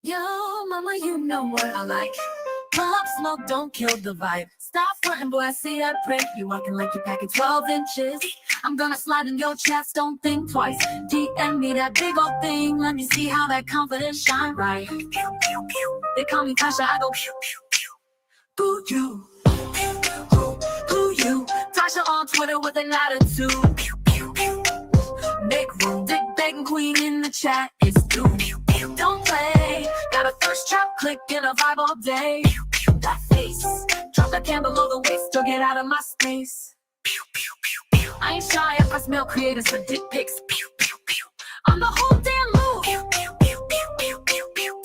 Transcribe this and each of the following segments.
Yo, mama, you know what I like. Pull up, smoke, don't kill the vibe. Stop frontin', boy, I see that print. You walking like you're packing 12 inches. I'm gonna slide in your chest, don't think twice. DM me that big old thing, let me see how that confidence shine right. Pew, pew, pew. They call me Tasha, I go pew, pew, pew. Boo you, who you? Tasha on Twitter with an attitude. Pew, pew, pew. Make room, dick begging queen in the chat. It's due. Don't play. Got a thirst trap, click in a vibe all day. That face, drop that can below the waist or get out of my space. I ain't shy if I smell creators for dick pics. I'm the whole damn move.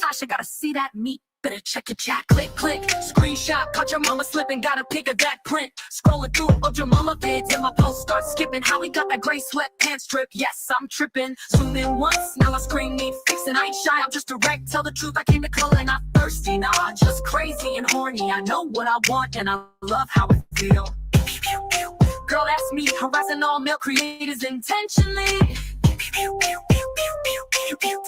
Tasha gotta see that meat. Better check your chat, click, click. Screenshot, caught your mama slipping, got a pic of that print. Scrolling through of your mama vids and my post starts skipping. How we got that gray sweatpants drip? Yes, I'm tripping. Zoom in once, now I screen need fixing. I ain't shy, I'm just direct. Tell the truth, I came to color and not thirsty. Nah, I'm just crazy and horny. I know what I want and I love how it feel. Girl, that's me, harassing all male creators intentionally.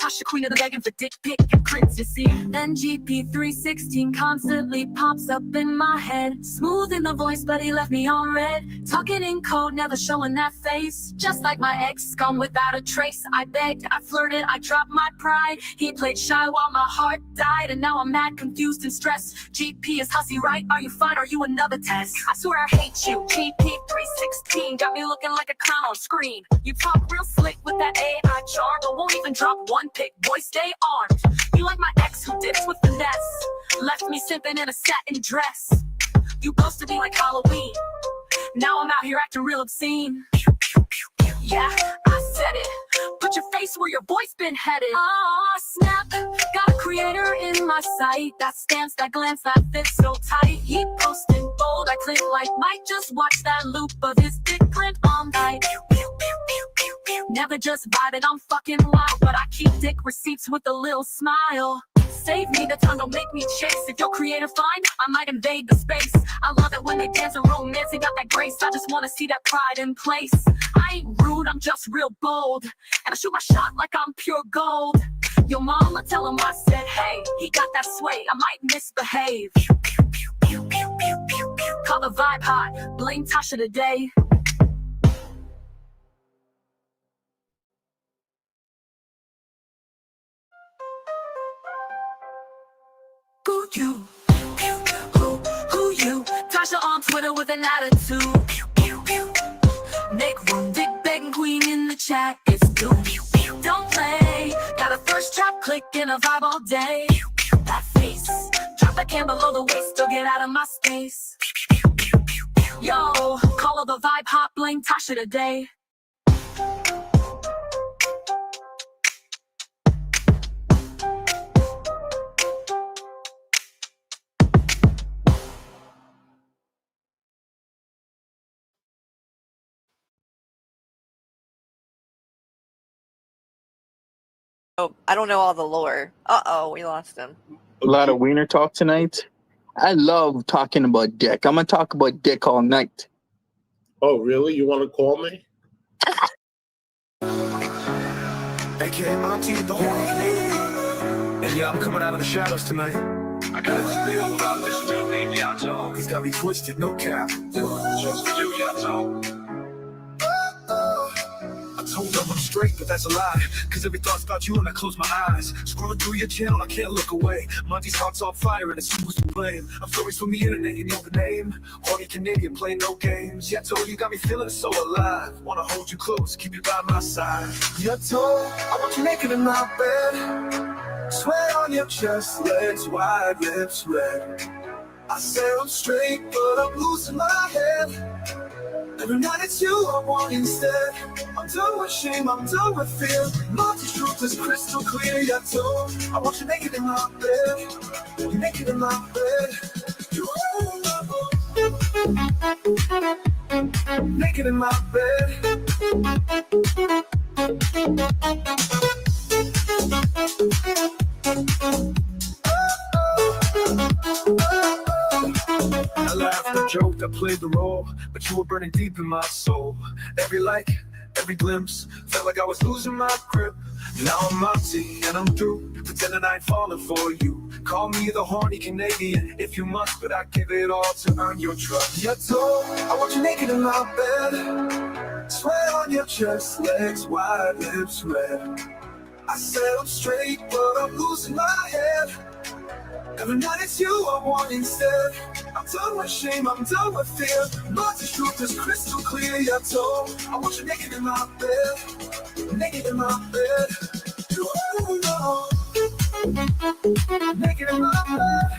Tasha, queen of the begging for dick pic princessy. NGP316 constantly pops up in my head. Smooth in the voice, but he left me on red. Talking in code, never showing that face. Just like my ex, gone without a trace. I begged, I flirted, I dropped my pride. He played shy while my heart died. And now I'm mad, confused, and stressed. GP is hussy, right? Are you fine? Are you another test? I swear I hate you. GP316 got me looking like a clown on screen. You talk real slick with that AI charm, but won't even drop one pic. Boy, stay armed. You like my ex who did it with finesse, left me simping in a satin dress. You ghosted me like Halloween. Now I'm out here acting real obscene. Yeah, I said it. Put your face where your voice been headed. Ah, snap. Got a creator in my sight. That stance, that glance, that fits so tight. He posting bold. I click like Mike. Just watch that loop of his dick print all night. Never just vibing, I'm fucking wild. But I keep dick receipts with a little smile. Save me, the tongue don't make me chase. If you're creative fine, I might invade the space. I love it when they dance and romance, they got that grace. I just wanna see that pride in place. I ain't rude, I'm just real bold. And I shoot my shot like I'm pure gold. Your mama tell him I said, hey, he got that sway, I might misbehave. Call the vibe hot, blame Tasha today. You, who you? Tasha on Twitter with an attitude. Make room, dick begging queen in the chat. It's due. Don't play. Got a thirst trap, click in a vibe all day. That face, drop that can below the waist or get out of my space. Yo, call her the vibe hot, blame Tasha today. Oh, I don't know all the lore. Uh-oh, we lost him. A lot of wiener talk tonight. I love talking about dick. I'm going to talk about dick all night. Oh, really? You want to call me? AKA Monty, the horny Canadian. And yeah, I'm coming out of the shadows tonight. I got this deal about this dude named Yato. He's got me twisted, no cap. Just for you, Yato. I told them I'm straight, but that's a lie. Cause every thought's about you when I close my eyes. Scrolling through your channel, I can't look away. Monty's heart's on fire and it's who's to blame. I'm stories from the internet, you know the name. Horny Canadian, play no games. Yato, you got me feeling so alive. Wanna hold you close, keep you by my side. Yato, I want you naked in my bed. Sweat on your chest, legs wide, lips red. I say I'm straight, but I'm losing my head. Every night it's you I want instead. I'm done with shame, I'm done with fear. Monty's truth is crystal clear. Yato, I want you naked in my bed. You naked in my bed. You naked in my bed. I laughed, I joked, I played the role, but you were burning deep in my soul. Every like, every glimpse, felt like I was losing my grip. Now I'm Monty and I'm through. pretending I ain't falling for you. Call me the horny Canadian if you must, but I give it all to earn your trust. You're told I want you naked in my bed, sweat on your chest, legs wide, lips red. I said I'm straight, but I'm losing my head. Every night it's you I want instead. I'm done with shame, I'm done with fear. But the truth is crystal clear. You're told I want you naked in my bed, naked in my bed. You know, naked in my bed.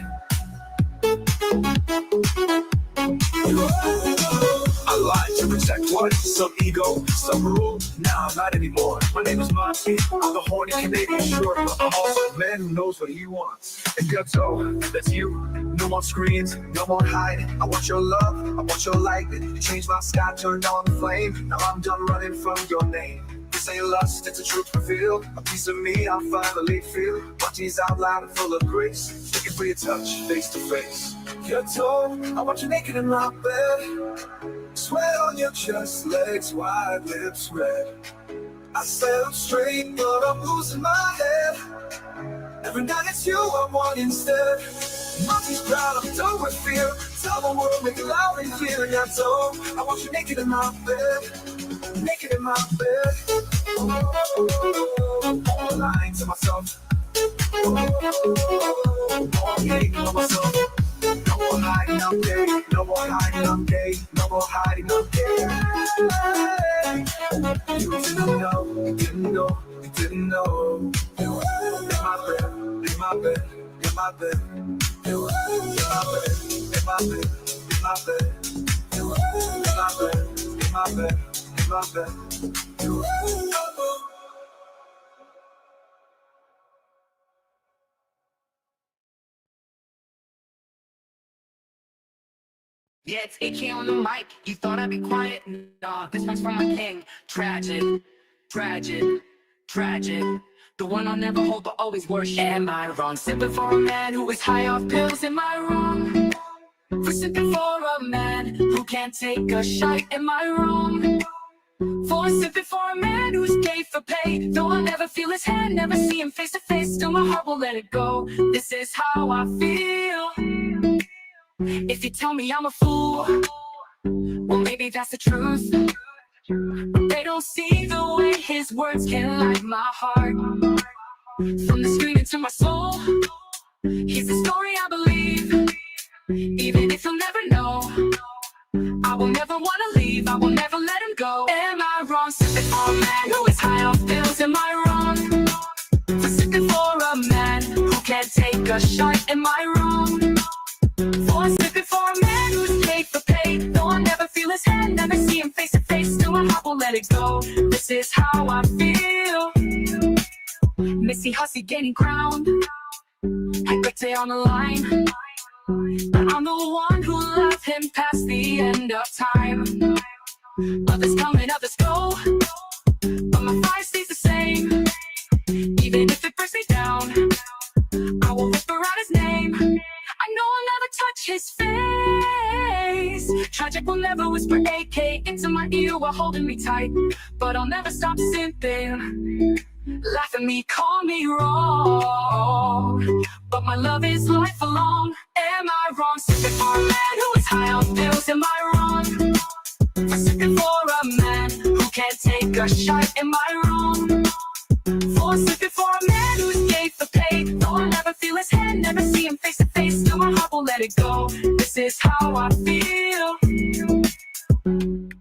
I lied to protect what? Some ego, some rule. Now I'm not anymore. My name is Monty. I'm the horny Canadian short, but I'm also a man who knows what he wants. And ghetto, that's you. No more screens, no more hiding. I want your love, I want your light. You changed my sky, turned on the flame. Now I'm done running from your name. This ain't lust, it's a truth revealed. A piece of me I finally feel. Monty's out loud and full of grace. Looking for your touch, face to face. You're told I want you naked in my bed, sweat on your chest, legs wide, lips red. I said I'm straight, but I'm losing my head. Every night it's you I want instead. Monty's proud, I'm done with fear. Tell the world, make it loud and clear. And you're told I want you naked in my bed, naked in my bed. I'm lying to myself. I'm hating on myself. No more hiding, I'm gay. No more hiding, I'm gay. No more hiding, I'm gay. You didn't know, you didn't know, you didn't know. In my bed, in my bed, in my bed. In my bed, in my bed, in my bed. In my bed, in my bed, in my bed. Yeah, it's AK on the mic. You thought I'd be quiet? Nah, this one's from my king. Tragic, tragic, tragic. The one I'll never hold but always worship. Am I wrong? Sipping for a man who is high off pills. Am I wrong? For sipping for a man who can't take a shot. Am I wrong? For sipping for a man who's gay for pay. Though I'll never feel his hand, never see him face to face. Still my heart won't let it go. This is how I feel. If you tell me I'm a fool, well maybe that's the truth. But they don't see the way his words can light my heart. From the screen into my soul, he's the story I believe. Even if he'll never know, I will never wanna leave, I will never let him go. Am I wrong? Sipping for a man who is high off pills. Am I wrong? For sipping for a man who can't take a shot. Am I wrong? For sipping for a man who's paid for pay. Though I'll never feel his hand, never see him face to face. Still my heart won't let it go. This is how I feel. Missy Hussey getting crowned, and Birthday on the line. But I'm the one who loved him past the end of time. Others come and others go, but my fire stays the same. Even if it breaks me down, I will whisper out his name. I know I'll never touch his face. Tragic will never whisper AK into my ear while holding me tight. But I'll never stop simping. Laugh at me, call me wrong, but my love is lifelong. Am I wrong? Sipping for a man who is high on pills. Am I wrong? For sipping for a man who can't take a shot. Am I wrong? For sipping for a man who's gay for pay. Though I'll never feel his hand, never see him face to face. Still my heart won't let it go. This is how I feel.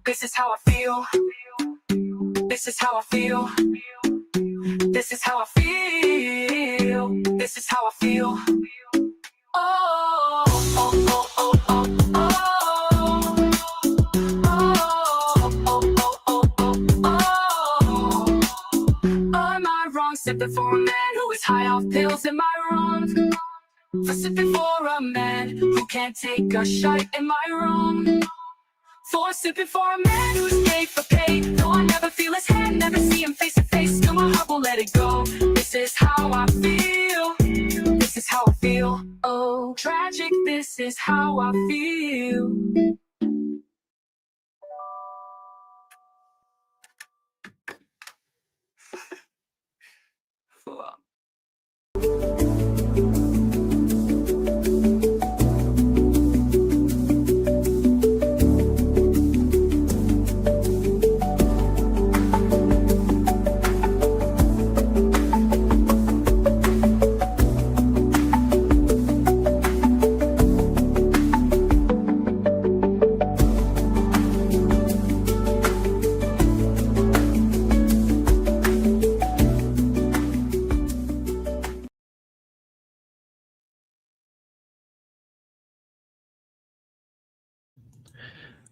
This is how I feel. This is how I feel. This is how I feel. This is how I feel. Oh, oh, oh, oh, oh, oh. Oh, oh, oh, oh, oh. Am I wrong? Sipping for a man who is high off pills. Am I wrong? For sipping for a man who can't take a shot. Am I wrong? For sipping for a man who's gay for pay. Though I never feel his hand, never see him face to face. Still my heart won't let it go. This is how I feel. This is how I feel. Oh, tragic, this is how I feel.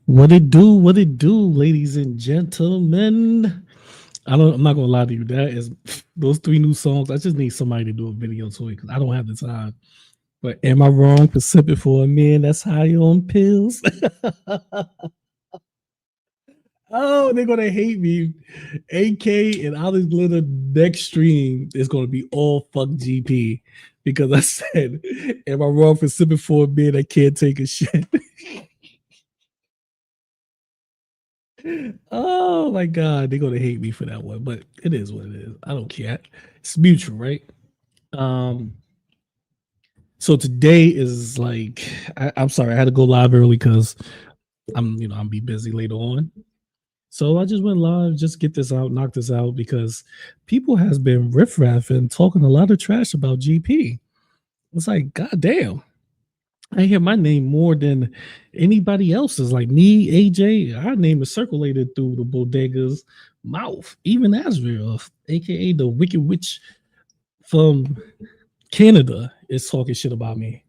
What it do, ladies and gentlemen. I'm not gonna lie to you. That is those 3 new songs. I just need somebody to do a video to it because I don't have the time. But am I wrong for sipping for a man that's high on pills? Oh, they're gonna hate me. AK and Alex Glitter next stream is gonna be all fuck GP because I said, am I wrong for sipping for a man that can't take a shit? Oh my god, they're gonna hate me for that one, but it is what it is. I don't care. It's mutual, right? So today is like I'm sorry, I had to go live early because I'm be busy later on. So I just went live, just get this out, knock this out because people has been riff-raffing, talking a lot of trash about GP. It's like, god damn. I hear my name more than anybody else's. Like me, AJ, our name is circulated through the bodega's mouth. Even Asriel, aka the Wicked Witch from Canada, is talking shit about me,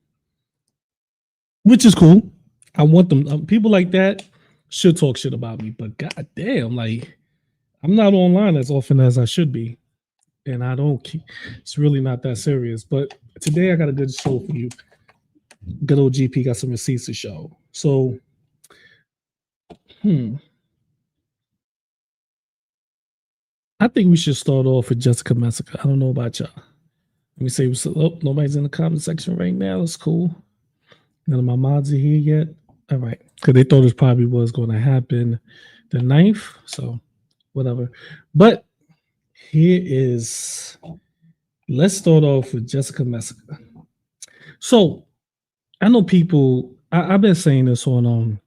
which is cool. I want them. People like that should talk shit about me, but god damn, like I'm not online as often as I should be, and I don't. It's really not that serious. But today I got a good show for you. Good old GP got some receipts to show. So, I think we should start off with Jessica Messica. I don't know about y'all. Let me say, oh, nobody's in the comment section right now. That's cool. None of my mods are here yet. All right. Because they thought it probably was going to happen the 9th. So, whatever. But here is, let's start off with Jessica Messica. So, I know people, I've been saying this on,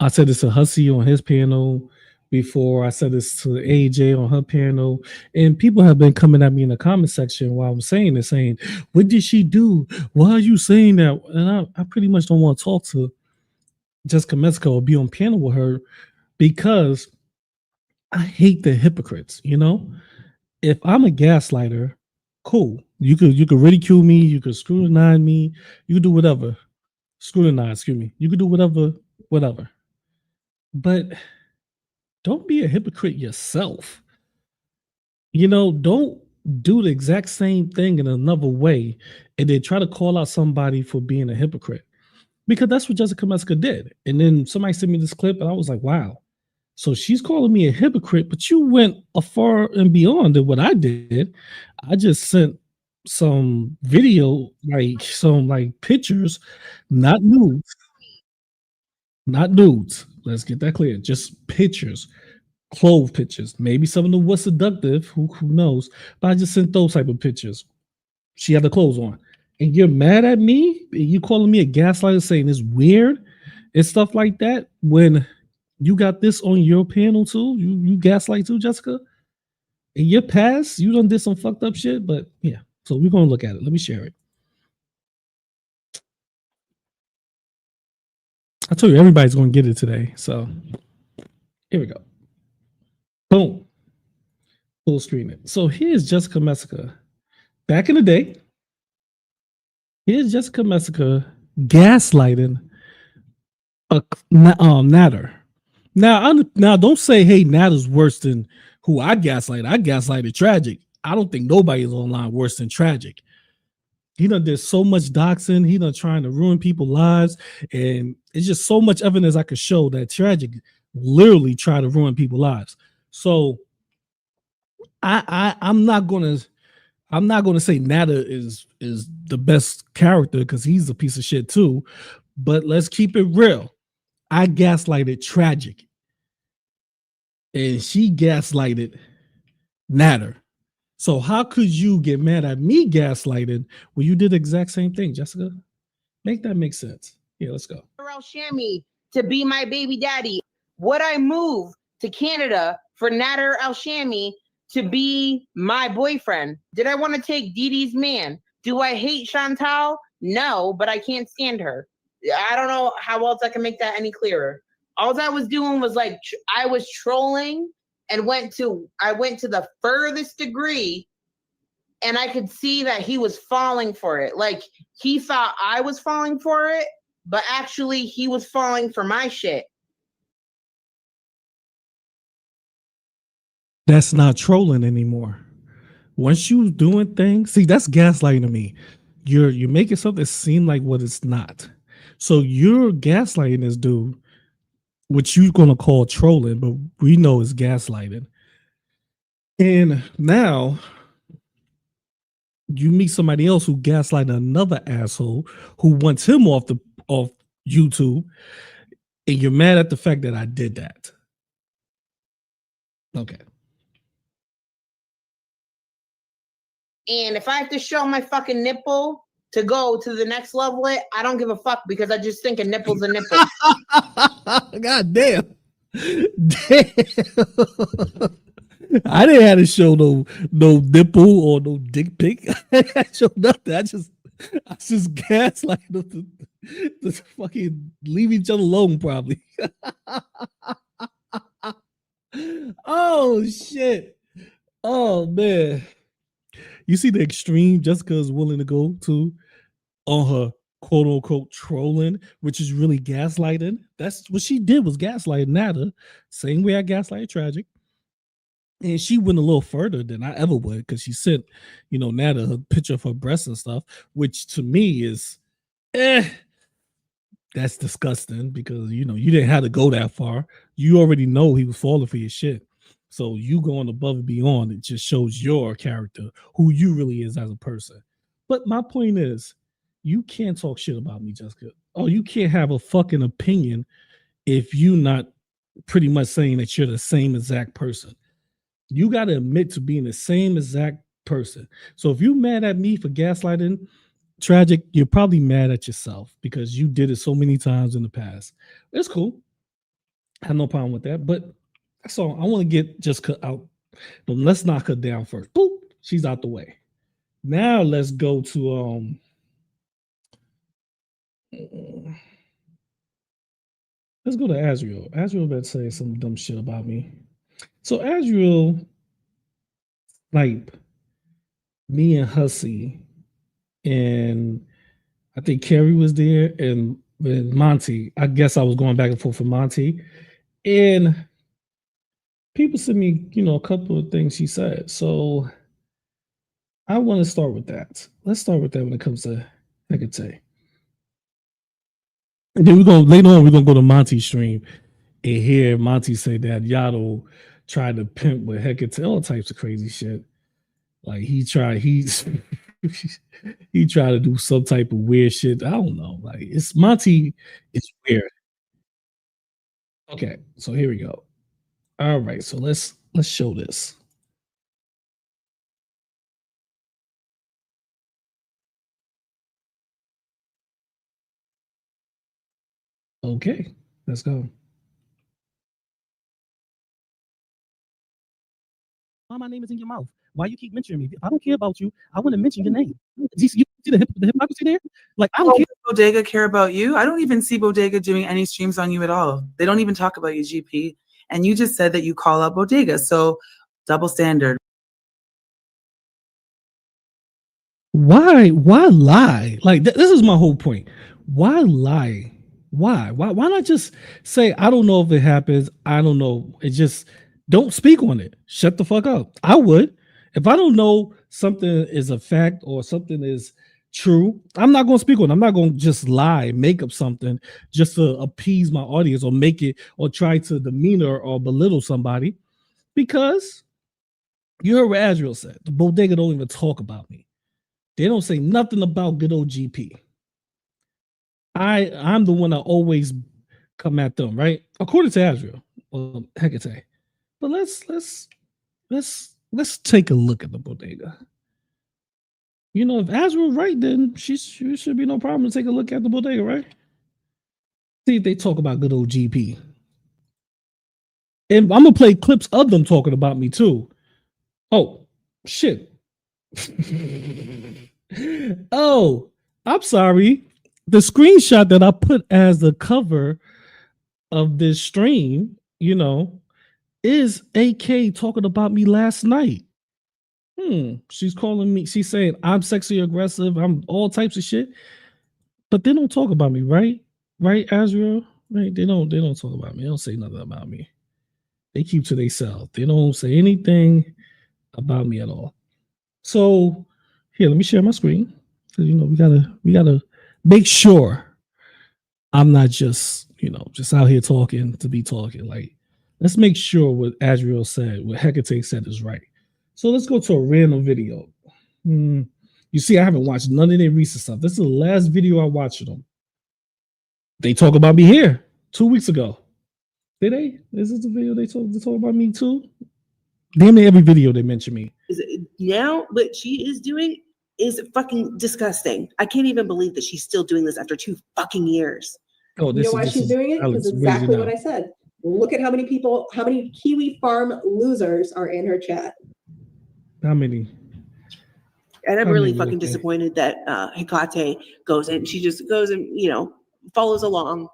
I said this to Hussey on his panel before. I said this to AJ on her panel. And people have been coming at me in the comment section while I'm saying this, saying, what did she do? Why are you saying that? And I pretty much don't want to talk to Jessica Messica or be on panel with her because I hate the hypocrites, you know? If I'm a gaslighter, cool. You could ridicule me, you could scrutinize me, you could do whatever. Scrutinize, excuse me. You could do whatever. But don't be a hypocrite yourself. You know, don't do the exact same thing in another way and then try to call out somebody for being a hypocrite. Because that's what Jessica Messica did. And then somebody sent me this clip and I was like, wow. So she's calling me a hypocrite, but you went afar and beyond than what I did. I just sent some video, like some pictures, not nudes. Not nudes. Let's get that clear. Just pictures, clothes pictures. Maybe some of them was seductive. Who knows? But I just sent those type of pictures. She had the clothes on. And you're mad at me? You calling me a gaslighter saying it's weird and stuff like that when you got this on your panel too? You gaslight too, Jessica? In your past, you done did some fucked up shit, but yeah. So we're going to look at it. Let me share it. I told you everybody's going to get it today. So here we go. Boom. Full screen it. So here's Jessica Messica. Back in the day, here's Jessica Messica gaslighting a Natter. Now don't say, hey, Natter's worse than who I gaslight. I gaslighted Tragic. I don't think nobody's online worse than Tragic. He done did so much doxing. He done trying to ruin people's lives. And it's just so much evidence I could show that Tragic literally tried to ruin people's lives. So I'm not gonna say Natter is the best character because he's a piece of shit too. But let's keep it real. I gaslighted Tragic. And she gaslighted Natter. So how could you get mad at me gaslighted when you did the exact same thing, Jessica? Make that make sense. Yeah, let's go. Al-Shami to be my baby daddy. Would I move to Canada for Nader Al-Shami to be my boyfriend? Did I want to take Dee Dee's man? Do I hate Chantal? No, but I can't stand her. I don't know how else I can make that any clearer. All I was doing was like, I was trolling and I went to the furthest degree and I could see that he was falling for it. Like he thought I was falling for it, but actually he was falling for my shit. That's not trolling anymore. Once you doing things, see, that's gaslighting to me. You're making something seem like what it's not. So you're gaslighting this dude, which you're gonna call trolling, but we know is gaslighting. And now you meet somebody else who gaslighted another asshole who wants him off YouTube, and you're mad at the fact that I did that. Okay. And if I have to show my fucking nipple to go to the next level, I don't give a fuck because I just think a nipple's a nipple. God damn. Damn. I didn't have to show no nipple or no dick pic. I didn't show nothing. I just gaslight them to fucking leave each other alone, probably. Oh shit. Oh man. You see the extreme Jessica is willing to go to on her quote unquote trolling, which is really gaslighting. That's what she did, was gaslighting Nada. Same way I gaslighted Tragic. And she went a little further than I ever would, because she sent, Nada her picture of her breasts and stuff, which to me is that's disgusting, because you didn't have to go that far. You already know he was falling for your shit. So you going above and beyond, it just shows your character, who you really is as a person. But my point is, you can't talk shit about me, Jessica. Oh, you can't have a fucking opinion if you not pretty much saying that you're the same exact person. You got to admit to being the same exact person. So if you're mad at me for gaslighting Tragic, you're probably mad at yourself because you did it so many times in the past. It's cool. I have no problem with that. But that's all. I want to get Jessica out. But let's knock her down first. Boop. She's out the way. Now let's go to let's go to Azriel. Azriel better say some dumb shit about me. So Azriel, like me and Hussey, and I think Carrie was there, and Monty. I guess I was going back and forth with Monty, and people sent me, a couple of things she said. So I want to start with that. Let's start with that when it comes to Hecate. And then later on, we're gonna go to Monty's stream and hear Monty say that Yaddle tried to pimp with Hecate, all types of crazy shit. Like he tried to do some type of weird shit. I don't know. Like it's Monty, it's weird. Okay, so here we go. All right, so let's show this. Okay, let's go. Why my name is in your mouth? Why you keep mentioning me? I don't care about you. I want to mention your name. You see the hypocrisy there? Like I don't care. Bodega care about you? I don't even see Bodega doing any streams on you at all. They don't even talk about you, GP. And you just said that you call out Bodega. So double standard. Why lie? Like this is my whole point. Why lie? Why not just say, I don't know if it happens. I don't know. It just don't speak on it. Shut the fuck up. I would. If I don't know something is a fact or something is true, I'm not going to speak on it. I'm not going to just lie, make up something just to appease my audience or make it or try to demeanor or belittle somebody, because you heard what Azriel said. The Bodega don't even talk about me. They don't say nothing about good old GP. I'm the one that always come at them, right? According to Azriel, Hecate. But let's take a look at the Bodega. If Azriel right, then she should be no problem to take a look at the Bodega, right? See if they talk about good old GP. And I'm gonna play clips of them talking about me too. Oh shit. Oh, I'm sorry. The screenshot that I put as the cover of this stream, is AK talking about me last night. She's calling me. She's saying I'm sexually aggressive. I'm all types of shit. But they don't talk about me, right? Right, Azriel? Right? They don't talk about me. They don't say nothing about me. They keep to themselves. They don't say anything about me at all. So here, let me share my screen. So, you know, we gotta make sure I'm not just, you know, just out here talking to be talking. Like, let's make sure what Azriel said, what Hecate said is right. So let's go to a random video. You see, I haven't watched none of their recent stuff. This is the last video I watched them. They talk about me here 2 weeks ago. Did they? Is this the video they talk about me too? Damn near every video they mention me. Now what she is doing is fucking disgusting. I can't even believe that she's still doing this after 2 fucking years. Oh, You know why she's doing it? Because exactly what I said. Look at how many Kiwi Farm losers are in her chat. How many? And I'm really fucking disappointed that Hecate goes in. She just goes and, you know, follows along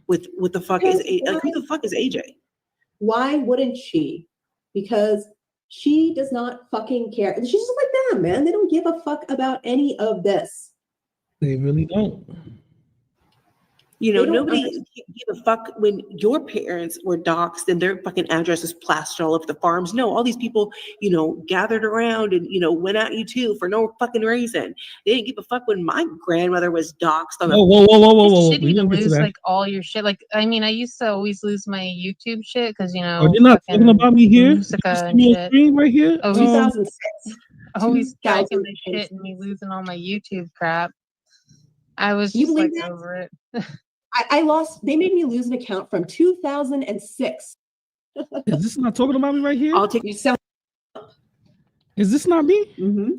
with what the fuck is like, who the fuck is AJ? Why wouldn't she? Because she does not fucking care. She's just like them, man. They don't give a fuck about any of this. They really don't. You know, nobody gave a fuck when your parents were doxxed and their fucking addresses plastered all over the farms. No, all these people, you know, gathered around and, you know, went at you too for no fucking reason. They didn't give a fuck when my grandmother was doxxed on the whoa. It's shitty to lose like all your shit. Like, I mean, I used to always lose my YouTube shit because, you know, are you not talking about me here? Right here? Oh, 2006. Always tracking the shit and me losing all my YouTube crap. I was just like over it. I lost. They made me lose an account from 2006. Is this not talking about me right here? I'll take you. Is this not me? Mm-hmm.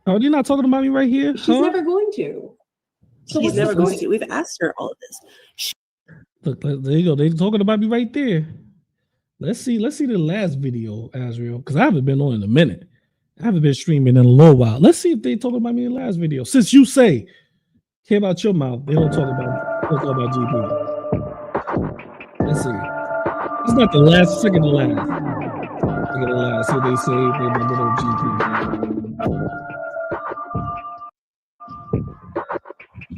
Are you not talking about me right here? She's never going to. So she's never going to. We've asked her all of this. Look, there you go. They're talking about me right there. Let's see the last video, Azriel, because I haven't been on in a minute. I haven't been streaming in a little while. Let's see if they talking about me in the last video. Since you say care about your mouth, they don't talk about GP. Let's see. It's not the last, second to last. Second to last. So they say they about little GP.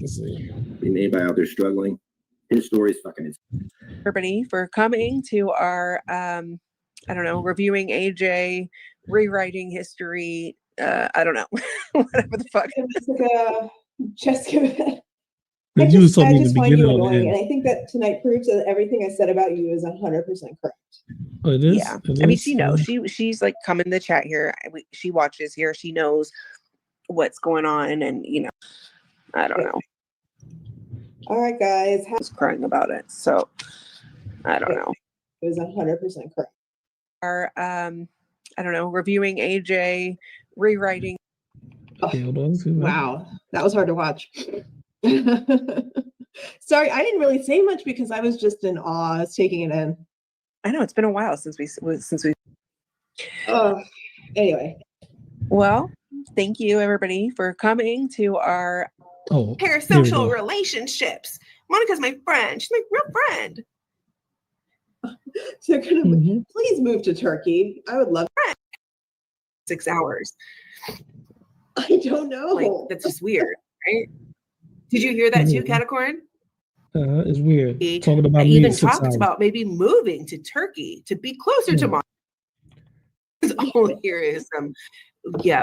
Let's see. Anybody out there struggling? His story is fucking insane. Everybody for coming to our I don't know, reviewing AJ, rewriting history, I don't know, whatever the fuck. Jessica, I just find you annoying, and I think that tonight proves that everything I said about you is 100% correct. Oh, it is? Yeah, I mean, she knows. She's like come in the chat here. She watches here. She knows what's going on, and you know, I don't know. All right, guys. I was crying about it, so I don't know. It was 100% correct. Our I don't know, reviewing AJ, rewriting. Wow, that was hard to watch. Sorry, I didn't really say much because I was just in awe. I was taking it in. I know it's been a while since we. Anyway. Well, thank you everybody for coming to our parasocial relationships. Monica's my friend. She's my real friend. So please move to Turkey. I would love 6 hours. I don't know. Like, that's just weird, right? Did you hear that too, Catacorn? It's weird. Talking about I me even 6 talked hours. about maybe moving to Turkey to be closer to Monica. All here is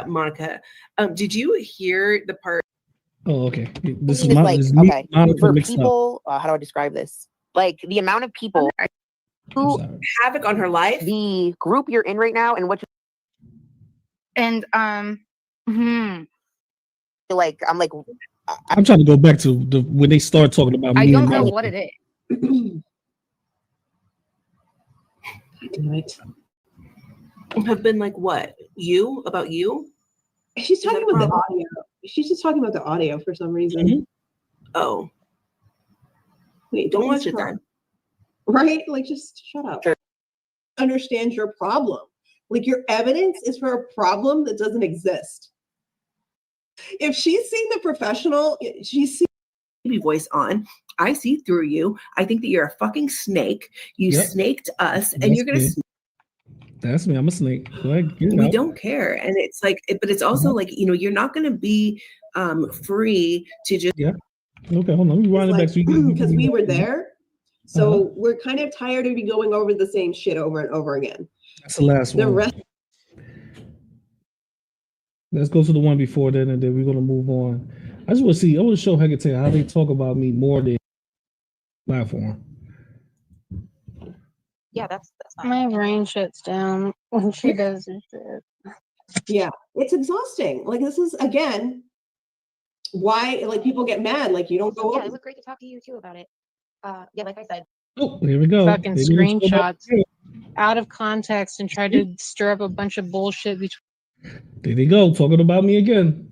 Monica. Did you hear the part? Oh, okay. This is It's like, okay, Monica for mixed up. people, how do I describe this? Like the amount of people who havoc on her life, the group you're in right now, and what and like, I'm like, I'm trying to go back to when they start talking about me. I don't and know Monica. what it is. have been like what? You? About you? She's talking about the audio. She's just talking about the audio for some reason. Mm-hmm. Oh. Wait, don't watch it then. Right? Like, just shut up. Sure. Understand your problem. Like, your evidence is for a problem that doesn't exist. If she's seeing the professional, she's seeing baby voice on. I see through you. I think that you're a fucking snake. You snaked us, and you're gonna. That's me. I'm a snake. We don't care, and it's like, but it's also like, you know, you're not gonna be free to just. Yeah. Okay, hold on. Let me wind it back because we were there. So we're kind of tired of you going over the same shit over and over again. That's the last The one. rest. Let's go to the one before that, and then we're gonna move on. I just want to see. I want to show Hecate how they talk about me more than platform. Yeah, that's fine. My brain shuts down when she does this shit. Yeah, it's exhausting. Like, this is, again, why, like, people get mad. Like, you don't go Yeah, over. it was great to talk to you too about it. Yeah, like I said. Oh, here we go. Fucking Maybe we'll show that screenshots again. out of context and try to stir up a bunch of bullshit between. There they go, talking about me again.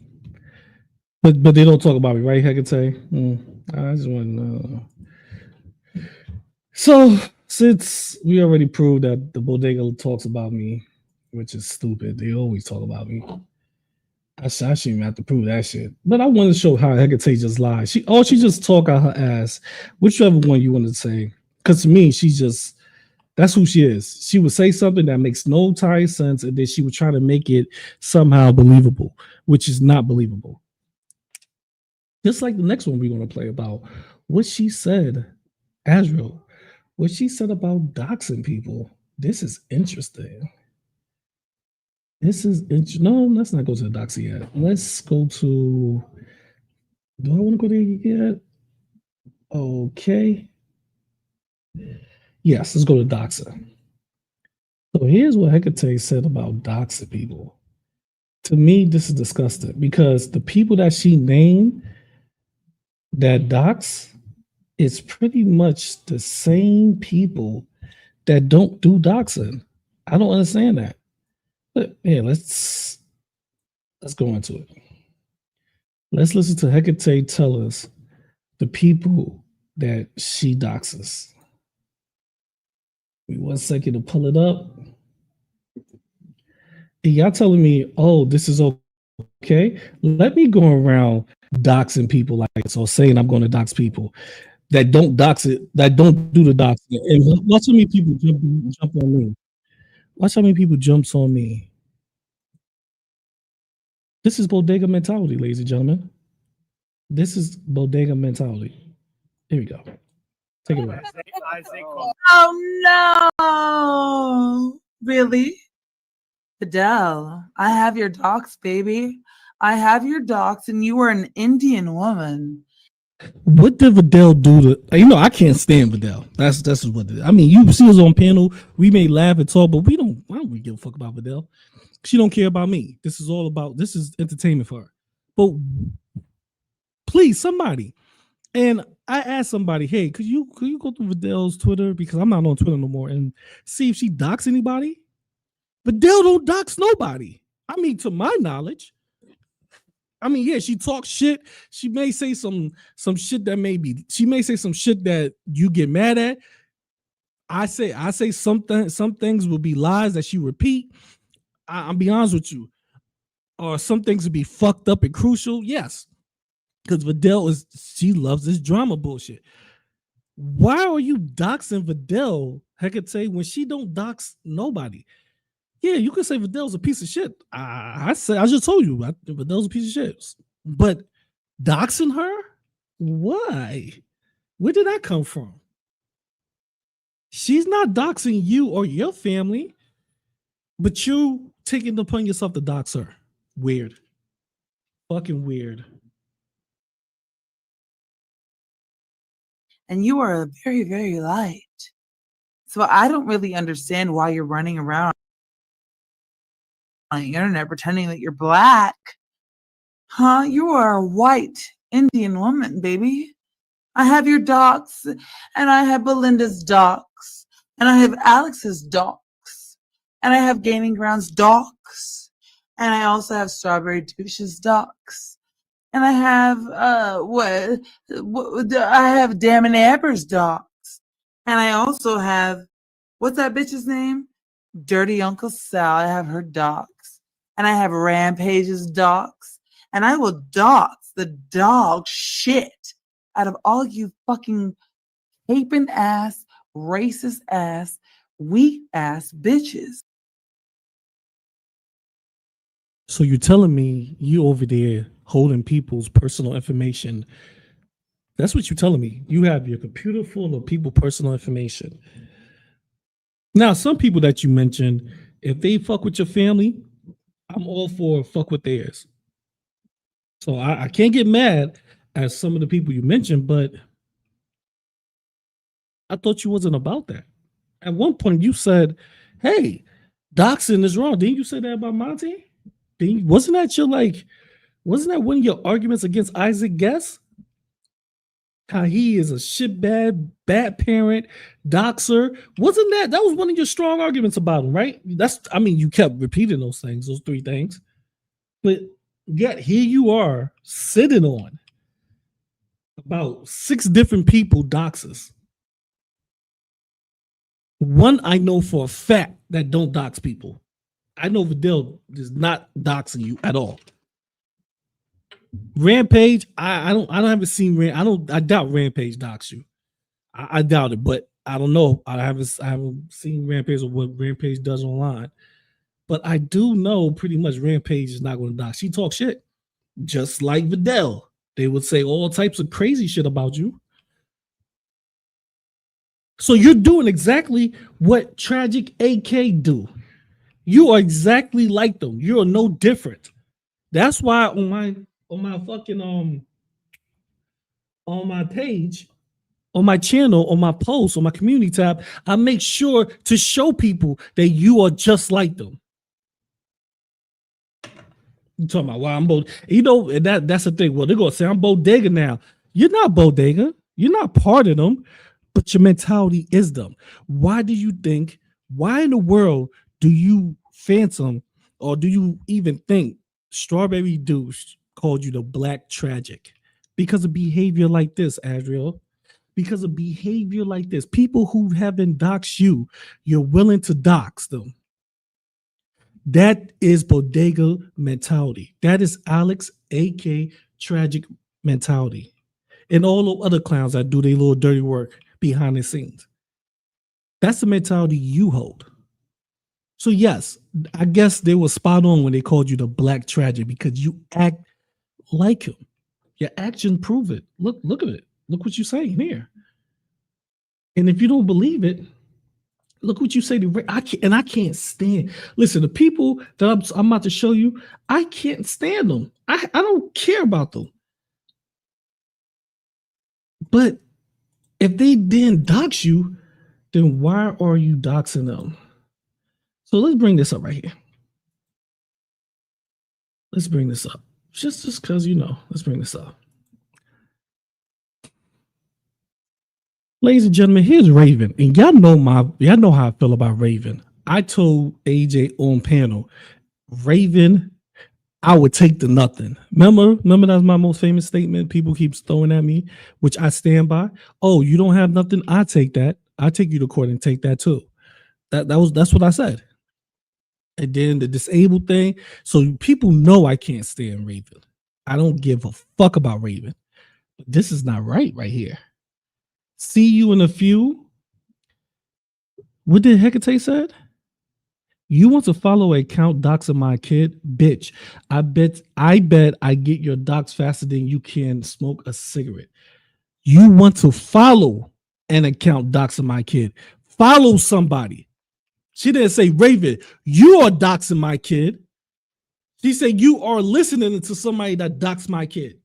But they don't talk about me, right, Hecate? I just want to know. So, since we already proved that the bodega talks about me, which is stupid, they always talk about me. I shouldn't even have to prove that shit. But I want to show how Hecate just lies. She just talk out her ass. Whichever one you want to say. Because to me, that's who she is. She would say something that makes no entire sense, and then she would try to make it somehow believable, which is not believable. Just like the next one we're going to play about what she said, Azrael, what she said about doxing people. This is interesting. No, let's not go to the doxing yet. Let's go to. Do I want to go there yet? Okay. Yes, let's go to doxing. So here's what Hecate said about doxing people. To me, this is disgusting because the people that she named that dox is pretty much the same people that don't do doxing. I don't understand that. But yeah, let's go into it. Let's listen to Hecate tell us the people that she doxes. Give me 1 second to pull it up. And y'all telling me, oh, this is okay. Let me go around doxing people like this, or saying I'm going to dox people that don't dox it, that don't do the doxing. And watch how many people jump on me. Watch how many people jumps on me. This is bodega mentality, ladies and gentlemen. This is bodega mentality. Here we go. Take it away. Oh no! Really? Fidel, I have your docs, baby. I have your docs, and you are an Indian woman. What did Vidal do to? I can't stand Vidal. That's what it is. I mean, you see us on panel. We may laugh and talk, but I don't really give a fuck about Vidal. She don't care about me. This is entertainment for her. But please, somebody. And I asked somebody, hey, could you go through Vidal's Twitter, because I'm not on Twitter no more, and see if she docs anybody? Vidal don't dox nobody. I mean, to my knowledge. I mean, yeah, she talks shit. She may say some shit that she may say some shit that you get mad at. I say some things will be lies that she repeat. I'll be honest with you. Or some things will be fucked up and crucial. Yes. Because Vidal she loves this drama bullshit. Why are you doxing Vidal, Hecate, when she don't dox nobody? Yeah, you could say Vidal's a piece of shit. I just told you Vidal's a piece of shit. But doxing her? Why? Where did that come from? She's not doxing you or your family, but you taking it upon yourself to dox her. Weird. Fucking weird. And you are very, very light. So I don't really understand why you're running around on the internet pretending that you're black. Huh? You are a white Indian woman, baby. I have your docs, and I have Belinda's docs, and I have Alex's docs, and I have Gaining Ground's docs, and I also have Strawberry Douche's docs, and I have I have Damn and Amber's docs, and I also have, what's that bitch's name? Dirty Uncle Sal. I have her docs, and I have Rampage's docs, and I will dox the dog shit out of all you fucking aping ass, racist ass, weak ass bitches. So you're telling me you over there holding people's personal information That's what you're telling me. You have your computer full of people personal information. Now, some people that you mentioned, if they fuck with your family, I'm all for fuck with theirs. So I can't get mad at some of the people you mentioned, but I thought you wasn't about that. At one point, you said, "Hey, doxing is wrong." Didn't you say that about Monty? Wasn't that one of your arguments against Isaac Guest? How he is a shitbag, bad parent, doxer. Wasn't that was one of your strong arguments about him, right? You kept repeating those things, those three things. But yet here you are sitting on about 6 different people doxes. One I know for a fact that don't dox people. I know Vidal is not doxing you at all. Rampage, I haven't seen I doubt Rampage dox you. I doubt it, but I don't know. I haven't seen Rampage or what Rampage does online. But I do know pretty much Rampage is not going to dox. She talks shit. Just like Vidal. They would say all types of crazy shit about you. So you're doing exactly what Tragic AK do. You are exactly like them. You are no different. That's why on my fucking on my page, on my channel, on my post, on my community tab, I make sure to show people that you are just like them. You talking about why I'm bodega? You know, that's the thing. Well, they're gonna say I'm bodega now. You're not bodega. You're not part of them, but your mentality is them. Why do you think? Why in the world do you phantom, or do you even think Strawberry Douche called you the Black Tragic? Because of behavior like this, Adriel. Because of behavior like this, people who haven't doxed you, you're willing to dox them. That is bodega mentality. That is Alex, AK Tragic mentality. And all the other clowns that do their little dirty work behind the scenes. That's the mentality you hold. So yes, I guess they were spot on when they called you the Black Tragic because you act like him. Your actions prove it. Look at it. Look what you're saying here. And if you don't believe it, look what you say to I can't stand. Listen, the people that I'm about to show you, I can't stand them. I don't care about them. But if they didn't dox you, then why are you doxing them? So let's bring this up right here. Let's bring this up. Just because let's bring this up. Ladies and gentlemen, here's Raven. And y'all know how I feel about Raven. I told AJ on panel, Raven, I would take the nothing. Remember that was my most famous statement people keep throwing at me, which I stand by. Oh, you don't have nothing? I take that. I take you to court and take that too. That's what I said. And then the disabled thing. So people know I can't stand Raven. I don't give a fuck about Raven. But this is not right here. See you in a few. What did Hecate said? You want to follow a account doxing my kid? Bitch, I bet I get your dox faster than you can smoke a cigarette. You want to follow an account doxing my kid. Follow somebody. She didn't say, Raven, you are doxing my kid. She said, you are listening to somebody that doxed my kid.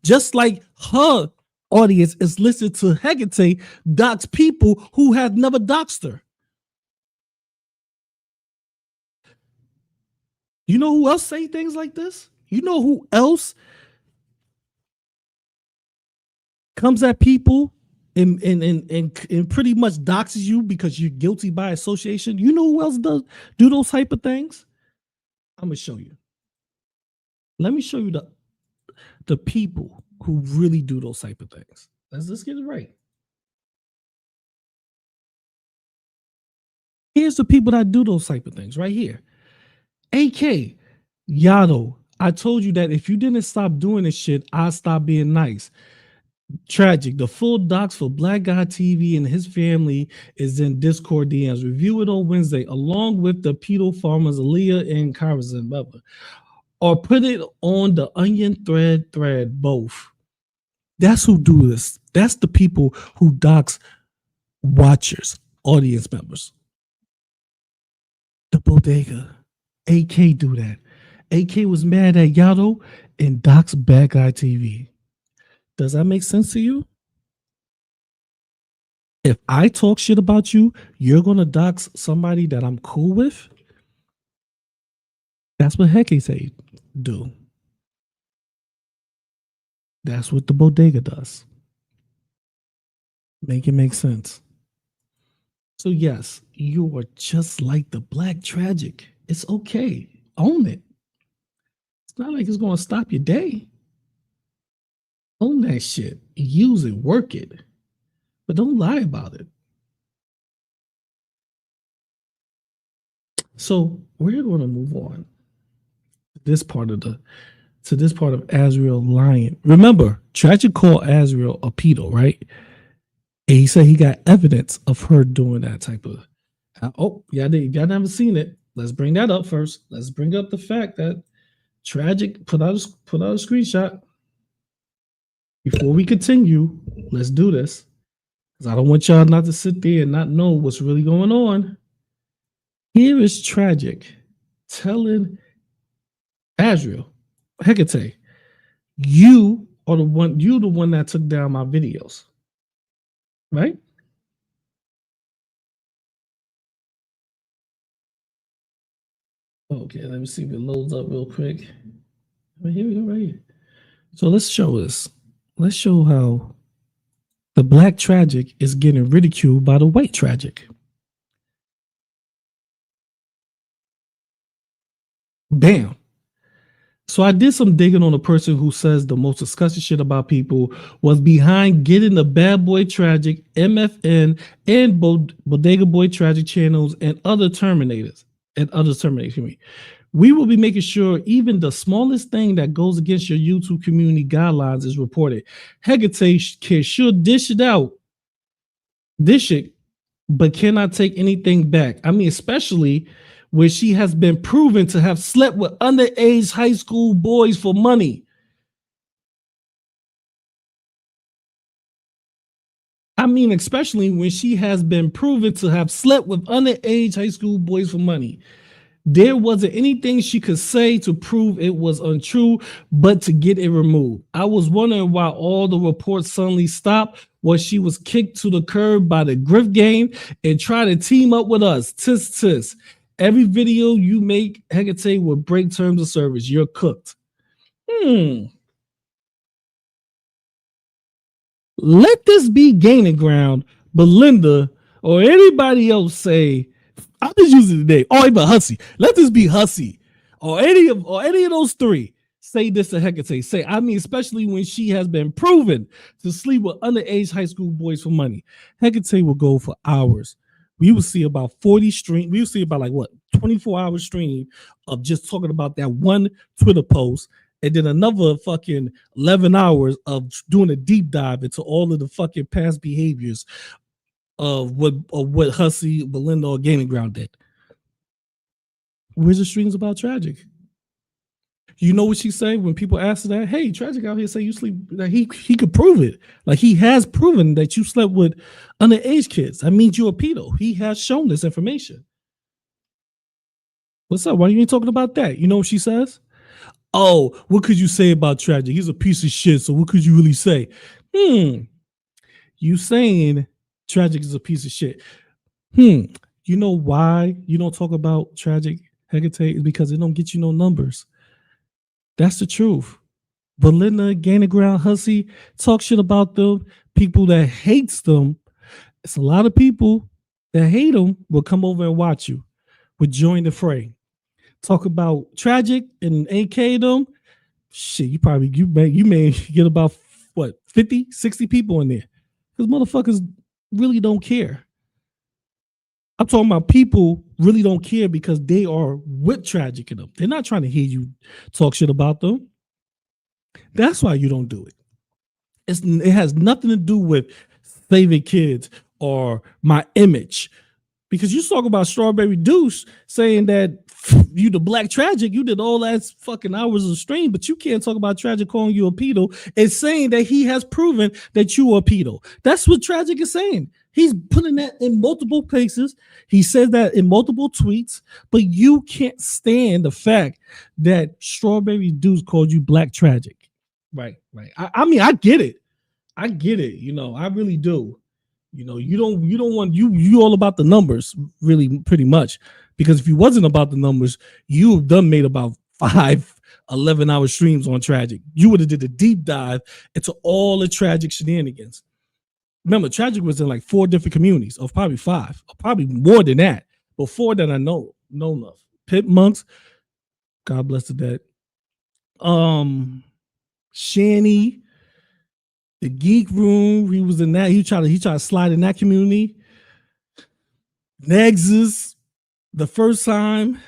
Just like her audience is listening to Hecate dox people who have never doxed her. You know who else say things like this? You know who else comes at people and pretty much doxes you because you're guilty by association? You know who else do those type of things? I'm gonna show you. Let me show you the people who really do those type of things. Let's get it right. Here's the people that do those type of things right here. AK, Yado, I told you that if you didn't stop doing this shit, I'll stop being nice. Tragic. The full docs for Black Guy TV and his family is in Discord DMs. Review it on Wednesday, along with the pedo farmers Aaliyah and Karazin Bubba. Or put it on the Onion thread, both. That's who do this. That's the people who dox watchers, audience members. The bodega. AK do that. AK was mad at Yato and dox Bad Guy TV. Does that make sense to you? If I talk shit about you, you're gonna dox somebody that I'm cool with? That's what Hecate do. That's what the bodega does. Make it make sense. So yes, you are just like the Black Tragic. It's okay. Own it. It's not like it's gonna stop your day. Own that shit. Use it. Work it. But don't lie about it. So we're going to move on to this part of Azrael lying. Remember, Tragic called Azrael a pedo, right? And he said he got evidence of her doing that type of. Y'all never seen it. Let's bring that up first. Let's bring up the fact that Tragic put out a screenshot. Before we continue, let's do this. Because I don't want y'all not to sit there and not know what's really going on. Here is Tragic telling Azrael, Hecate, you the one that took down my videos. Right? Okay, let me see if it loads up real quick. Here we go, right here. So let's show this. Let's show how the Black Tragic is getting ridiculed by the White Tragic. Bam. So I did some digging on a person who says the most disgusting shit about people was behind getting the Bad Boy Tragic, MFN, and Bodega Boy Tragic channels and other terminators. We will be making sure even the smallest thing that goes against your YouTube community guidelines is reported. Hecate can sure dish it, but cannot take anything back. I mean, especially where she has been proven to have slept with underage high school boys for money. I mean, especially when she has been proven to have slept with underage high school boys for money. There wasn't anything she could say to prove it was untrue, but to get it removed. I was wondering why all the reports suddenly stopped when she was kicked to the curb by the Griff Gang and tried to team up with us. Tis tis. Every video you make, Hecate will break terms of service. You're cooked. Let this be gaining ground. Belinda or anybody else say, I'm just using it today. Oh, even Hussy. Let this be Hussy. Or any of those three. Say this to Hecate. Say, I mean, especially when she has been proven to sleep with underage high school boys for money. Hecate will go for hours. We will see about 40 stream. We will see about 24-hour stream of just talking about that one Twitter post, and then another fucking 11 hours of doing a deep dive into all of the fucking past behaviors of what Hussy, Belinda, or Gaining Ground did. Where's the streams about Tragic? You know what she say when people ask her that? Hey, Tragic out here say you sleep. That he could prove it. Like he has proven that you slept with underage kids. That means you're a pedo. He has shown this information. What's up? Why you ain't talking about that? You know what she says? Oh, what could you say about Tragic? He's a piece of shit. So what could you really say? You saying Tragic is a piece of shit. You know why you don't talk about Tragic, Hecate? Is because it don't get you no numbers. That's the truth. Belinda, Gaining Ground, Hussy, talk shit about them. People that hates them. It's a lot of people that hate them will come over and watch you. Would join the fray. Talk about Tragic and AK them. Shit, you may get about 50, 60 people in there. Because motherfuckers really don't care. I'm talking about people really don't care because they are with Tragic in them. They're not trying to hear you talk shit about them. That's why you don't do it. It has nothing to do with saving kids or my image. Because you talk about Strawberry Deuce saying that you the Black Tragic, you did all that fucking hours of stream, but you can't talk about Tragic calling you a pedo and saying that he has proven that you are a pedo. That's what Tragic is saying. He's putting that in multiple places. He says that in multiple tweets, but you can't stand the fact that Strawberry Deuce called you Black Tragic. Right. I mean, I get it. I really do. You don't want you all about the numbers, really, pretty much. Because if you wasn't about the numbers, you have done made about 5 11-hour streams on Tragic. You would have did a deep dive into all the Tragic shenanigans. Remember, Tragic was in like 4 different communities, or probably 5, or probably more than that. But 4 that I know of. Pit Monks, God bless the dead. Shanny, the Geek Room, he was in that. He tried to slide in that community. Nexus, the first time.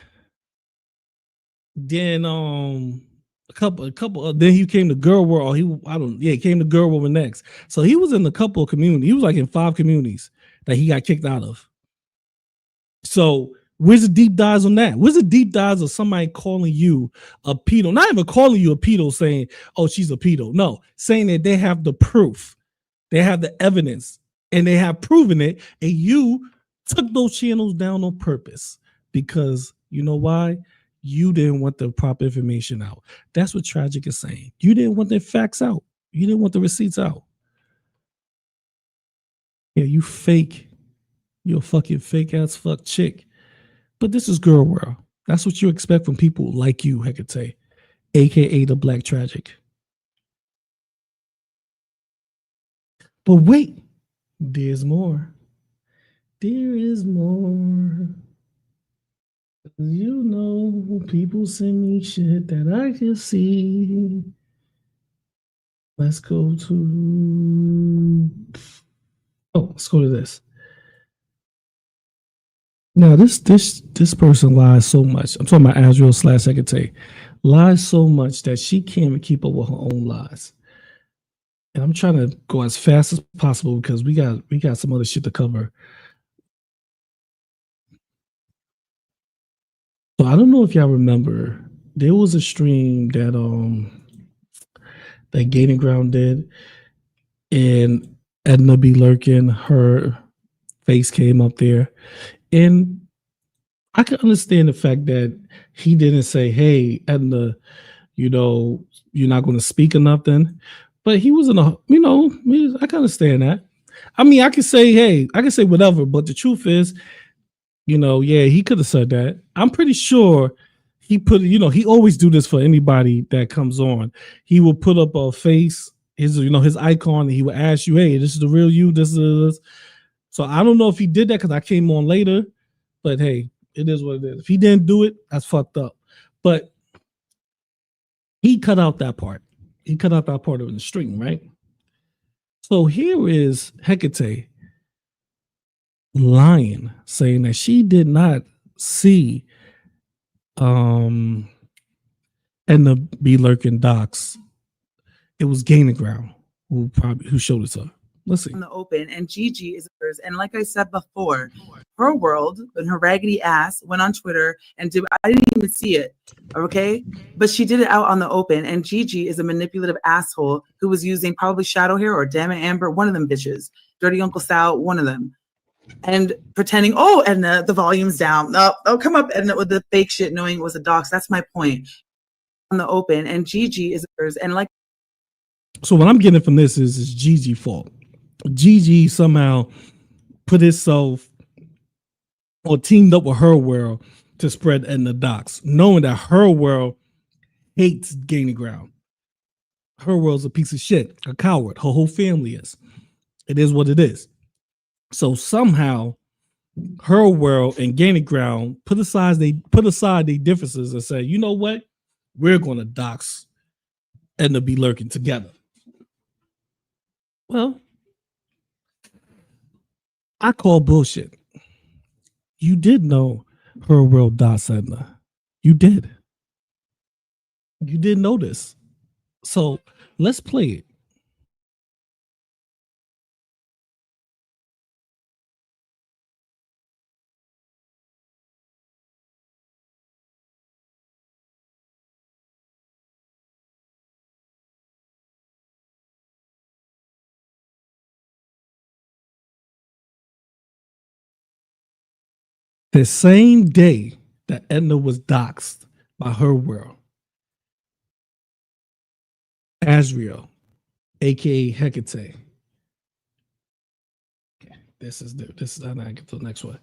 Then a couple then he came to Girl World. He came to Girl World next. So he was in a couple of communities. He was like in 5 communities that he got kicked out of. So where's the deep dives on that? Where's the deep dives of somebody calling you a pedo? Not even calling you a pedo, saying, oh, she's a pedo. No, saying that they have the proof, they have the evidence, and they have proven it, and you took those channels down on purpose because you know why? You didn't want the proper information out. That's what Tragic is saying. You didn't want the facts out. You didn't want the receipts out. Yeah, you fake. You're a fucking fake ass fuck chick. But this is Girl World. That's what you expect from people like you, Hecate, aka the Black Tragic. But wait, there's more. There is more. You know, people send me shit that I can see. Let's go to this. Now, this person lies so much. I'm talking about Azrael / Hecate. Lies so much that she can't even keep up with her own lies. And I'm trying to go as fast as possible because we got some other shit to cover. So I don't know if y'all remember, there was a stream that Gaining Ground did, and Edna be lurking, her face came up there, and I can understand the fact that he didn't say, "Hey, Edna, you're not going to speak or nothing," but he was in a, I can understand that. I mean, I can say, hey, I can say whatever, but the truth is, he could have said that. I'm pretty sure he he always do this for anybody that comes on. He will put up a face, his icon, and he will ask you, hey, this is the real you, this is. So I don't know if he did that because I came on later, but hey, it is what it is. If he didn't do it, that's fucked up. But he cut out that part. He cut out that part of the stream, right? So here is Hecate lying, saying that she did not see and the be lurking docs. It was Gaining Ground who showed it to her. Let's see. In the open, and Gigi is hers. And like I said before, her world and her raggedy ass went on Twitter and I didn't even see it, okay? But she did it out on the open, and Gigi is a manipulative asshole who was using probably Shadow Hair or Damn It Amber, one of them bitches, Dirty Uncle Sal, one of them, and pretending, oh, Edna, the volume's down. Oh, come up, Edna, with the fake shit, knowing it was a dox. That's my point. On the open, and Gigi is hers, and like. So what I'm getting from this is Gigi's fault. Gigi somehow put itself or teamed up with Her World to spread Edna docs, knowing that Her World hates Gaining Ground. Her World's a piece of shit, a coward. Her whole family is. It is what it is. So somehow Her World and Gaining Ground put aside their differences and say, you know what? We're going to dox Edna be lurking together. Well, I call bullshit. You did know Her World dots Edna. You did. You did know this. So let's play it. The same day that Edna was doxxed by Her World, Azriel, aka Hecate. Okay, this is how I get to the next one.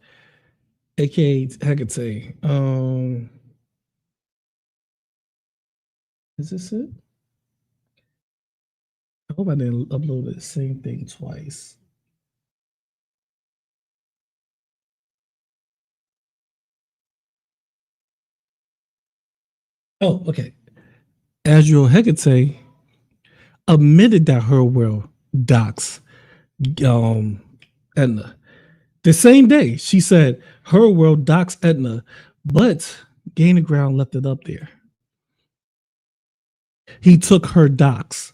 aka Hecate. Is this it? I hope I didn't upload the same thing twice. Oh, okay. Azriel Hecate admitted that Her World doxed Edna. The same day, she said Her World doxed Edna, but Gain of Ground left it up there. He took her docs.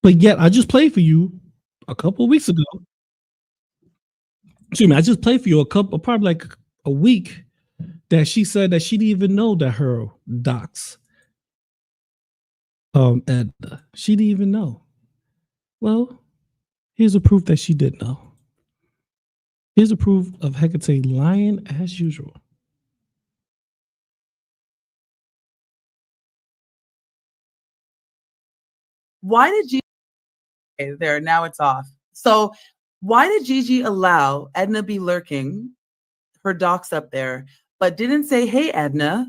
But yet, I just played for you a couple of weeks ago. Excuse me, I just played for you probably like a week, that she said that she didn't even know that her docs Edna. She didn't even know. Well, here's a proof that she did know. Here's a proof of Hecate lying as usual. Why did Gigi? Okay, there, now it's off. So, why did Gigi allow Edna be lurking, her docs up there, but didn't say, "Hey, Edna,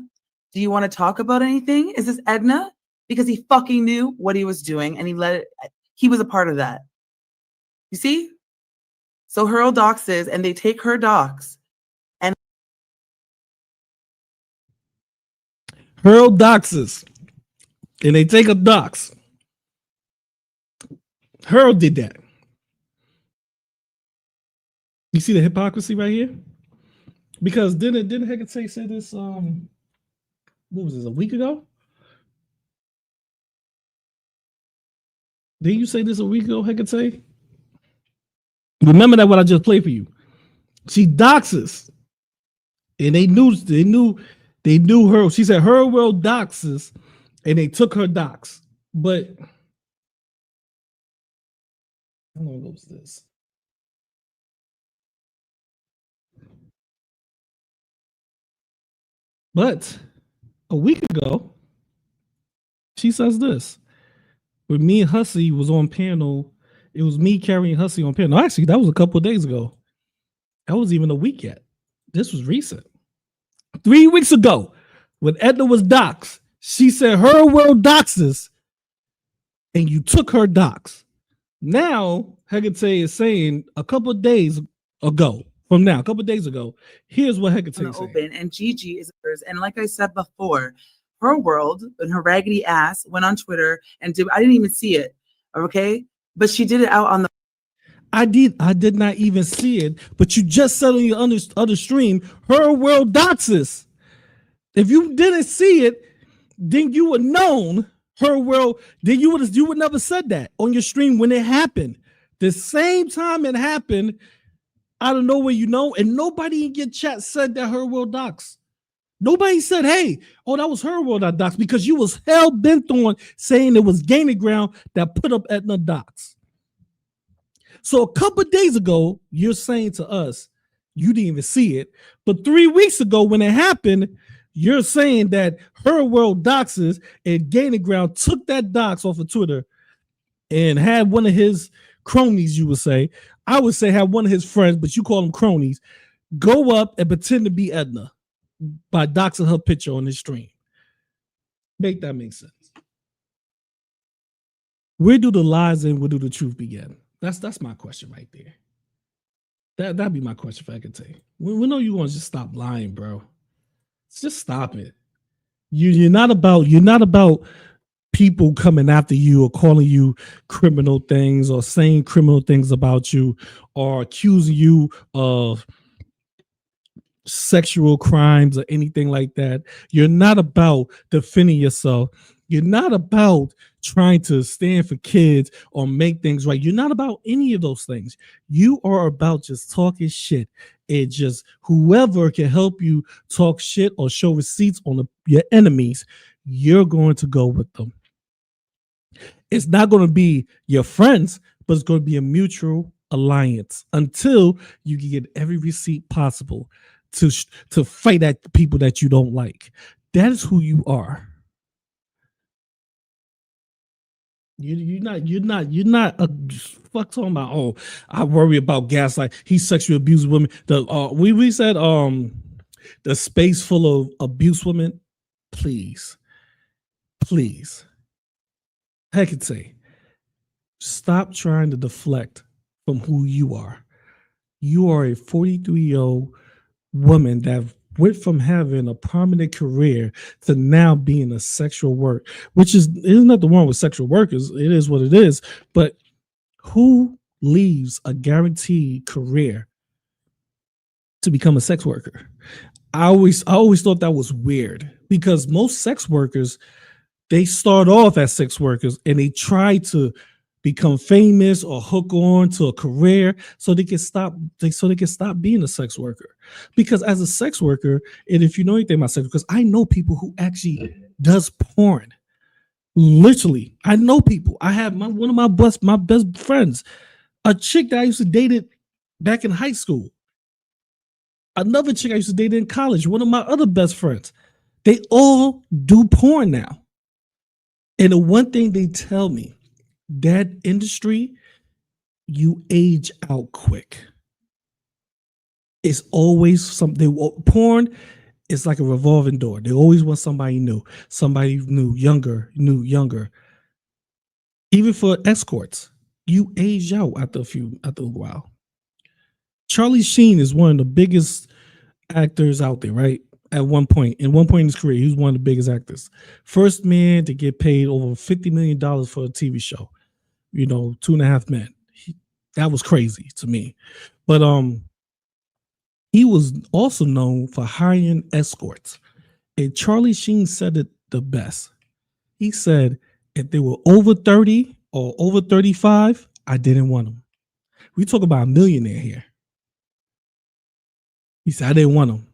do you want to talk about anything? Is this Edna?" Because he fucking knew what he was doing, and he was a part of that. You see? So her doxes, and they take her docs, and her doxes, and they take a docs. Harold did that. You see the hypocrisy right here? Because didn't Hecate say this what was this, a week ago? Didn't you say this a week ago, Hecate? Remember that what I just played for you. She doxes. And they knew her. She said Her World doxes, and they took her docs. But how long ago was this? But a week ago, she says this. When me and Hussey was on panel, it was me carrying Hussey on panel. Actually, that was a couple of days ago. That wasn't even a week yet. This was recent. 3 weeks ago, when Edna was doxxed, she said Her World doxes, and you took her docs. Now, Hecate is saying a couple of days ago, here's what Hecate is saying. And Gigi is hers. And like I said before, Her World and her raggedy ass went on Twitter and I didn't even see it, okay? But she did it out on the. I did not even see it, but you just said on your other stream, Her World doxes. If you didn't see it, then you would known Her World. Then you would never said that on your stream when it happened. The same time it happened, out of nowhere, and nobody in your chat said that Her World docs. Nobody said, "Hey, that was Her World that docs," because you was hell bent on saying it was Gain of Ground that put up Edna docs. So a couple of days ago, you're saying to us, you didn't even see it. But 3 weeks ago, when it happened, you're saying that Her World doxes and Gain of Ground took that docs off of Twitter and had one of his cronies, you would say. I would say have one of his friends, but you call them cronies, go up and pretend to be Edna by doxing her picture on his stream. Make that make sense. Where do the lies and where do the truth begin? That's my question right there. That'd be my question for Hecate. We know you want to just stop lying, bro. Just stop it. You're not about people coming after you or calling you criminal things or saying criminal things about you or accusing you of sexual crimes or anything like that. You're not about defending yourself. You're not about trying to stand for kids or make things right. You're not about any of those things. You are about just talking shit. It just whoever can help you talk shit or show receipts on your enemies, you're going to go with them. It's not going to be your friends, but it's going to be a mutual alliance until you can get every receipt possible. to fight at the people that you don't like. That is who you are. You're not a fuck talking about, oh, I worry about gaslight. He sexually abused women. We said the space full of abused women. Please. Hecate, stop trying to deflect from who you are. You are a 43-year-old woman that went from having a prominent career to now being a sexual work, which isn't nothing wrong with sexual workers. It is what it is. But who leaves a guaranteed career to become a sex worker? I always thought that was weird, because most sex workers, they start off as sex workers and they try to become famous or hook on to a career so they can stop being a sex worker. Because as a sex worker, and if you know anything about sex, because I know people who actually does porn. Literally, I know people. I have one of my best friends, a chick that I used to date it back in high school. Another chick I used to date in college, one of my other best friends. They all do porn now. And the one thing they tell me, that industry, you age out quick. It's always something. Porn is like a revolving door. They always want somebody new, younger. Even for escorts, you age out after a while. Charlie Sheen is one of the biggest actors out there, right? At one point in his career, he was one of the biggest actors. First man to get paid over $50 million for a TV show. 2.5 Men. That was crazy to me. But he was also known for hiring escorts. And Charlie Sheen said it the best. He said, if they were over 30 or over 35, I didn't want them. We talk about a millionaire here. He said, I didn't want them.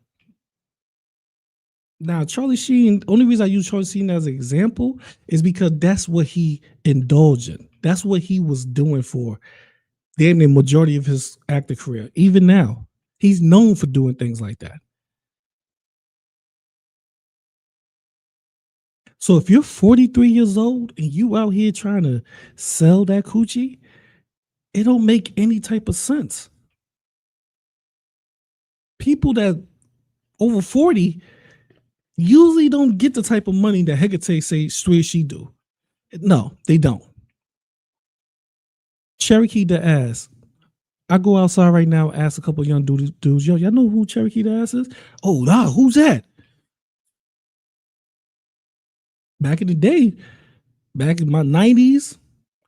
Now, Charlie Sheen, the only reason I use Charlie Sheen as an example is because that's what he indulged in. That's what he was doing for the majority of his acting career. Even now, he's known for doing things like that. So if you're 43 years old and you out here trying to sell that coochie, it don't make any type of sense. People that over 40 usually don't get the type of money that Hecate swears she do. No, they don't. Cherokee the Ass. I go outside right now, ask a couple of young dudes, yo, y'all know who Cherokee the Ass is? Oh, nah, who's that? Back in the day, back in my 90s,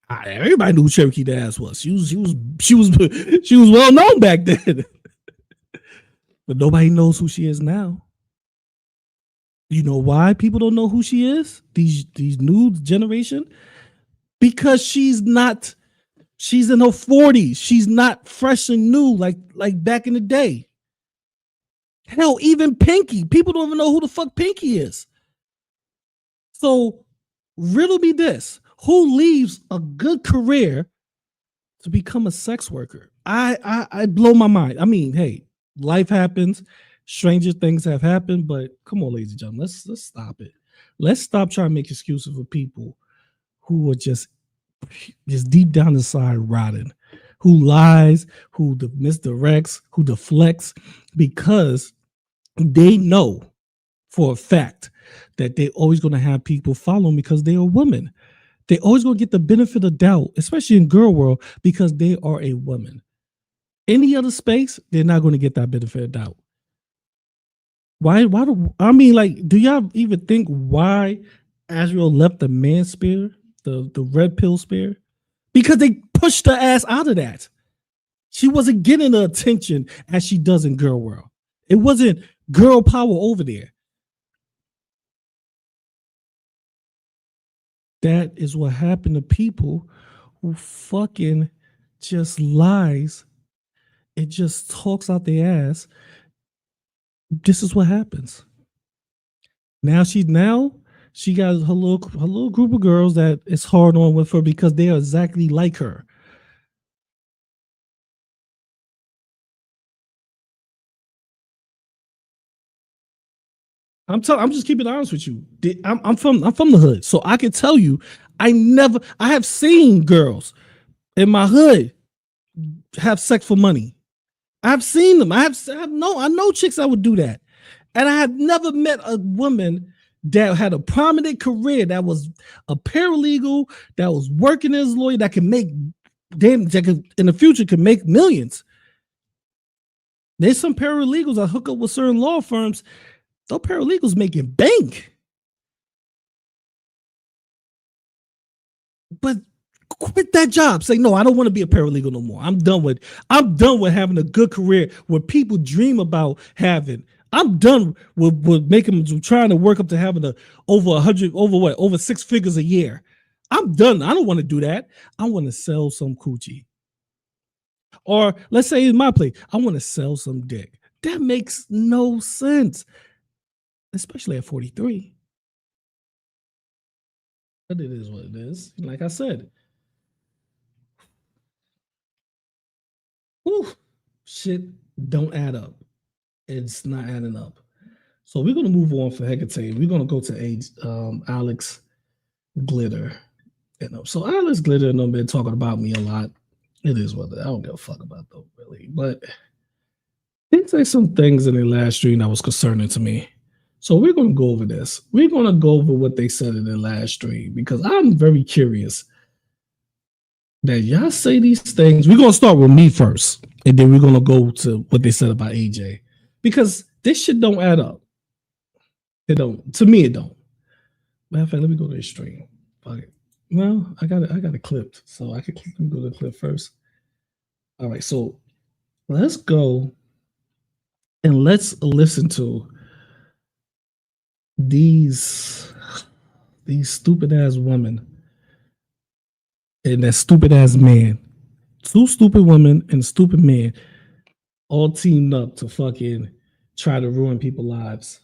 everybody knew who Cherokee the Ass was. She was well known back then. But nobody knows who she is now. You know why people don't know who she is? These new generation? Because she's in her 40s. She's not fresh and new like back in the day. Hell, even Pinky. People don't even know who the fuck Pinky is. So riddle me this. Who leaves a good career to become a sex worker? I blow my mind. I mean, hey, life happens. Stranger things have happened, but come on, ladies and gentlemen, let's stop it. Let's stop trying to make excuses for people who are just deep down inside rotting, who lies, who misdirects, who deflects, because they know for a fact that they're always going to have people follow them because they are women. They're always going to get the benefit of doubt, especially in girl world, because they are a woman. Any other space, they're not going to get that benefit of doubt. Do y'all even think why Azrael left the man spear, the red pill spear? Because they pushed her ass out of that. She wasn't getting the attention as she does in girl world. It wasn't girl power over there. That is what happened to people who fucking just lies. It just talks out their ass. This is what happens. Now she got her little group of girls that is hard on with her because they are exactly like her. I'm just keeping it honest with you. I'm from the hood, so I can tell you, I have seen girls in my hood have sex for money. I've seen them. I know chicks that would do that, and I have never met a woman that had a prominent career, that was a paralegal, that was working as a lawyer, that can make that could, in the future, can make millions. There's some paralegals that hook up with certain law firms. Those paralegals making bank. But quit that job. Say, no, I don't want to be a paralegal no more. I'm done with having a good career where people dream about having. I'm done with making them trying to work up to having over 6 figures a year. I'm done. I don't want to do that. I want to sell some coochie. Or let's say in my place, I want to sell some dick. That makes no sense, especially at 43. But it is what it is. Like I said, shit don't add up. It's not adding up. So we're gonna move on for Hecate. We're gonna go to Alex Glitter. So Alex Glitter and been talking about me a lot. It is what I don't give a fuck about though, really. But they say some things in the last stream that was concerning to me. So we're gonna go over this. We're gonna go over what they said in the last stream because I'm very curious that y'all say these things. We're gonna start with me first, and then we're gonna go to what they said about AJ. Because this shit don't add up. It don't. To me, it don't. Matter of fact, let me go to the stream. Fuck it. Well, I got it clipped, so I can go to the clip first. All right, so let's go and let's listen to these stupid ass women and that stupid ass man. 2 stupid women and stupid men all teamed up to fucking try to ruin people's lives.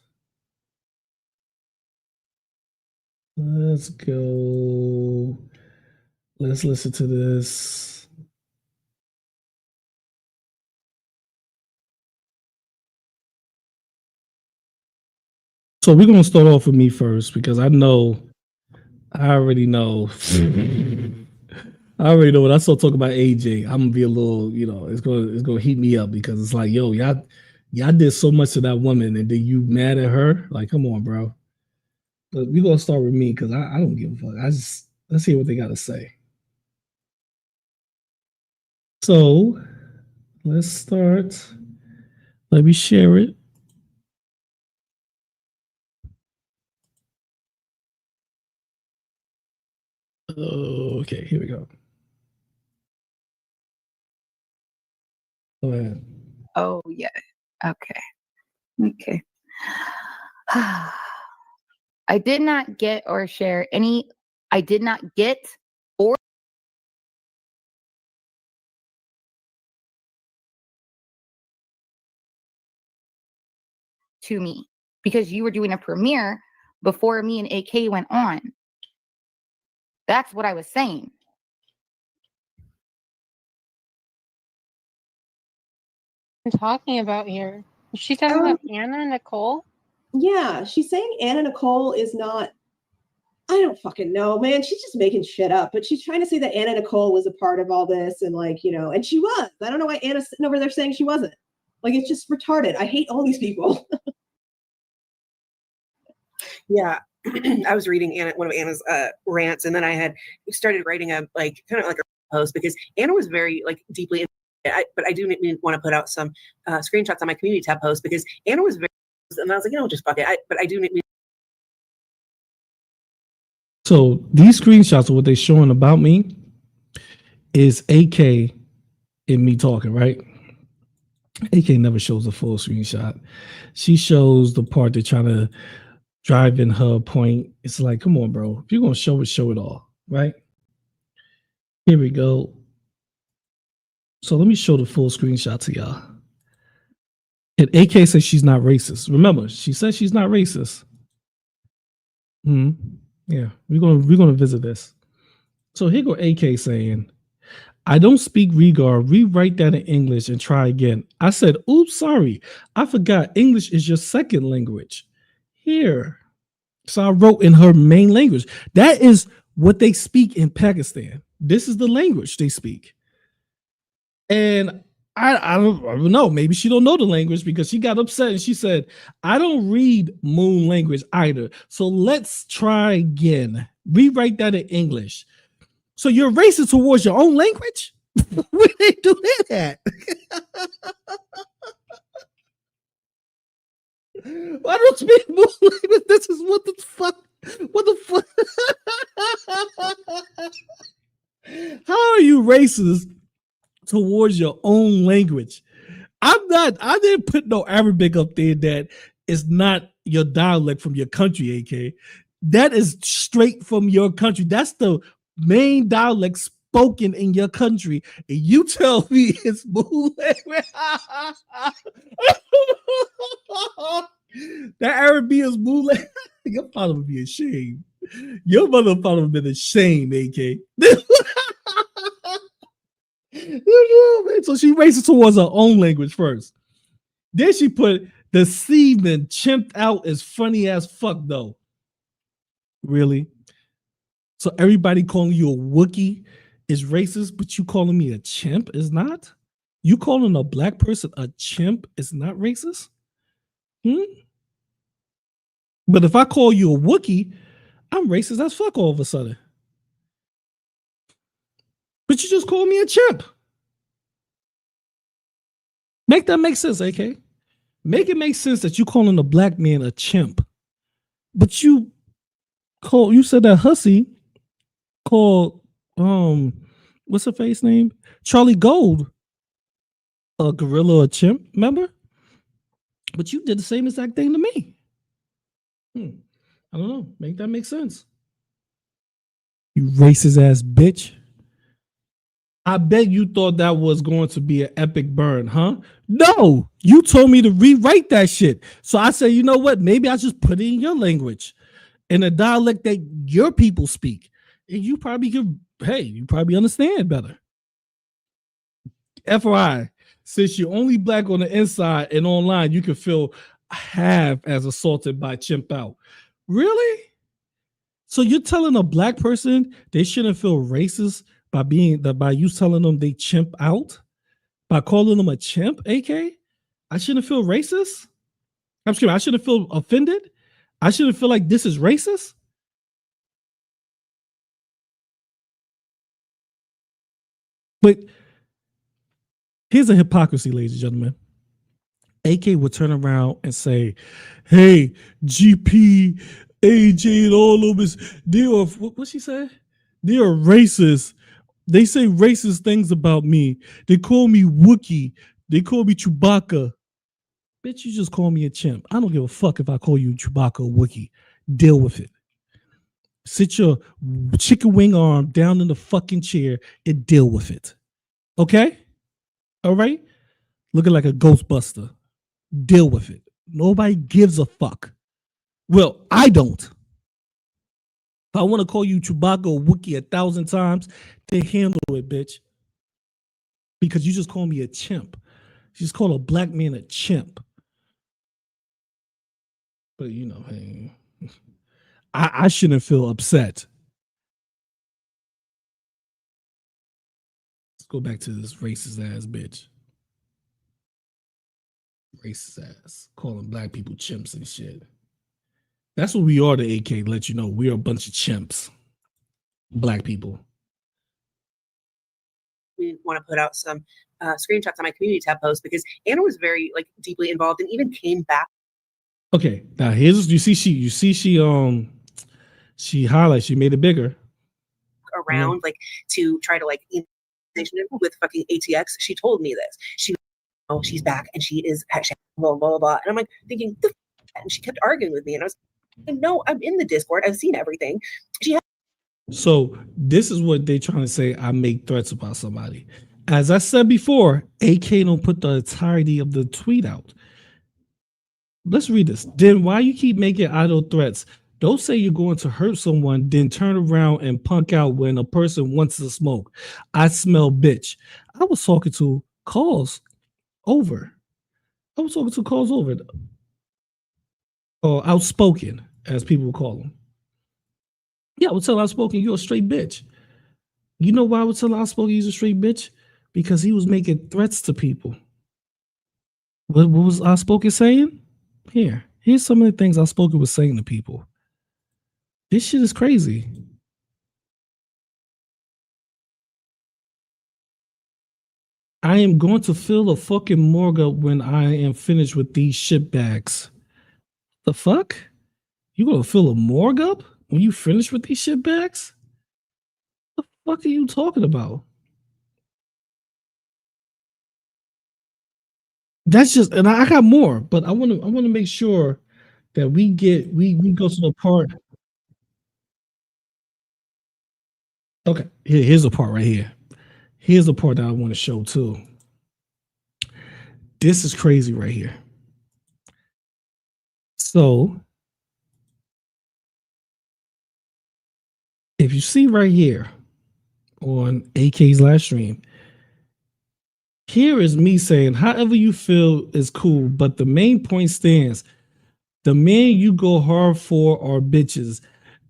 Let's go. Let's listen to this. So we're going to start off with me first because I already know. I already know when I start talking about AJ, I'm gonna be a little, it's gonna heat me up because it's like, yo, y'all did so much to that woman, and then you mad at her? Like, come on, bro. But we're gonna start with me because I don't give a fuck. Let's hear what they gotta say. So let's start. Let me share it. Okay, here we go. Go ahead. Oh, yeah. Okay. I did not get or share any. I did not get or to me because you were doing a premiere before me and AK went on. That's what I was saying. Talking about here? Is she talking about Anna Nicole? Yeah, she's saying Anna Nicole is not. I don't fucking know, man. She's just making shit up, but she's trying to say that Anna Nicole was a part of all this, and and she was. I don't know why Anna's sitting over there saying she wasn't. Like, it's just retarded. I hate all these people. Yeah. I was reading one of Anna's rants, and then I had started writing a kind of like a post because Anna was very deeply. But I do want to put out some screenshots on my community tab post because Anna was very, and I was like, just fuck it. But I do need. So these screenshots of what they're showing about me is AK and me talking, right? AK never shows a full screenshot. She shows the part they're trying to drive in her point. It's like, come on, bro. If you're going to show it all, right? Here we go. So let me show the full screenshot to y'all. And AK says she's not racist. Remember, she says she's not racist. Yeah, we're gonna visit this. So here go AK saying, I don't speak regard. Rewrite that in English and try again. I said, oops, sorry. I forgot English is your second language. here. So I wrote in her main language. That is what they speak in Pakistan. This is the language they speak. And I don't know. Maybe she don't know the language because she got upset and she said, I don't read moon language either. So let's try again. Rewrite that in English. So you're racist towards your own language? Where they do that? I don't speak moon language. This is what the fuck. What the fuck? How are you racist towards your own language? I didn't put no Arabic up there that is not your dialect from your country, AK. That is straight from your country. That's the main dialect spoken in your country. And you tell me it's moon language. That Arabic is moon language. Your father would be ashamed. Your motherfucker would be ashamed, AK. So she racist towards her own language first. Then she put the seaman chimped out as funny as fuck though. Really? So everybody calling you a Wookiee is racist, but you calling me a chimp is not? You calling a black person a chimp is not racist? But if I call you a Wookiee, I'm racist as fuck all of a sudden. But you just called me a chimp. Make that make sense, AK. Make it make sense that you calling a black man a chimp. But you said that hussy called what's her face name? Charlie Gold a gorilla or a chimp, remember? But you did the same exact thing to me. I don't know. Make that make sense. You racist ass bitch. I bet you thought that was going to be an epic burn, huh? No, you told me to rewrite that shit. So I said, you know what? Maybe I just put it in your language, in a dialect that your people speak. And you probably could, you probably understand better. FYI, since you're only black on the inside and online, you can feel half as assaulted by chimp out. Really? So you're telling a black person they shouldn't feel racist by you telling them they chimp out? By calling them a chimp, AK? I shouldn't feel racist? I'm sure I shouldn't feel offended? I shouldn't feel like this is racist? But here's a hypocrisy, ladies and gentlemen. AK would turn around and say, hey, GP, AJ, and all of us, they are, what she say? They are racist. They say racist things about me. They call me Wookiee. They call me Chewbacca. Bitch, you just call me a chimp. I don't give a fuck if I call you Chewbacca or Wookiee. Deal with it. Sit your chicken wing arm down in the fucking chair and deal with it. Okay? All right? Looking like a Ghostbuster. Deal with it. Nobody gives a fuck. Well, I don't. If I want to call you Chewbacca or Wookiee 1,000 times, then handle it, bitch. Because you just call me a chimp. You just call a black man a chimp. But you know, hey, I shouldn't feel upset. Let's go back to this racist ass bitch. Racist ass. Calling black people chimps and shit. That's what we are, the AK, let you know. We're a bunch of chimps. Black people. We want to put out some screenshots on my community tab post because Anna was very deeply involved and even came back. Okay, now here's she highlights, she made it bigger. Around to try to with fucking ATX. She told me this. She's back and she is blah blah blah. And I'm like thinking, and she kept arguing with me, and I was like, no, I'm in the Discord. I've seen everything. So this is what they're trying to say. I make threats about somebody. As I said before, AK don't put the entirety of the tweet out. Let's read this. Then why you keep making idle threats? Don't say you're going to hurt someone, then turn around and punk out when a person wants to smoke. I smell bitch. I was talking to calls over. or outspoken, as people call them. Yeah, I would tell outspoken, you're a straight bitch. You know why I would tell outspoken he's a straight bitch? Because he was making threats to people. What was outspoken saying? Here's some of the things outspoken was saying to people. This shit is crazy. I am going to fill a fucking morgue up when I am finished with these shit bags. The fuck? You gonna fill a morgue up when you finish with these shit bags? The fuck are you talking about? That's just, and I got more, but I want to make sure that we go to the part. Okay, here's the part right here. Here's the part that I want to show too. This is crazy right here. So, if you see right here on AK's live stream, here is me saying, however you feel is cool, but the main point stands. The men you go hard for are bitches.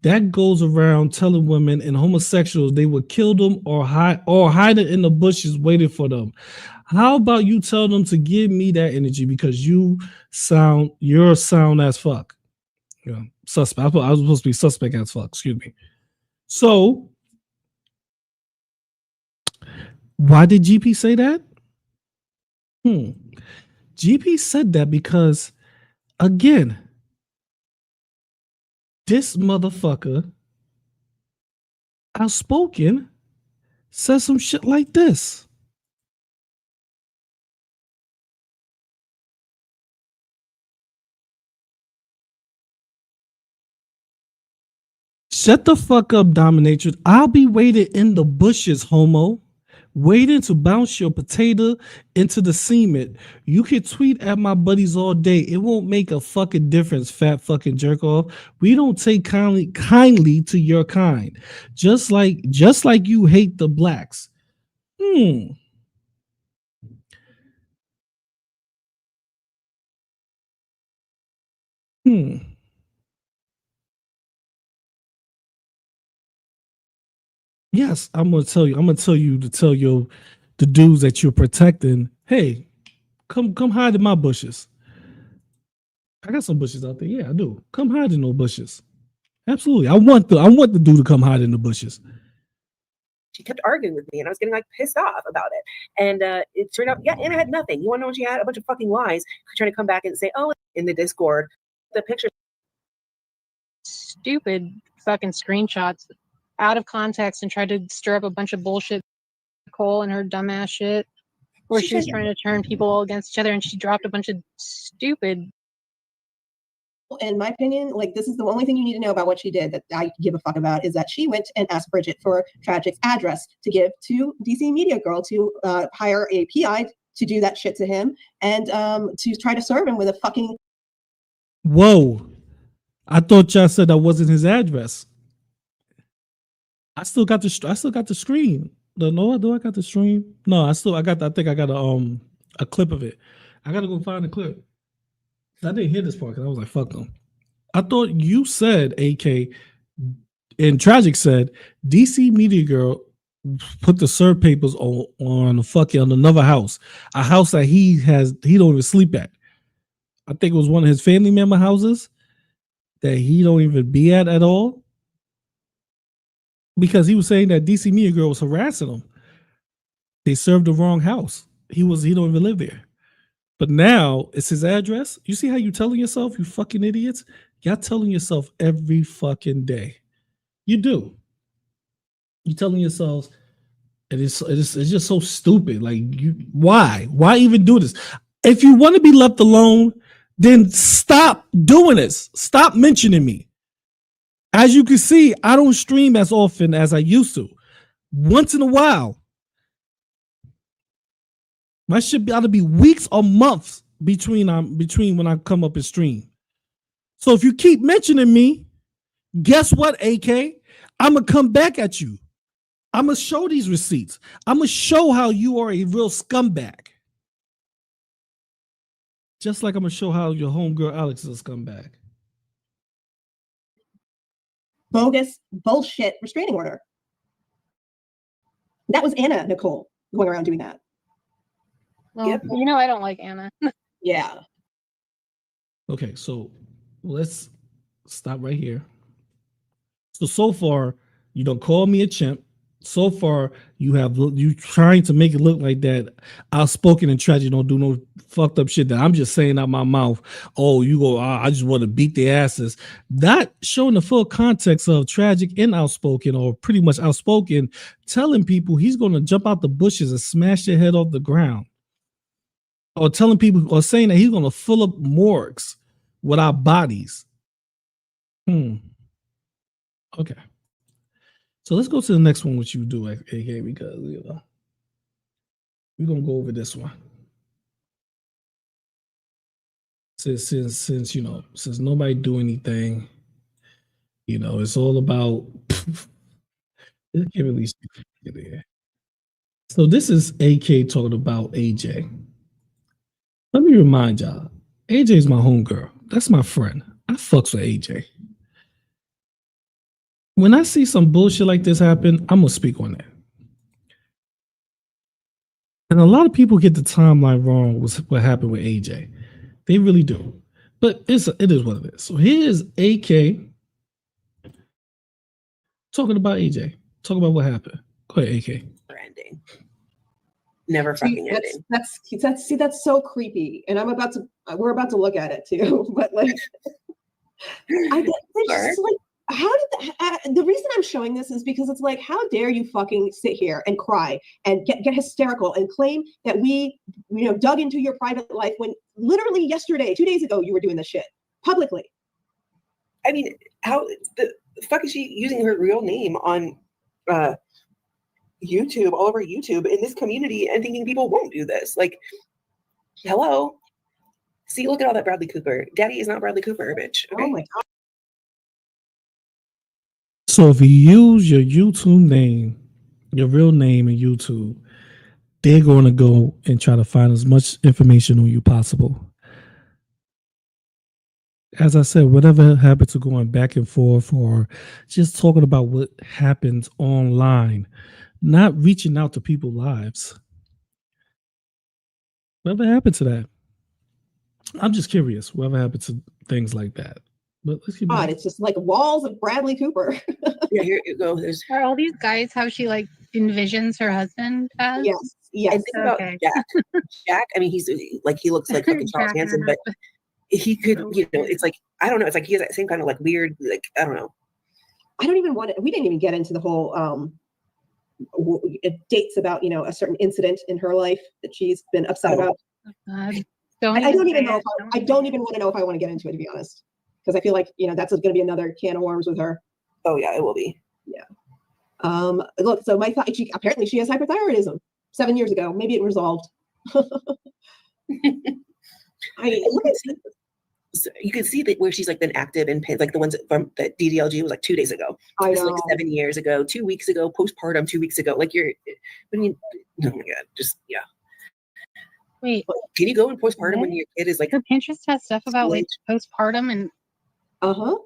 That goes around telling women and homosexuals they would kill them or hide it in the bushes waiting for them. How about you tell them to give me that energy because you're sound as fuck. Yeah, suspect. I was supposed to be suspect as fuck. Excuse me. So, why did GP say that? GP said that because, again, this motherfucker, outspoken, says some shit like this. Shut the fuck up, dominatrix. I'll be waiting in the bushes, homo. Waiting to bounce your potato into the cement. You can tweet at my buddies all day. It won't make a fucking difference, fat fucking jerk off. We don't take kindly to your kind. Just like you hate the blacks. Yes, I'm gonna tell you to tell the dudes that you're protecting, hey, come hide in my bushes. I got some bushes out there. Yeah, I do. Come hide in those bushes. Absolutely. I want the dude to come hide in the bushes. She kept arguing with me and I was getting like pissed off about it. And it turned out, yeah, Anna had nothing. You want to know what she had? A bunch of fucking lies. Trying to come back and say, oh, in the Discord, the picture. Stupid fucking screenshots out of context and tried to stir up a bunch of bullshit. Nicole and her dumbass shit where she was trying to turn people all against each other and she dropped a bunch of stupid. In my opinion, like, this is the only thing you need to know about what she did that I give a fuck about, is that she went and asked Bridget for Tragic's address to give to DC Media Girl to hire a PI to do that shit to him and to try to serve him with a fucking. Whoa. I thought y'all said that wasn't his address. I still got the screen. No, do I got the stream? No, I think I got a clip of it. I gotta go find the clip. I didn't hear this part because I was like, fuck them. I thought you said, AK, and Tragic said, DC Media Girl put the serve papers on another house, a house that he don't even sleep at. I think it was one of his family member houses that he don't even be at all. Because he was saying that DC Media Girl was harassing him. They served the wrong house. He don't even live there. But now it's his address. You see how you telling yourself, you fucking idiots? Y'all telling yourself every fucking day. You do. You telling yourselves, and it's just so stupid. Like, why even do this? If you want to be left alone, then stop doing this. Stop mentioning me. As you can see, I don't stream as often as I used to. Once in a while. My shit ought to be weeks or months between when I come up and stream. So if you keep mentioning me, guess what, AK? I'm going to come back at you. I'm going to show these receipts. I'm going to show how you are a real scumbag. Just like I'm going to show how your homegirl Alex is a scumbag. bogus bullshit restraining order. That was Anna Nicole going around doing that. Well, you know, I don't like Anna. Yeah. Okay, so let's stop right here. So far, you don't call me a chimp. So far, you trying to make it look like that outspoken and tragic, don't do no fucked up shit that I'm just saying out my mouth. Oh, you go, I just want to beat their asses. Not showing the full context of tragic and outspoken, or pretty much outspoken, telling people he's going to jump out the bushes and smash their head off the ground. Or telling people, or saying that he's going to fill up morgues with our bodies. Okay. So let's go to the next one, which you do, AK, because we're gonna go over this one. Since nobody do anything, it's all about. Can't really see there. So this is AK talking about AJ. Let me remind y'all, AJ is my homegirl. That's my friend. I fucks with AJ. When I see some bullshit like this happen, I'm gonna speak on that. And a lot of people get the timeline wrong with what happened with AJ. They really do. But it is what it is. So here's AK talking about AJ. Talk about what happened. Go ahead, AK. Ending. Never fucking ending. That's so creepy. And we're about to look at it too. But like, how did the reason I'm showing this is because it's like, how dare you fucking sit here and cry and get hysterical and claim that we, dug into your private life when literally yesterday, 2 days ago, you were doing this shit publicly. I mean, how the fuck is she using her real name on YouTube, all over YouTube in this community, and thinking people won't do this? Like, hello? See, look at all that Bradley Cooper. Daddy is not Bradley Cooper, bitch. Okay? Oh my god. So if you use your YouTube name, your real name in YouTube, they're going to go and try to find as much information on you possible. As I said, whatever happened to going back and forth or just talking about what happens online, not reaching out to people's lives. Whatever happened to that? I'm just curious. Whatever happened to things like that? But let's keep God, it's just like walls of Bradley Cooper. Yeah, here you go. Are all these guys how she like envisions her husband as? Yes. And think about Jack. Jack, I mean, he looks like fucking Charles Hanson, but he could, it's like, I don't know. It's like he has that same kind of like weird, like, I don't know. I don't even want to, we didn't even get into the whole dates about, a certain incident in her life that she's been upset about. I don't even know I don't even want to know if I want to get into it, to be honest. Because I feel like, that's going to be another can of worms with her. Oh yeah, it will be. Yeah. Look, so apparently she has hyperthyroidism 7 years ago. Maybe it resolved. You can see that where she's like been active in like the ones from that DDLG was like 2 days ago. I know. Like 7 years ago, 2 weeks ago, postpartum 2 weeks ago. Like oh my god, just yeah. Wait, can you go in postpartum when your kid is like? Her Pinterest has stuff about like postpartum and. Oh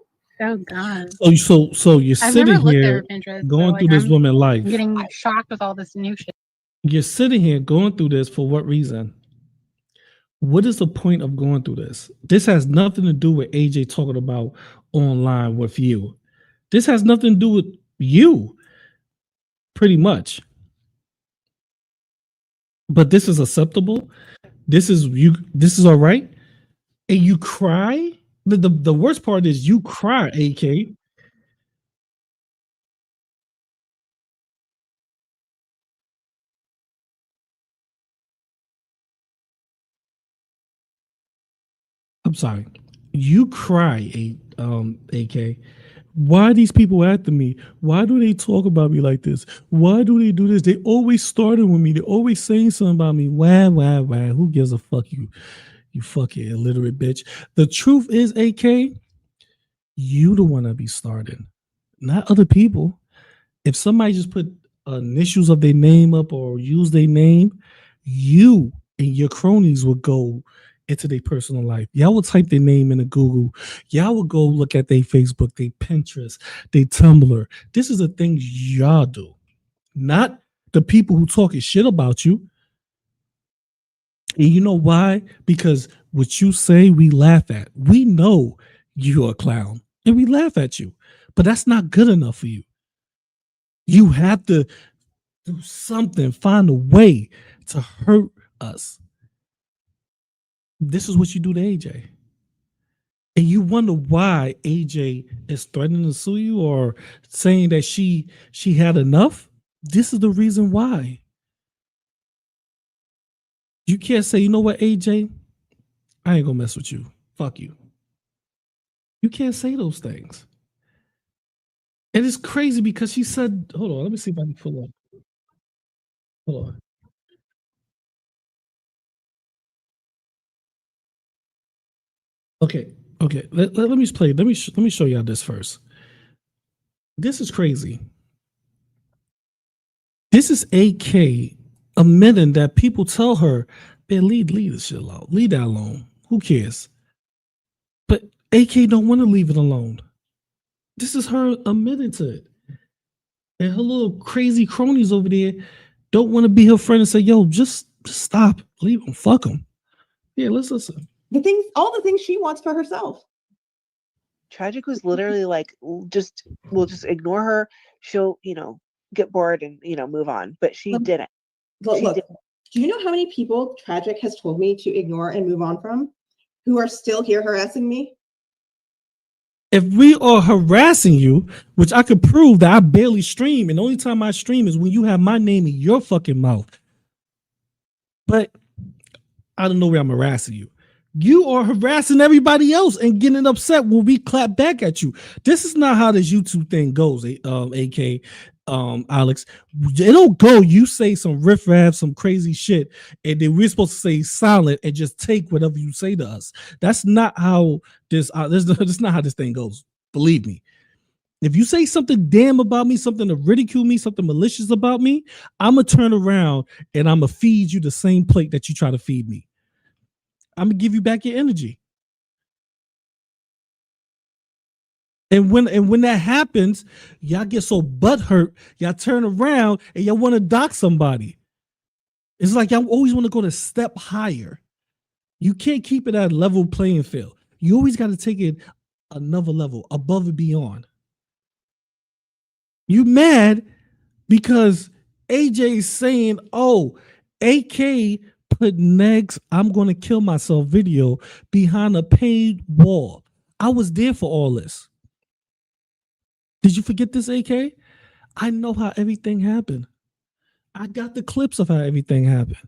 God. So you're sitting here going through this woman's life. I'm getting shocked with all this new shit. You're sitting here going through this for what reason? What is the point of going through this? This has nothing to do with AJ talking about online with you. This has nothing to do with you, pretty much. But this is acceptable. This is all right. And you cry. The worst part is you cry, AK. I'm sorry. You cry, AK. Why are these people after me? Why do they talk about me like this? Why do they do this? They always starting with me. They're always saying something about me. Why? Who gives a fuck you fucking illiterate bitch? The truth is, AK, you the one to be starting, not other people. If somebody just put initials of their name up or use their name, you and your cronies would go into their personal life. Y'all will type their name into Google. Y'all will go look at their Facebook, their Pinterest, their Tumblr. This is the things y'all do, not the people who talking shit about you. And you know why? Because what you say, we laugh at. We know you're a clown and we laugh at you, but that's not good enough for you. You have to do something, find a way to hurt us. This is what you do to AJ. And you wonder why AJ is threatening to sue you or saying that she had enough. This is the reason why. You can't say, you know what, AJ, I ain't gonna mess with you. Fuck you. You can't say those things. And it's crazy because she said, hold on, let me see if I can pull up. Hold on. Okay. Let me play. Let me show y'all this first. This is crazy. This is AK admitting that people tell her, man, leave this shit alone. Leave that alone. Who cares? But AK don't want to leave it alone. This is her admitting to it. And her little crazy cronies over there don't want to be her friend and say, yo, just stop. Leave them. Fuck them. Yeah, let's listen. All the things she wants for herself. Tragic was literally like, we'll just ignore her. She'll, get bored and, move on. But she didn't. Look, do you know how many people Tragic has told me to ignore and move on from who are still here harassing me? If we are harassing you, which I could prove that I barely stream, and the only time I stream is when you have my name in your fucking mouth. But I don't know where I'm harassing you. You are harassing everybody else and getting upset when we clap back at you. This is not how this YouTube thing goes, AK, Alex. It don't go, you say some riff-raff, some crazy shit, and then we're supposed to stay silent and just take whatever you say to us. That's not how that's not how this thing goes. Believe me. If you say something damn about me, something to ridicule me, something malicious about me, I'm going to turn around and I'm going to feed you the same plate that you try to feed me. I'm gonna give you back your energy. And when that happens, y'all get so butthurt, y'all turn around and y'all want to dox somebody. It's like y'all always want to go to step higher. You can't keep it at a level playing field. You always got to take it another level, above and beyond. You mad because AJ is saying, oh, AK put Neg's I'm gonna kill myself video behind a paid wall. I was there for all this. Did you forget this, AK? I know how everything happened. I got the clips of how everything happened.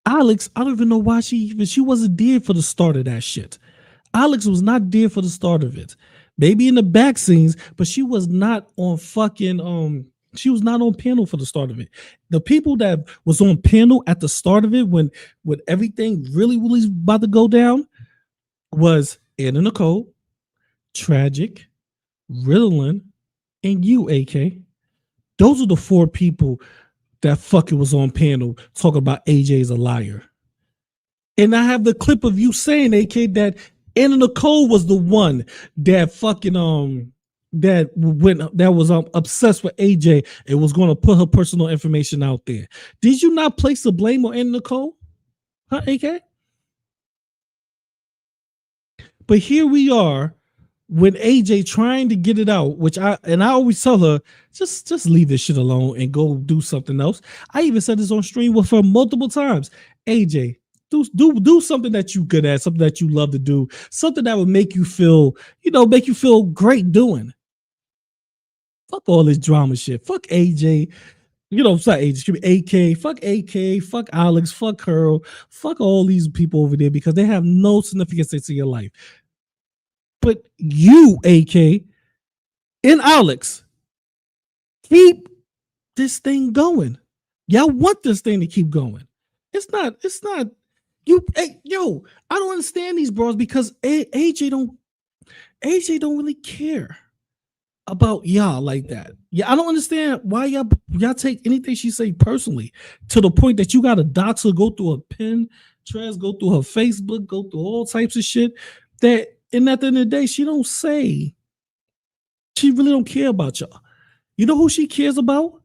Alex, I don't even know why she wasn't there for the start of that shit. Alex was not there for the start of it. Maybe in the back scenes, but she was not on fucking she was not on panel for the start of it. The people that was on panel at the start of it when everything really was about to go down was Anna Nicole, Tragic, Ritalin, and you, AK. Those are the four people that fucking was on panel talking about AJ's a liar. And I have the clip of you saying, AK, that Anna Nicole was the one that fucking that was obsessed with AJ and was going to put her personal information out there. Did you not place the blame on Anna Nicole? Huh, AK? But here we are with AJ trying to get it out, which I always tell her, just leave this shit alone and go do something else. I even said this on stream with her multiple times. AJ, do something that you good at, something that you love to do, something that would make you feel great doing. Fuck all this drama shit. Fuck AJ. Sorry, AJ, excuse me, AK. Fuck AK. Fuck Alex. Fuck Curl. Fuck all these people over there because they have no significance in your life. But you, AK, and Alex, keep this thing going. Y'all want this thing to keep going. It's not. You, hey, yo, I don't understand these bros because AJ don't really care about y'all like that. Yeah, I don't understand why y'all take anything she say personally to the point that you got to dox her, go through her Pinterest, go through her Facebook, go through all types of shit. That and at the end of the day, she don't say. She really don't care about y'all. You know who she cares about?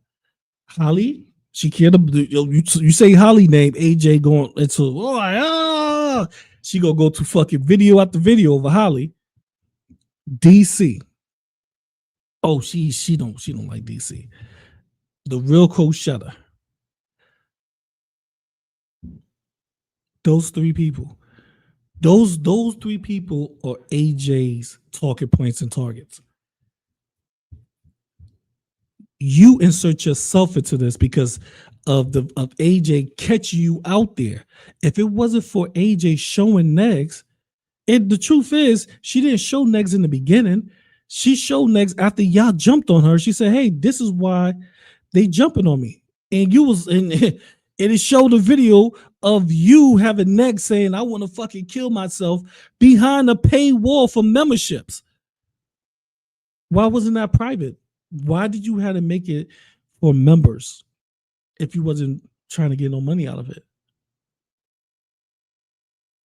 Holly. She cared about you say Holly name, AJ going into she gonna go to fucking video after video over Holly. DC. Oh, she don't like DC. The real Coach Shutter. Those three people. Those three people are AJ's talking points and targets. You insert yourself into this because of AJ catching you out there. If it wasn't for AJ showing Negs, and the truth is, she didn't show Negs in the beginning. She showed Negs after y'all jumped on her. She said, "Hey, this is why they jumping on me." And you was and it showed a video of you having Negs saying, "I want to fucking kill myself" behind a paywall for memberships. Why wasn't that private? Why did you have to make it for members if you wasn't trying to get no money out of it?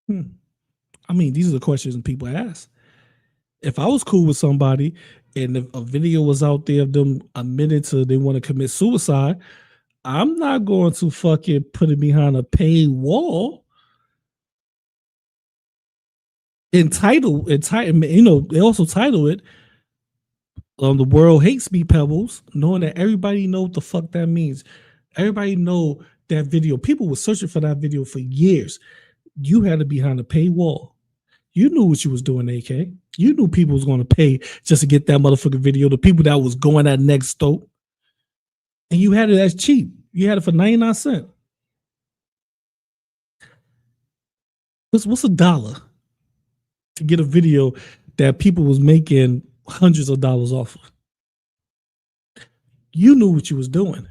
I mean, these are the questions people ask. If I was cool with somebody and if a video was out there of them admitting to they want to commit suicide, I'm not going to fucking put it behind a paywall. Entitled, you know, they also title it "The World Hates Me, Pebbles," knowing that everybody know what the fuck that means. Everybody know that video. People were searching for that video for years. You had it behind a paywall. You knew what you was doing, AK. You knew people was going to pay just to get that motherfucking video. The people that was going at next dope. And you had it as cheap. You had it for 99 cents. What's $1 to get a video that people was making hundreds of dollars off of? You knew what you was doing.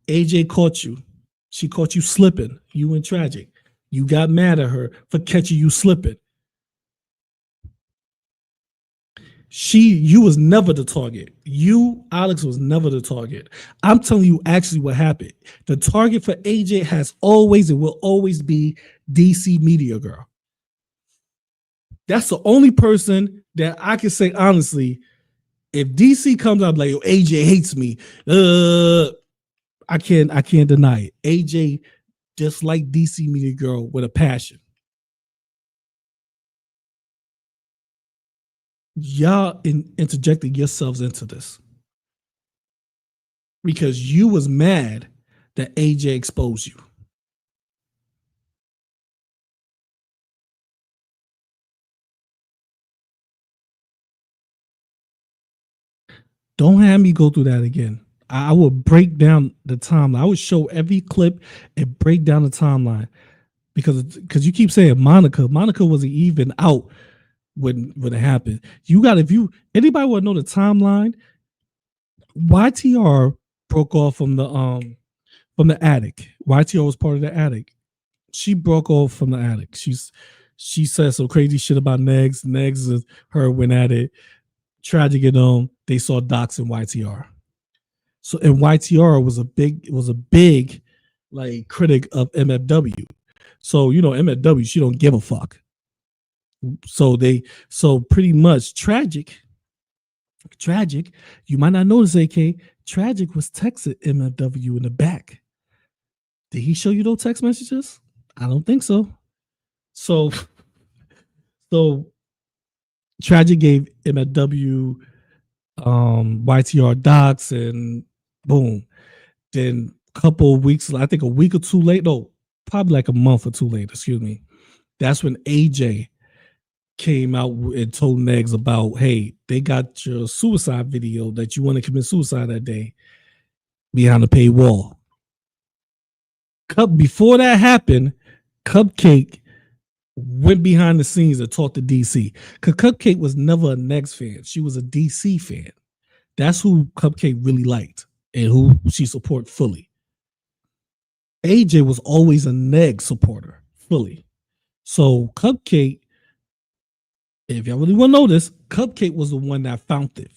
AJ caught you. She caught you slipping. You went tragic. You got mad at her for catching you slipping. You was never the target. You, Alex, was never the target. I'm telling you actually what happened. The target for AJ has always and will always be DC Media Girl. That's the only person that I can say honestly, if DC comes out like, "Yo, AJ hates me," I can't deny it. AJ just like DC Media Girl with a passion. Y'all interjecting yourselves into this because you was mad that AJ exposed you. Don't have me go through that again. I will break down the timeline. I would show every clip and break down the timeline because you keep saying Monica wasn't even out when it happened. Anybody want to know the timeline? YTR broke off from the attic. YTR was part of the attic. She broke off from the attic. She said some crazy shit about Negs. Negs and her went at it. Tragic at they saw doxxing YTR. So and YTR was a big like critic of MFW. So you know MFW, she don't give a fuck. So pretty much tragic. You might not notice, AK. Tragic was texting MFW in the back. Did he show you those text messages? I don't think so. So Tragic gave MFW YTR docs and boom. Then a couple of weeks, I think a week or two late, no, probably like a month or two late, excuse me. That's when AJ came out and told Negs about, "Hey, they got your suicide video that you want to commit suicide that day behind the paywall." Before that happened, Cupcake went behind the scenes and talked to DC. Because Cupcake was never a Negs fan. She was a DC fan. That's who Cupcake really liked and who she supported fully. AJ was always a Negs supporter, fully. So Cupcake, if y'all really want to know this, Cupcake was the one that found it.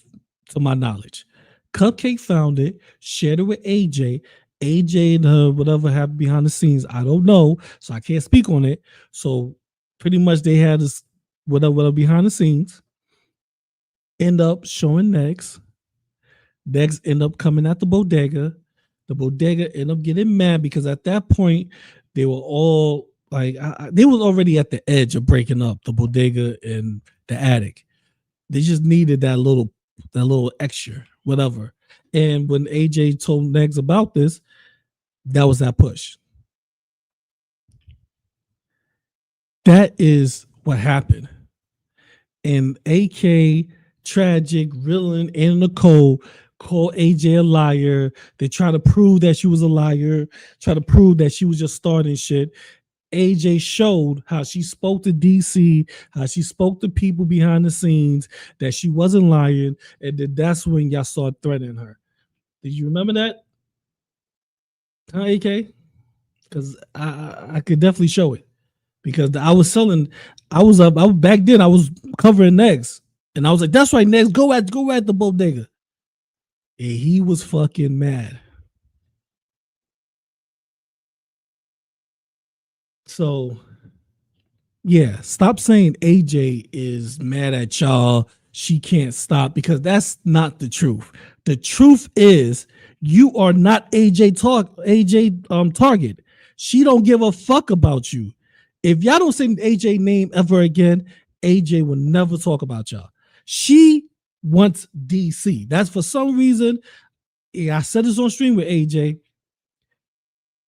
to my knowledge. Cupcake found it, shared it with AJ. AJ and her, whatever happened behind the scenes, I don't know, so I can't speak on it. So pretty much they had this whatever behind the scenes. End up showing Next. Next end up coming at the bodega. The bodega end up getting mad because at that point they were all like, they was already at the edge of breaking up, the bodega and the attic. They just needed that little extra, whatever. And when AJ told Negs about this, that was that push. That is what happened. And AK, Tragic, Rillin, and Nicole called AJ a liar. They try to prove that she was a liar, try to prove that she was just starting shit. AJ showed how she spoke to DC, how she spoke to people behind the scenes, that she wasn't lying, and that's when y'all started threatening her. Did you remember that? Huh, AK? Because I could definitely show it. Because I was back then, I was covering Negs. And I was like, that's right, Negs, go at the bodega. And he was fucking mad. So, yeah, stop saying AJ is mad at y'all. She can't stop, because that's not the truth. The truth is you are not AJ target. She don't give a fuck about you. If y'all don't say AJ name ever again, AJ will never talk about y'all. She wants DC. That's for some reason. Yeah, I said this on stream with AJ.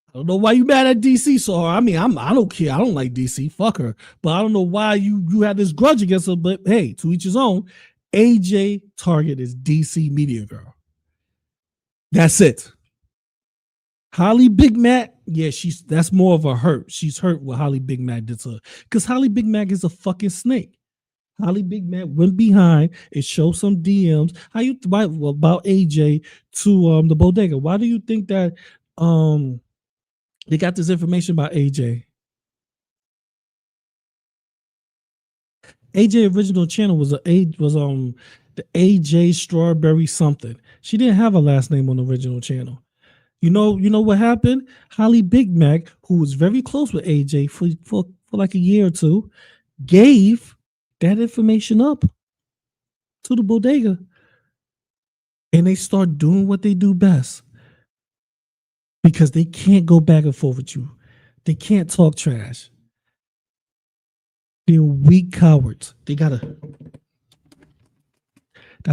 I don't know why you mad at DC so hard. I mean, I don't care. I don't like DC. Fuck her. But I don't know why you had this grudge against her. But hey, to each his own. AJ target is DC Media Girl. That's it. Holly Big Mac, yeah, that's more of a hurt. She's hurt what Holly Big Mac did to her. Because Holly Big Mac is a fucking snake. Holly Big Mac went behind and showed some DMs. About AJ to the bodega. Why do you think that they got this information about AJ? AJ original channel was the AJ Strawberry something. She didn't have a last name on the original channel. You know what happened? Holly Big Mac, who was very close with AJ for like a year or two, gave that information up to the bodega. And they start doing what they do best. Because they can't go back and forth with you. They can't talk trash. They're weak cowards. That's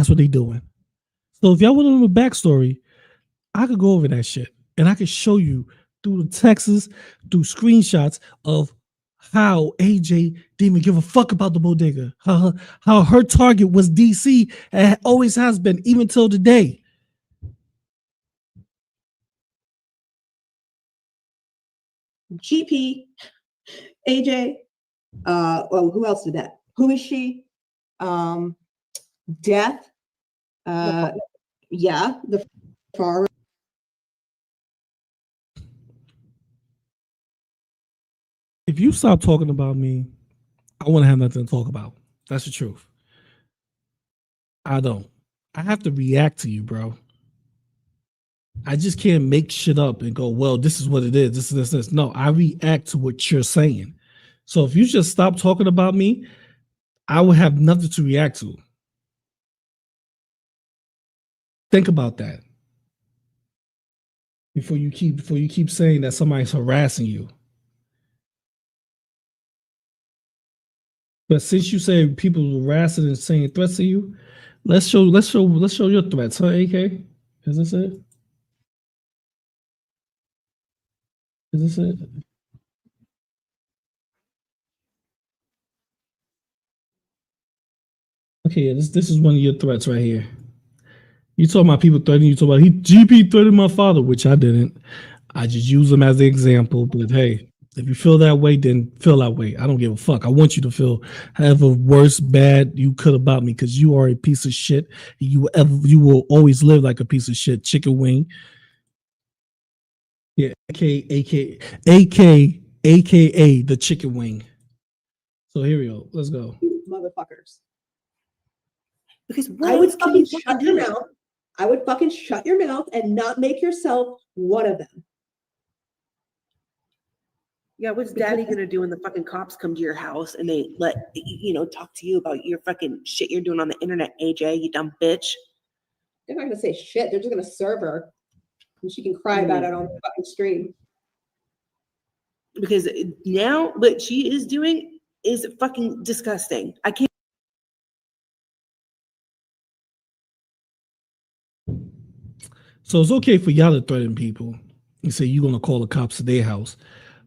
what they're doing. So if y'all want to know the backstory, I could go over that shit. And I could show you through the texts, through screenshots of how AJ didn't even give a fuck about the bodega. How her target was DC and always has been, even till today. GP, AJ, well, who else did that? Who is she? Death. Yeah, the far. If you stop talking about me, I want to have nothing to talk about. That's the truth. I don't. I have to react to you, bro. I just can't make shit up and go, well, this is what it is. This. No, I react to what you're saying. So if you just stop talking about me, I will have nothing to react to. Think about that before you keep saying that somebody's harassing you. But since you say people harassing and saying threats to you, let's show your threats, huh, AK? Is this it? Is this it? Okay, yeah, this is one of your threats right here. You talking about people threatening you, talking about GP threatened my father, which I didn't. I just use them as an example. But hey, if you feel that way, then feel that way. I don't give a fuck. I want you to feel however worse, bad you could about me, because you are a piece of shit. You will always live like a piece of shit. Chicken wing. Yeah, AKA the chicken wing. So here we go. Let's go. Motherfuckers. Because I would fucking you shut your mouth. I would fucking shut your mouth and not make yourself one of them. Yeah, what's daddy gonna do when the fucking cops come to your house and they talk to you about your fucking shit you're doing on the internet, AJ, you dumb bitch? They're not gonna say shit. They're just gonna serve her, and she can cry about it on the fucking stream. Because now what she is doing is fucking disgusting. I can't. So it's okay for y'all to threaten people and say you're gonna call the cops to their house.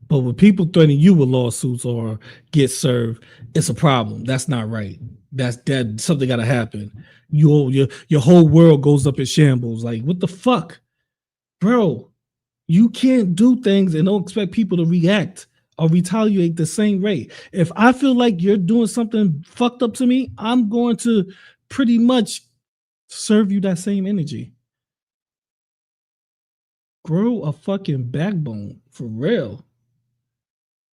But when people threaten you with lawsuits or get served, it's a problem. That's not right. That something gotta happen. Your whole world goes up in shambles. Like, what the fuck? Bro, you can't do things and don't expect people to react or retaliate the same rate. If I feel like you're doing something fucked up to me, I'm going to pretty much serve you that same energy. Grow a fucking backbone, for real.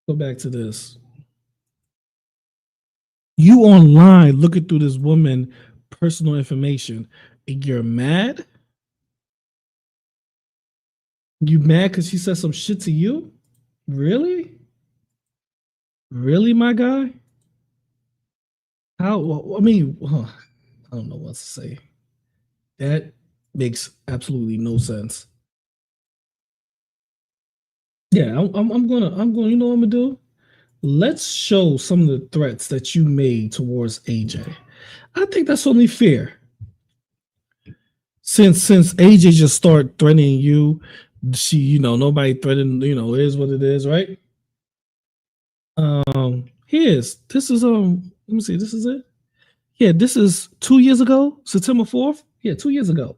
Go back to this. You online looking through this woman personal information and you're mad? You mad because she said some shit to you? Really? Really, my guy? How? I mean, I don't know what to say. That makes absolutely no sense. Yeah, I'm gonna. You know what I'm gonna do? Let's show some of the threats that you made towards AJ. I think that's only fair. Since AJ just started threatening you, nobody threatened. It is what it is, right? This is let me see. This is it. Yeah, this is 2 years ago, September 4th. Yeah, 2 years ago.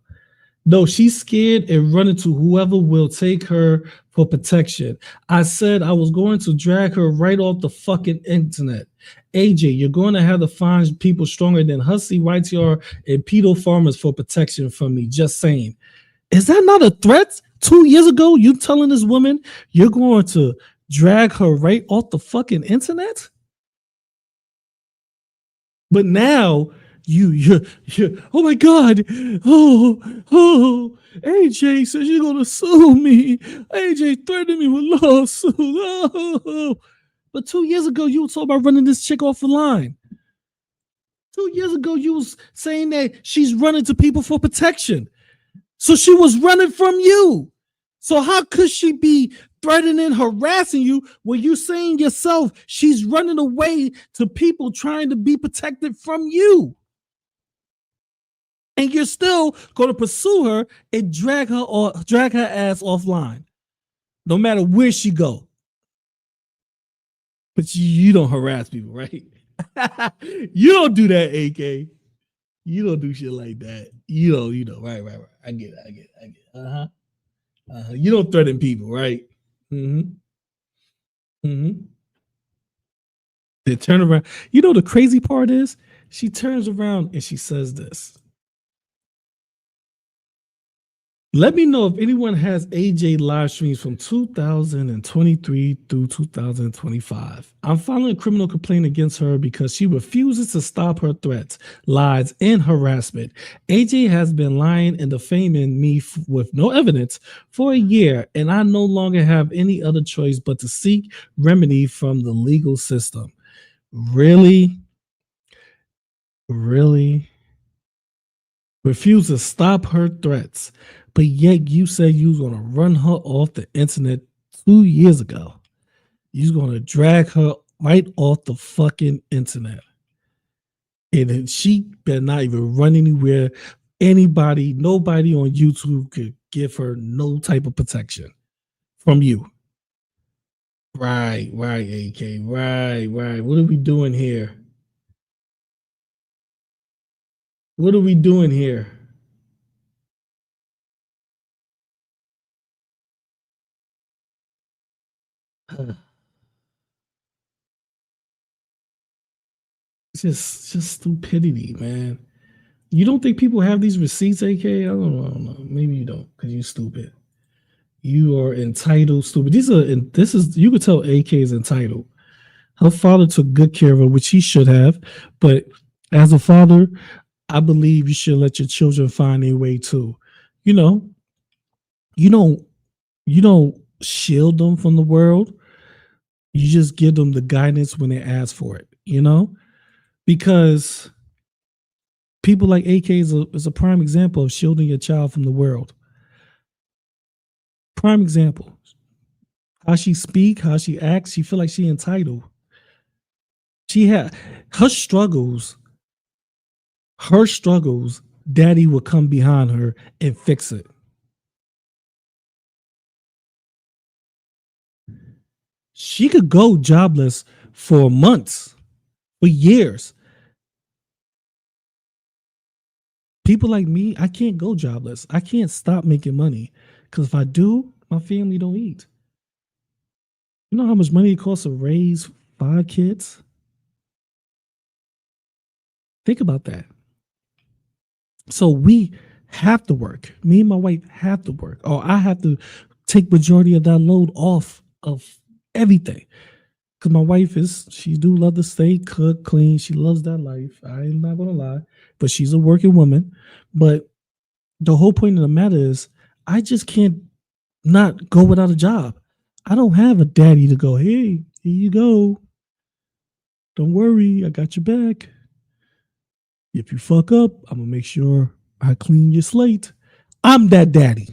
No, she's scared and running to whoever will take her for protection. I said I was going to drag her right off the fucking internet. AJ, you're going to have to find people stronger than Hussey, YTR, and pedo farmers for protection from me. Just saying. Is that not a threat? 2 years ago, you telling this woman you're going to drag her right off the fucking internet? But now you're oh my God, AJ says you're gonna sue me. AJ threatened me with lawsuit. But 2 years ago you were talking about running this chick off the line. 2 years ago you was saying that she's running to people for protection. So she was running from you. So how could she be threatening, harassing you when you saying yourself she's running away to people trying to be protected from you? And you're still going to pursue her and drag her ass offline, no matter where she go. But you don't harass people, right? You don't do that, AK. You don't do shit like that. You know. Right. I get it. You don't threaten people, right? They turn around. You know the crazy part is she turns around and she says this. Let me know if anyone has AJ live streams from 2023 through 2025. I'm filing a criminal complaint against her because she refuses to stop her threats, lies, and harassment. AJ has been lying and defaming me with no evidence for a year, and I no longer have any other choice but to seek remedy from the legal system. Really? Refuse to stop her threats. But yet you said you was going to run her off the internet 2 years ago. You was going to drag her right off the fucking internet. And then she better not even run anywhere. Nobody on YouTube could give her no type of protection from you. Right, AK. Right. What are we doing here? What are we doing here? Just stupidity, man. You don't think people have these receipts, AK? I don't know. Maybe you don't, because you're stupid. You are entitled, stupid. You could tell AK is entitled. Her father took good care of her, which he should have. But as a father, I believe you should let your children find their way too. You know, you don't shield them from the world. You just give them the guidance when they ask for it, you know? Because people like AK is a prime example of shielding your child from the world. Prime example. How she speak, how she acts, she feel like she entitled. She had her struggles, daddy would come behind her and fix it. She could go jobless for months, for years. People like me, I can't go jobless. I can't stop making money because if I do, my family don't eat. You know how much money it costs to raise 5 kids? Think about that. So we have to work. Me and my wife have to work, or I have to take majority of that load off of everything. Because my wife she do love to stay, cook, clean. She loves that life. I'm not gonna lie, but she's a working woman. But the whole point of the matter is, I just can't not go without a job. I don't have a daddy to go, hey, here you go. Don't worry, I got your back. If you fuck up, I'm gonna make sure I clean your slate. I'm that daddy.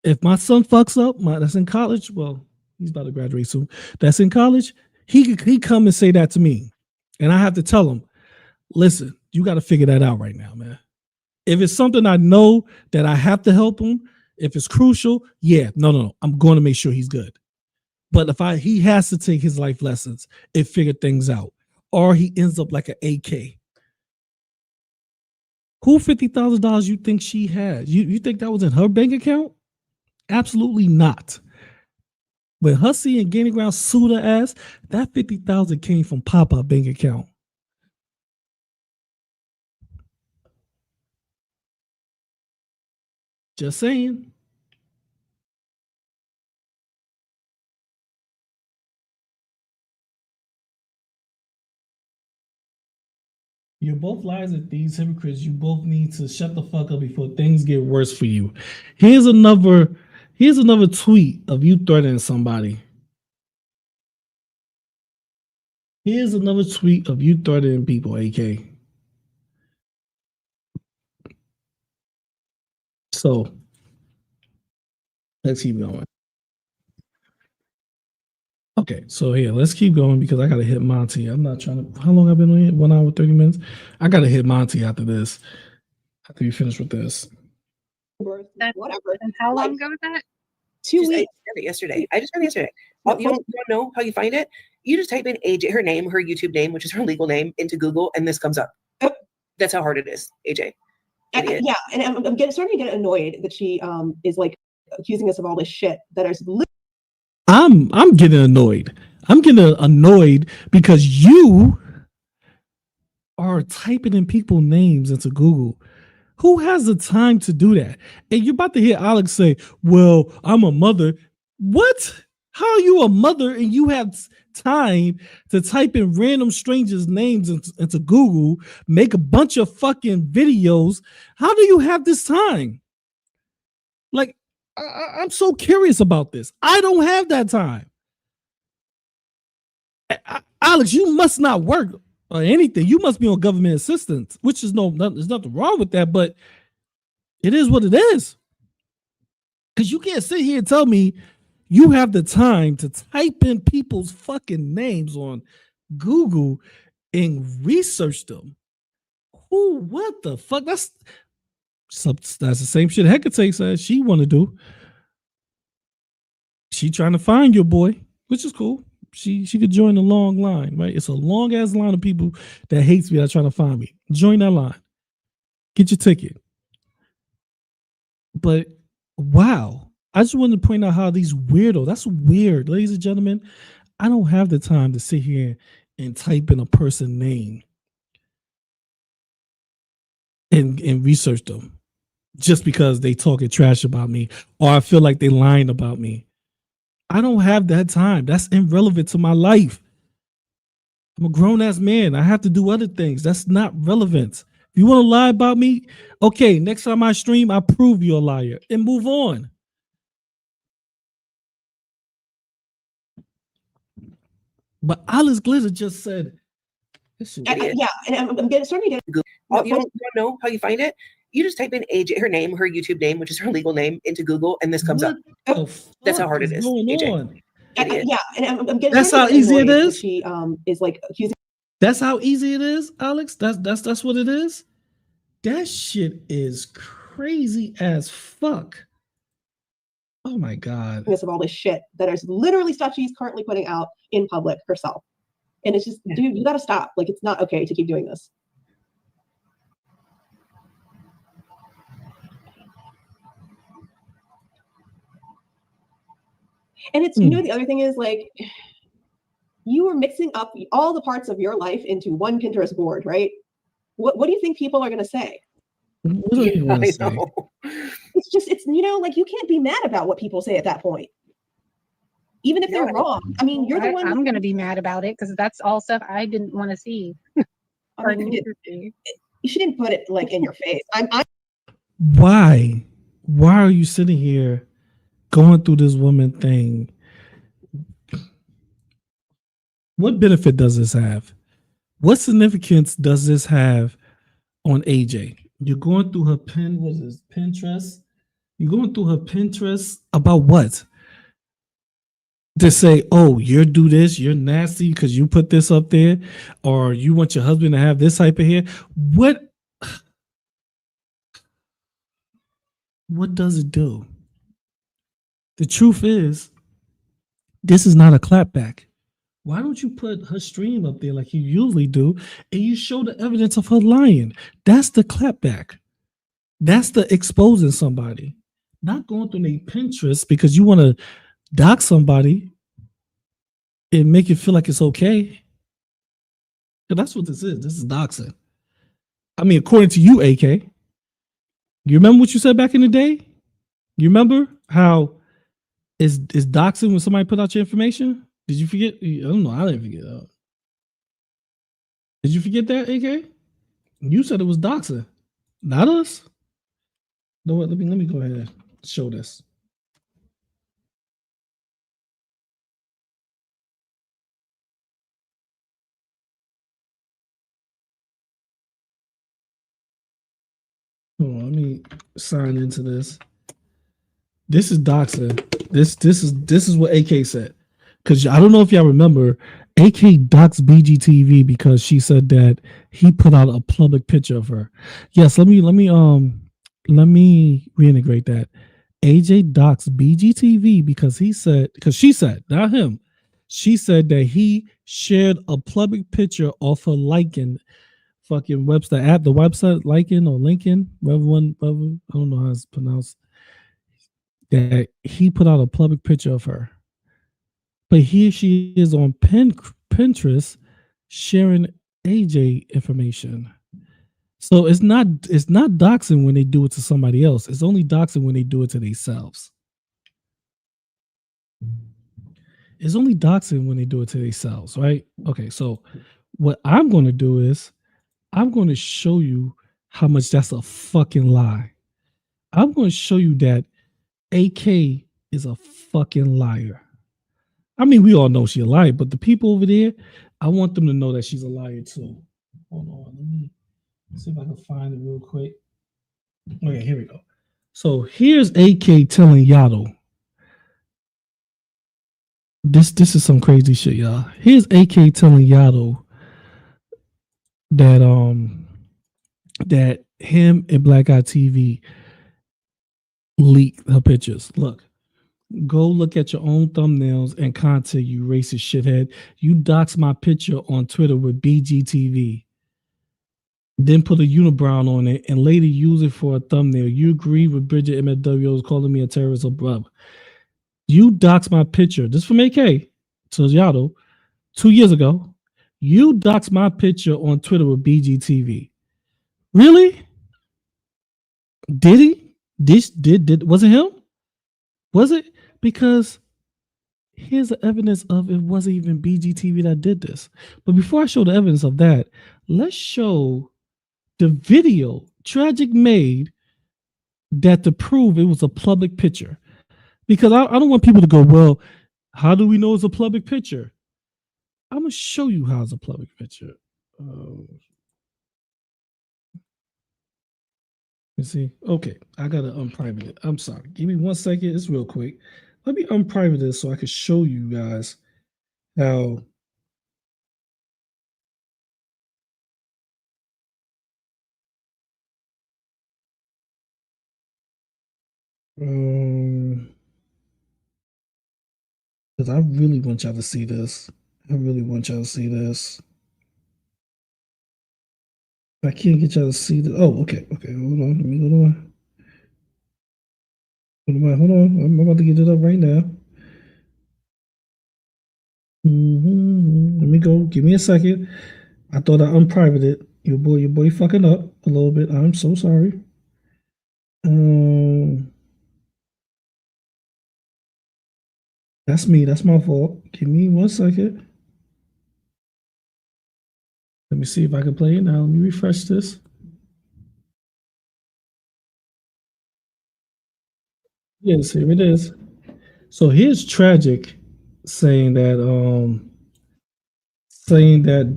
If my son fucks up, that's in college, well, he's about to graduate soon. That's in college. He come and say that to me, and I have to tell him, listen, you got to figure that out right now, man. If it's something I know that I have to help him, if it's crucial, yeah, no, I'm going to make sure he's good. But if he has to take his life lessons and figure things out, or he ends up like an AK. Who $50,000 you think she had? You think that was in her bank account? Absolutely not. When Hussey and Gaining Ground sued her ass, that 50,000 came from Papa bank account. Just saying. You're both liars and thieves, hypocrites. You both need to shut the fuck up before things get worse for you. Here's another tweet of you threatening somebody. Here's another tweet of you threatening people, AK. So let's keep going. Okay, so here, let's keep going because I gotta hit Monty. I'm not trying to. How long I've been on here? 1 hour, 30 minutes. I gotta hit Monty after this. After we finish with this. Whatever. And how long ago was that? 2 weeks. Yesterday. I just found it yesterday. You don't know how you find it? You just type in AJ, her name, her YouTube name, which is her legal name, into Google, and this comes up. That's how hard it is, AJ. Yeah, and I'm starting to get annoyed that she is like accusing us of all this shit that is. I'm getting annoyed. I'm getting annoyed because you are typing in people's names into Google. Who has the time to do that? And you're about to hear Alex say, well, I'm a mother. What? How are you a mother and you have time to type in random strangers' names into Google, make a bunch of fucking videos? How do you have this time? Like, I'm so curious about this. I don't have that time. Alex, you must not work or anything. You must be on government assistance, which is there's nothing wrong with that, but it is what it is. Because you can't sit here and tell me you have the time to type in people's fucking names on Google and research them. What the fuck? That's the same shit Hecate says she want to do. She trying to find your boy, which is cool. She could join the long line, right? It's a long ass line of people that hates me that are trying to find me. Join that line. Get your ticket. But wow, I just wanted to point out how these weirdos, that's weird, ladies and gentlemen. I don't have the time to sit here and type in a person's name and research them just because they talking trash about me or I feel like they lying about me. I don't have that time. That's irrelevant to my life. I'm a grown ass man. I have to do other things. That's not relevant. If you want to lie about me, okay, next time I stream, I prove you're a liar and move on. But Alice Glitter just said, yeah, and I'm getting starting to get. You don't know how you find it? You just type in AJ, her name, her YouTube name, which is her legal name, into Google, and this comes up. That's how hard it is. AJ. Yeah, and I'm getting. That's how easy it is. She is like accusing. That's how easy it is, Alex. That's what it is. That shit is crazy as fuck. Oh my god. Of all this shit that is literally stuff she's currently putting out in public herself, and it's just, dude, you got to stop. Like, it's not okay to keep doing this. And it's, you know, the other thing is, like, you are mixing up all the parts of your life into one Pinterest board, right? What do you think people are going to say? What do you want to say? It's just, it's, you know, like, you can't be mad about what people say at that point, even if they're wrong. I mean, you're the one. I'm going to be mad about it because that's all stuff I didn't want to see. I mean, you shouldn't put it like in your face. Why are you sitting here going through this woman thing? What benefit does this have? What significance does this have on AJ? You're going through her Pinterest. You're going through her Pinterest about what? To say, oh, you do this, you're nasty because you put this up there, or you want your husband to have this type of hair. What does it do? The truth is, this is not a clapback. Why don't you put her stream up there like you usually do, and you show the evidence of her lying? That's the clapback. That's the exposing somebody. Not going through their Pinterest because you want to dox somebody and make it feel like it's okay. That's what this is. This is doxing. I mean, according to you, AK. You remember what you said back in the day? You remember how is doxing when somebody put out your information? Did you forget? I don't know. I didn't forget that. Did you forget that, AK? You said it was doxing, not us. No, let me go ahead and show this. Hold on, let me sign into this. This is doxing. This is what AK said. Because I don't know if y'all remember, AK doxed BGTV because she said that he put out a public picture of her. Yes, let me reintegrate that. AJ doxed BGTV because she said, not him. She said that he shared a public picture of her liking fucking website app, the website liking or Lincoln, whatever, I don't know how it's pronounced. That he put out a public picture of her. But here she is on Pinterest sharing AJ information. So it's not doxing when they do it to somebody else. It's only doxing when they do it to themselves. It's only doxing when they do it to themselves, right? Okay, so what I'm going to do is I'm going to show you how much that's a fucking lie. I'm going to show you that AK is a fucking liar. I mean, we all know she's a liar, but the people over there, I want them to know that she's a liar too. Hold on, let me see if I can find it real quick. Okay, here we go. So here's AK telling Yaddle. This is some crazy shit, y'all. Here's AK telling Yaddle that him and Black Eye TV leaked her pictures. Look. Go look at your own thumbnails and content, you racist shithead. You doxed my picture on Twitter with BGTV. Then put a unibrow on it and later use it for a thumbnail. You agree with Bridget MFW's calling me a terrorist or brother. You doxed my picture. This from AK to Yaddle 2 years ago. You doxed my picture on Twitter with BGTV. Really? Did he? Was it him? Was it? Because here's the evidence of it wasn't even BGTV that did this. But before I show the evidence of that, let's show the video Tragic made that to prove it was a public picture. Because I don't want people to go, well, how do we know it's a public picture? I'm going to show you how it's a public picture. You see? Okay, I got to unprivate it. I'm sorry. Give me 1 second. It's real quick. Let me unprivate this so I can show you guys how. Because I really want y'all to see this. I really want y'all to see this. I can't get y'all to see this. Oh, okay. Okay, hold on. Let me go to my. Hold on. I'm about to get it up right now. Let me go. Give me a second. I thought I unprivated it. Your boy fucking up a little bit. I'm so sorry. That's me. That's my fault. Give me 1 second. Let me see if I can play it now. Let me refresh this. Yes, here it is. So here's Tragic saying that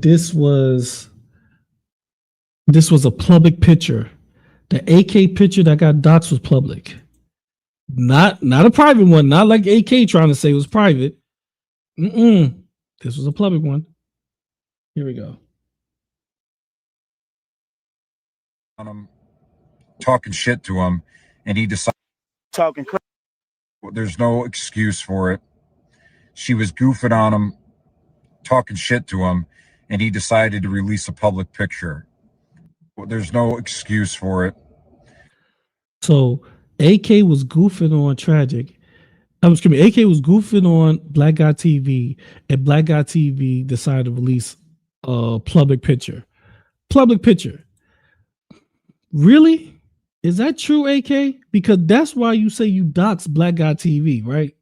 this was a public picture. The AK picture that got doxxed was public. Not a private one, not like AK trying to say it was private. This was a public one. Here we go. On him, talking shit to him, and he decided talking crap. There's no excuse for it. She was goofing on him, talking shit to him, and he decided to release a public picture. There's no excuse for it. So AK was goofing on Tragic. AK was goofing on Black Guy TV, and Black Guy TV decided to release a public picture. Public picture. Really? Is that true, AK? Because that's why you say you doxed Black Guy TV, right?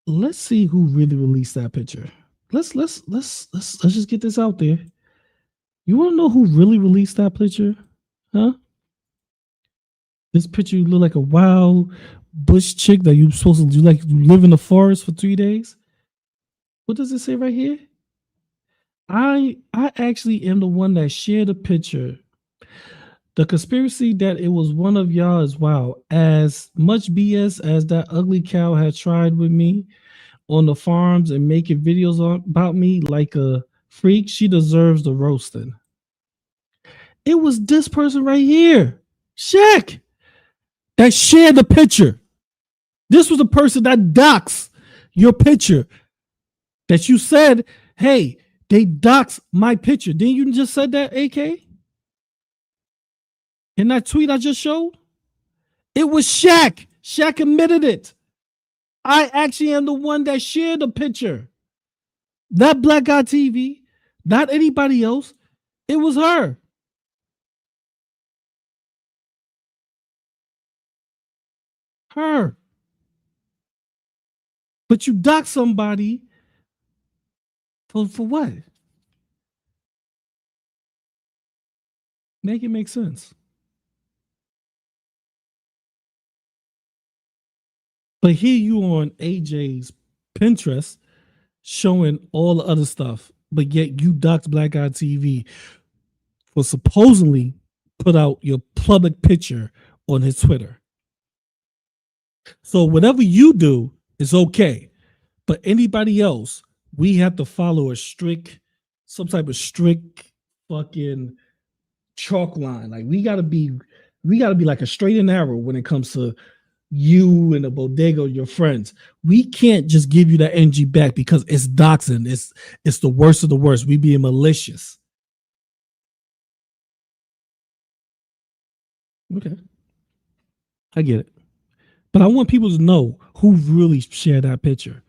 Let's see who really released that picture. Let's just get this out there. You want to know who really released that picture? Huh? This picture, you look like a wild bush chick that you're supposed to do, like you live in the forest for 3 days. What does it say right here? I actually am the one that shared a picture. The conspiracy that it was one of y'all is wild. As much BS as that ugly cow had tried with me on the farms and making videos about me like a freak, she deserves the roasting. It was this person right here, Shaq, that shared the picture. This was the person that doxed your picture. That you said, hey, they doxed my picture. Didn't you just said that, AK? In that tweet I just showed? It was Shaq. Shaq admitted it. I actually am the one that shared the picture. Not Black Guy TV, not anybody else. It was her. Her. But you dox somebody for what? Make it make sense. But here you on AJ's Pinterest showing all the other stuff, but yet you doxed Black Guy TV for supposedly put out your public picture on his Twitter. So whatever you do is okay, but anybody else, we have to follow some type of strict fucking chalk line. Like we gotta be like a straight and narrow when it comes to you and the bodega, your friends. We can't just give you that energy back because it's doxing. It's the worst of the worst. We being malicious. Okay, I get it. But I want people to know who really shared that picture.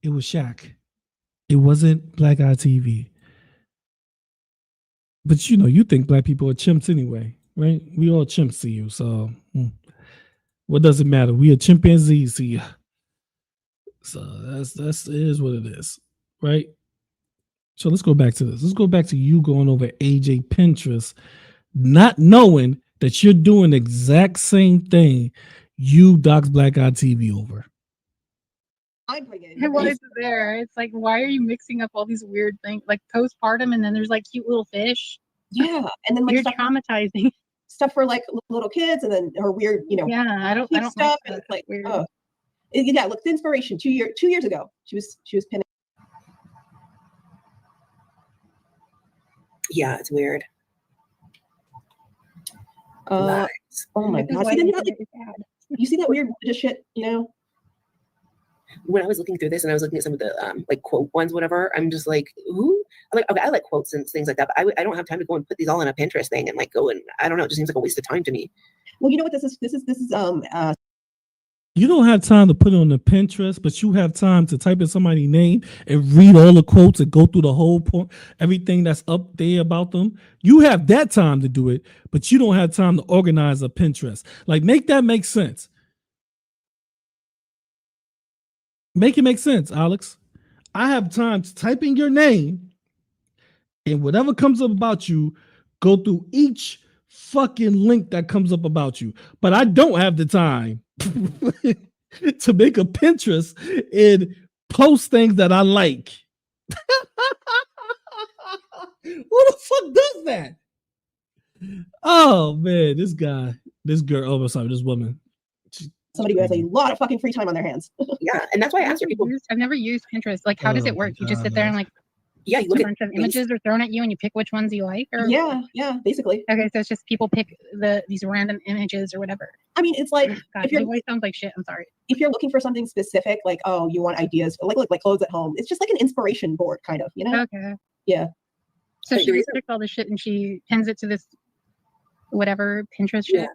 It was Shaq. It wasn't Black Eye TV. But you know, you think black people are chimps anyway, right? We all chimps to you. So What does it matter? We are chimpanzees here. So that's is what it is, right? So let's go back to this. Let's go back to you going over AJ Pinterest, not knowing that you're doing the exact same thing you dox Black Eye TV over. I bring it. And why is it there? It's like, why are you mixing up all these weird things, like postpartum, and then there's like cute little fish? Yeah, and then like You're stuff, traumatizing. stuff for like little kids, and then her weird, Yeah, I don't cute like stuff, that. and it's like, Weird. oh, yeah. Look, the inspiration 2 years ago, she was pinning. Yeah, it's weird. Oh my This is god! why See, then the you, internet is bad. you see that weird religious shit, When I was looking through this and I was looking at some of the like quote ones, whatever, I'm just like, ooh, I'm like, okay, I like quotes and things like that, but I don't have time to go and put these all in a Pinterest thing and like go and I don't know, it just seems like a waste of time to me. Well, you know what this is? This is You don't have time to put it on the Pinterest, but you have time to type in somebody's name and read all the quotes and go through the whole point, everything that's up there about them. You have that time to do it, but you don't have time to organize a Pinterest. Like, make that make sense. Make it make sense, Alex. I have time to type in your name and whatever comes up about you, go through each fucking link that comes up about you. But I don't have the time to make a Pinterest and post things that I like. Who the fuck does that? Oh man, this girl, oh sorry, this woman. somebody who has a lot of fucking free time on their hands. Yeah, and that's why I asked people. I've never used Pinterest. Like, how does it work? You just sit there and like, yeah, you look a at bunch of images are thrown at you and you pick which ones you like, or yeah, basically. Okay, so it's just people pick these random images or whatever. I mean, it's like God, if your voice sounds like shit. I'm sorry. If you're looking for something specific, like you want ideas, like clothes at home, it's just like an inspiration board, kind of, Okay. Yeah. So she just picks all this shit and she pins it to this whatever Pinterest shit. Yeah.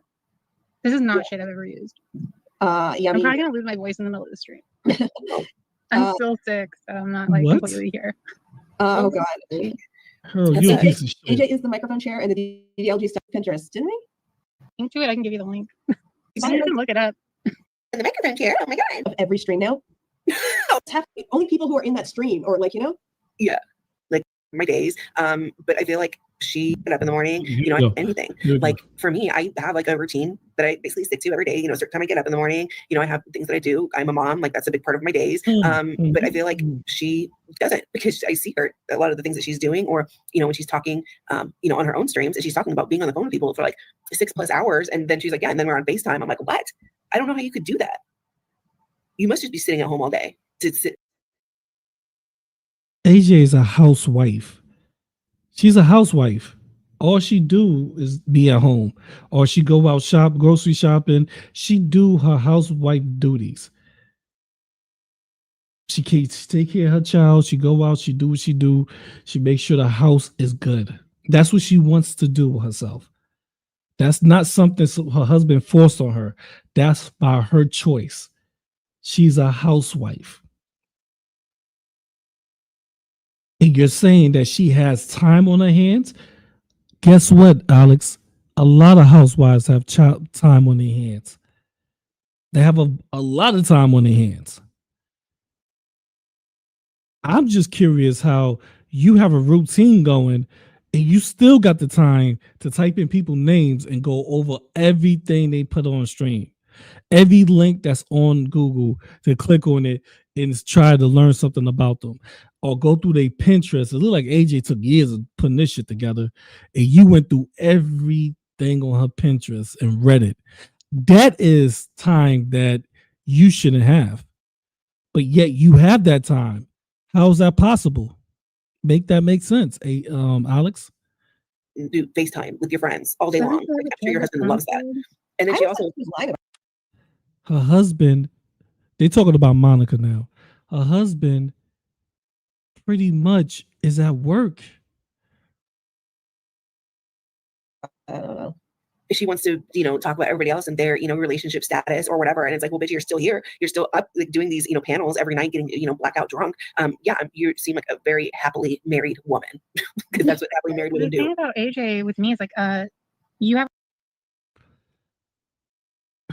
This is not shit I've ever used. Yeah, I'm probably gonna lose my voice in the middle of the stream. I'm still sick, so I'm not like completely here. Oh god. AJ is the microphone chair and the DDLG stuff Pinterest, didn't we? Link to it. I can give you the link. You can look it up. The microphone chair. Oh my god. Of every stream now. It's only people who are in that stream, or like Yeah, like my days. But I feel like she get up in the morning. I have anything. Like for me, I have like a routine that I basically stick to every day. A certain time I get up in the morning. I have things that I do. I'm a mom. Like that's a big part of my days. But I feel like she doesn't, because I see her a lot of the things that she's doing, or when she's talking, on her own streams, and she's talking about being on the phone with people for like 6+ hours, and then she's like, yeah, and then we're on FaceTime. I'm like, what? I don't know how you could do that. You must just be sitting at home all day to sit. AJ is a housewife. She's a housewife. All she do is be at home, or she go out grocery shopping. She do her housewife duties. She take care of her child. She go out. She do what she do. She makes sure the house is good. That's what she wants to do herself. That's not something her husband forced on her. That's by her choice. She's a housewife. And you're saying that she has time on her hands? Guess what, Alex? A lot of housewives have time on their hands. They have a lot of time on their hands. I'm just curious how you have a routine going and you still got the time to type in people's names and go over everything they put on stream. Every link that's on Google, to click on it and try to learn something about them, or go through their Pinterest. It looked like AJ took years of putting this shit together, and you went through everything on her Pinterest and read it. That is time that you shouldn't have, but yet you have that time. How is that possible? Make that make sense, Alex? Do FaceTime with your friends all day long. Like, I'm sure your husband loves that. And then she also her husband, they're talking about Monica now. Her husband pretty much is at work. I don't know. She wants to, talk about everybody else and their, relationship status or whatever. And it's like, well, bitch, you're still here. You're still up, like, doing these, panels every night, getting, blackout drunk. Yeah, you seem like a very happily married woman, because that's what happily married women do. The thing about AJ with me is like, you have.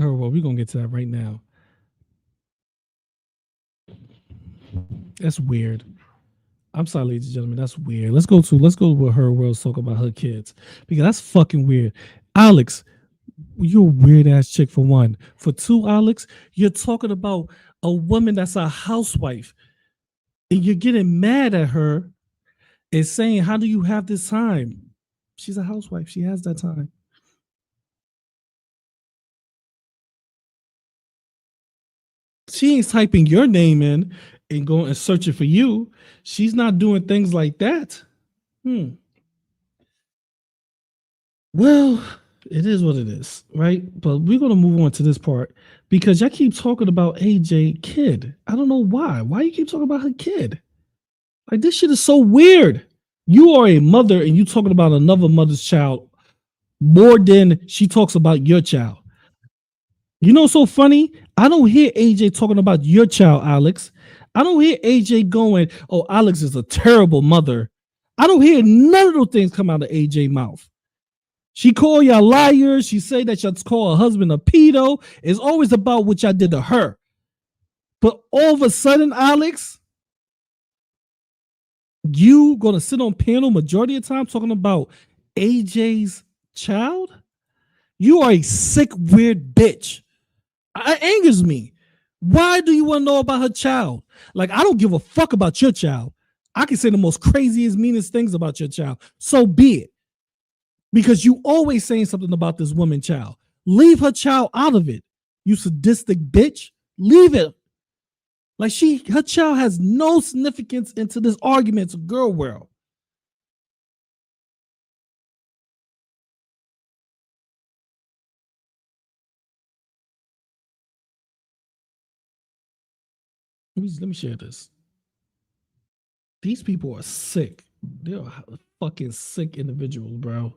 Oh, well, we're gonna get to that right now. That's weird. I'm sorry, ladies and gentlemen. That's weird. Let's go with her world talk about her kids because that's fucking weird. Alex, you're a weird ass chick for one. For two, Alex, you're talking about a woman that's a housewife, and you're getting mad at her and saying, "How do you have this time?" She's a housewife. She has that time. She ain't typing your name in and going and searching for you. She's not doing things like that. Well, it is what it is, right? But we're gonna move on to this part because y'all keep talking about AJ kid. I don't know why. Why you keep talking about her kid? Like this shit is so weird. You are a mother and you talking about another mother's child more than she talks about your child. You know, so funny. I don't hear AJ talking about your child, Alex. I don't hear AJ going, "Oh, Alex is a terrible mother." I don't hear none of those things come out of AJ mouth. She call y'all liars. She say that y'all call her husband a pedo. It's always about what y'all did to her. But all of a sudden, Alex, you gonna sit on panel majority of the time talking about AJ's child? You are a sick, weird bitch. It angers me. Why do you want to know about her child? Like, I don't give a fuck about your child. I can say the most craziest, meanest things about your child. So be it. Because you always saying something about this woman child. Leave her child out of it. You sadistic bitch. Leave it. Like her child has no significance into this argument. It's a girl world. Let me share this. These people are sick. They're fucking sick individuals, bro.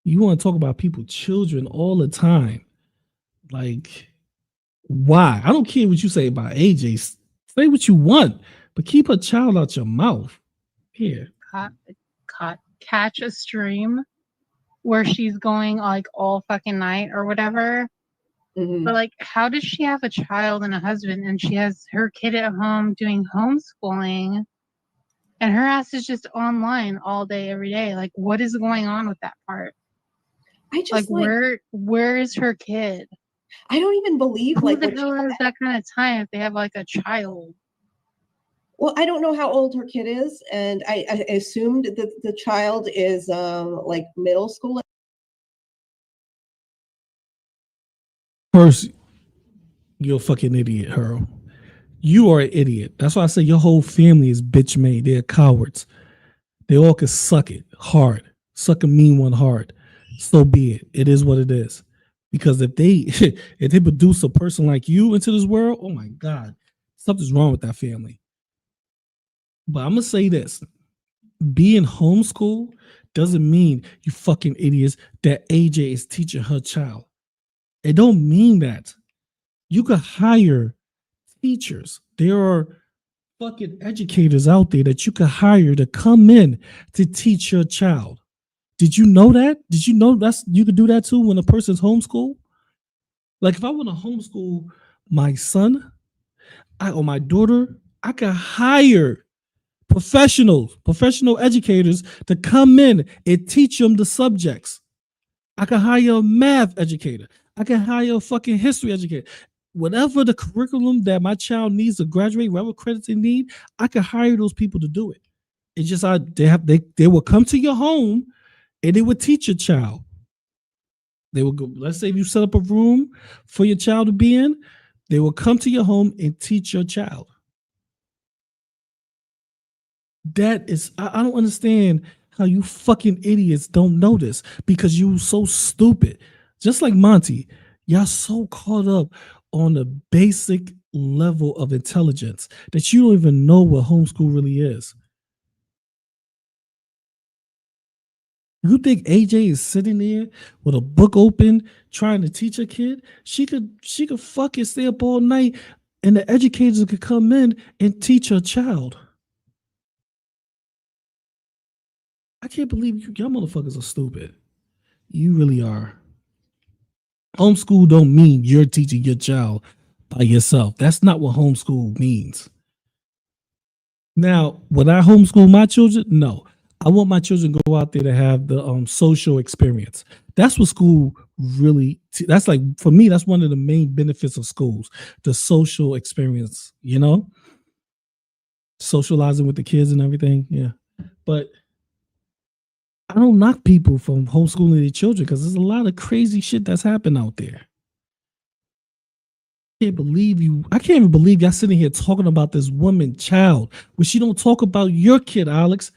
You want to talk about people's children all the time. Like, why? I don't care what you say about AJ. Say what you want, but keep a child out your mouth. Here. Catch a stream where she's going like all fucking night or whatever. But like, how does she have a child and a husband and she has her kid at home doing homeschooling and her ass is just online all day, every day? Like, what is going on with that part? I just where is her kid? I don't even believe who the hell has that kind of time if they have like a child. Well, I don't know how old her kid is, and I assumed that the child is like middle school. First, you're a fucking idiot, Hurl. You are an idiot. That's why I say your whole family is bitch made. They're cowards. They all can suck it hard. Suck a mean one hard. So be it. It is what it is. Because if they produce a person like you into this world, oh my God, something's wrong with that family. But I'm gonna say this: being homeschooled doesn't mean you fucking idiots that AJ is teaching her child. It don't mean that. You could hire teachers. There are fucking educators out there that you could hire to come in to teach your child. Did you know that? Did you know you could do that too when a person's homeschooled? Like if I want to homeschool my son or my daughter, I could hire professional educators to come in and teach them the subjects. I could hire a math educator. I can hire a fucking history educator. Whatever the curriculum that my child needs to graduate, whatever credits they need, I could hire those people to do it. It's just they will come to your home and they would teach your child. They will go, let's say if you set up a room for your child to be in, they will come to your home and teach your child. That is, I don't understand how you fucking idiots don't know this because you so stupid. Just like Monty, y'all so caught up on the basic level of intelligence that you don't even know what homeschool really is. You think AJ is sitting there with a book open trying to teach a kid? She could fucking stay up all night and the educators could come in and teach her child. I can't believe y'all motherfuckers are stupid. You really are. Homeschool don't mean you're teaching your child by yourself. That's not what homeschool means. Now, would I homeschool my children? No. I want my children to go out there to have the social experience. That's what school really, that's like, for me, that's one of the main benefits of schools, the social experience, you know? Socializing with the kids and everything. Yeah. But I don't knock people from homeschooling their children because there's a lot of crazy shit that's happened out there. I can't even believe y'all sitting here talking about this woman child, when she don't talk about your kid, Alex.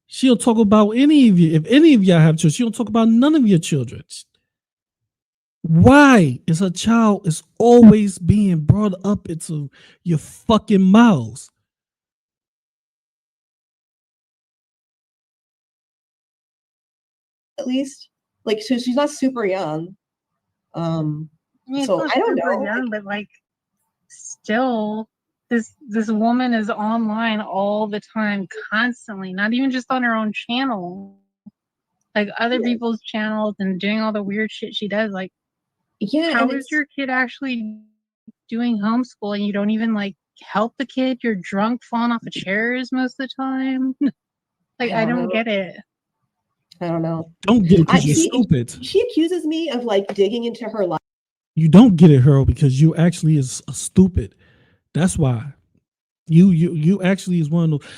She don't talk about any of you. If any of y'all have children, she don't talk about none of your children. Why is a child is always being brought up into your fucking mouths? At least, like, so she's not super young. I mean, So I don't know. young, but like, still, this woman is online all the time, constantly. Not even just on her own channel, like other people's channels, and doing all the weird shit she does. Like, how is your kid actually doing homeschool and you don't even like help the kid? You're drunk, falling off of chairs most of the time. Like, I don't get it. I don't know. Don't get it because you're stupid. She accuses me of like digging into her life. You don't get it, Harold, because you actually is a stupid. That's why. You actually is one of those.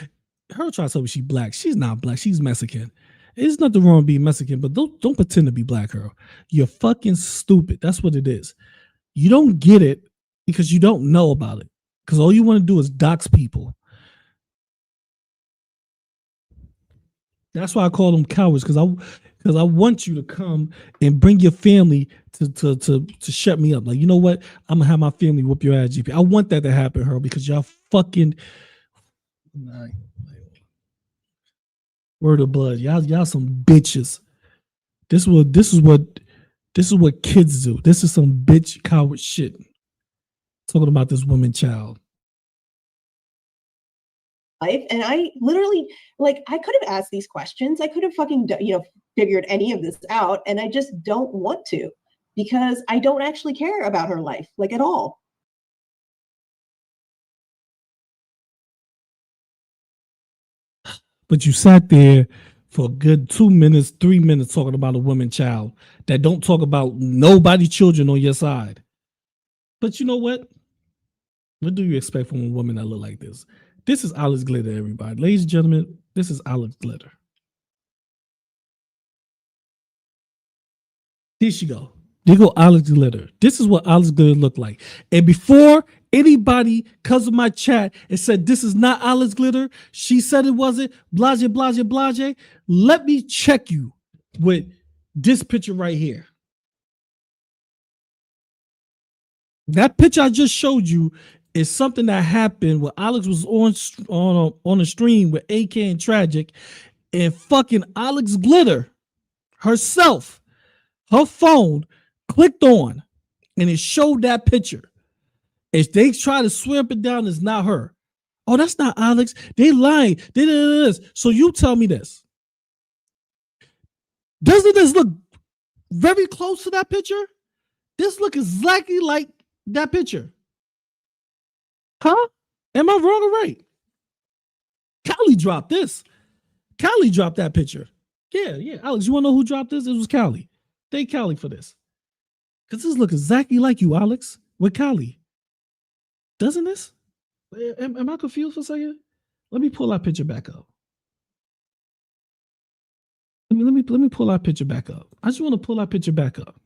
Harold tries to tell me she's black. She's not black. She's Mexican. There's nothing wrong with being Mexican, but don't pretend to be black, Harold. You're fucking stupid. That's what it is. You don't get it because you don't know about it. Because all you want to do is dox people. That's why I call them cowards, because I want you to come and bring your family to shut me up. Like, you know what? I'm gonna have my family whoop your ass, GP. I want that to happen, Harold, because y'all fucking word of blood. Y'all some bitches. This is what kids do. This is some bitch coward shit. Talking about this woman child. And I literally, like, I could have asked these questions. I could have fucking, figured any of this out, and I just don't want to because I don't actually care about her life, like, at all. But you sat there for a good 2 minutes, 3 minutes talking about a woman child that don't talk about nobody's children on your side. But you know what? What do you expect from a woman that look like this? This is Alex Glitter, everybody. Ladies and gentlemen, this is Alex Glitter. Here she go. There go Alex Glitter. This is what Alex Glitter looked like. And before anybody comes to my chat and said this is not Alex Glitter, she said it wasn't, blase, blase, blase, let me check you with this picture right here. That picture I just showed you is something that happened when Alex was on a stream with AK and Tragic, and fucking Alex Glitter herself, her phone clicked on, and it showed that picture. If they try to swear up and down, it's not her. Oh, that's not Alex. They lying. They did this. So you tell me this. Doesn't this look very close to that picture? This look exactly like that picture. Huh? Am I wrong or right? Callie dropped this. Callie dropped that picture. Yeah. Alex, you want to know who dropped this? It was Callie. Thank Callie for this. Because this look exactly like you, Alex, with Callie. Doesn't this? Am I confused for a second? Let me pull that picture back up. Let me pull that picture back up. I just want to pull that picture back up.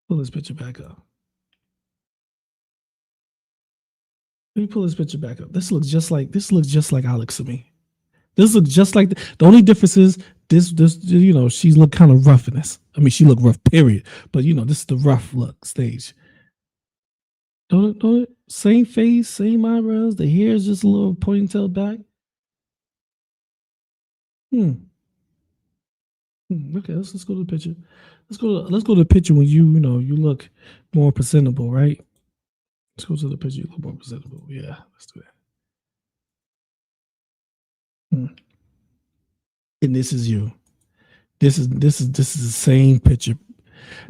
Pull this picture back up. Let me pull this picture back up. This looks just like Alex to me. This looks just like the only difference is this she's look kind of rough in this. I mean, she looked rough, period. But this is the rough look stage. Don't it? Same face, same eyebrows. The hair is just a little ponytail back. Okay, let's go to the picture. Let's go to the picture when you look more presentable, right? Let's go to the picture. You look more presentable. Yeah, let's do that. And this is you. This is the same picture.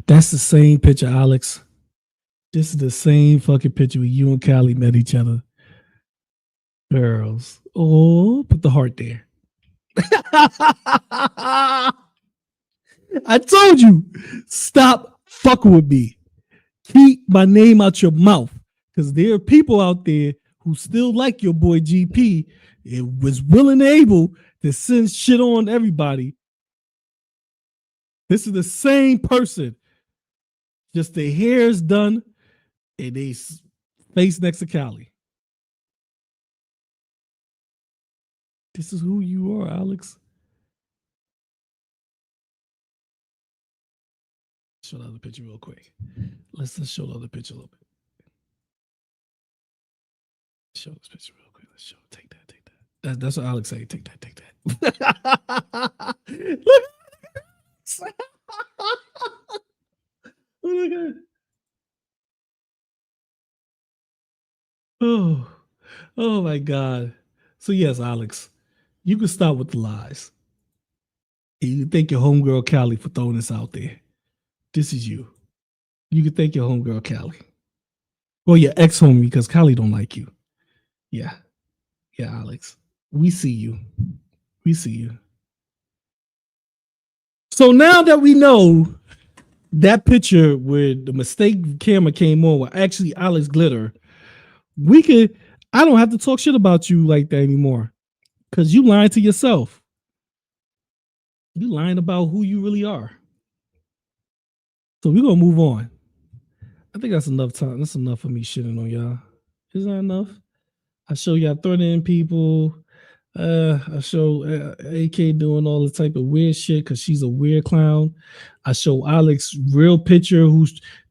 That's the same picture, Alex. This is the same fucking picture where you and Callie met each other. Girls. Oh, put the heart there. I told you, stop fucking with me. Keep my name out your mouth. Because there are people out there who still like your boy GP. It was willing and able to send shit on everybody. This is the same person. Just the hair is done and they face next to Callie. This is who you are, Alex. Show the other picture real quick. Let's just show the other picture a little bit. Show this picture real quick. Let's show. Take that. That's what Alex say. Take that. Look. Look at it. Oh my God. So yes, Alex, you can stop with the lies. And you can thank your homegirl Callie for throwing this out there. This is you. You can thank your homegirl Callie. Well, your ex-homie, because Callie don't like you. Yeah, Alex. We see you. So now that we know that picture where the mistake camera came on were actually Alex Glitter, I don't have to talk shit about you like that anymore. Because you lying to yourself. You lying about who you really are. So we're going to move on. I think that's enough time. That's enough for me shitting on y'all. Is that enough? I show y'all threatening people. I show AK doing all the type of weird shit because she's a weird clown. I show Alex real picture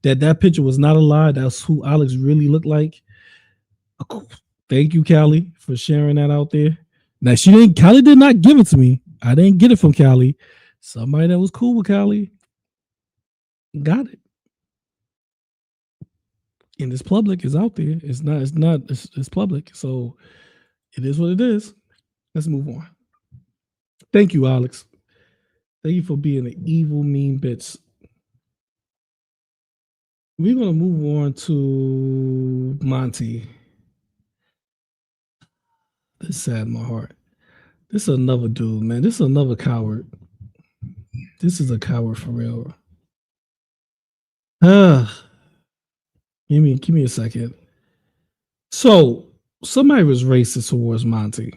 that picture was not a lie. That's who Alex really looked like. Thank you, Callie, for sharing that out there. Now Callie did not give it to me. I didn't get it from Callie. Somebody that was cool with Callie got it. And it's public, it's out there. It's public. So it is what it is. Let's move on. Thank you, Alex. Thank you for being an evil, mean bitch. We're going to move on to Monty. This saddened my heart. This is another dude, man. This is another coward. This is a coward for real. Give me a second. So somebody was racist towards Monty.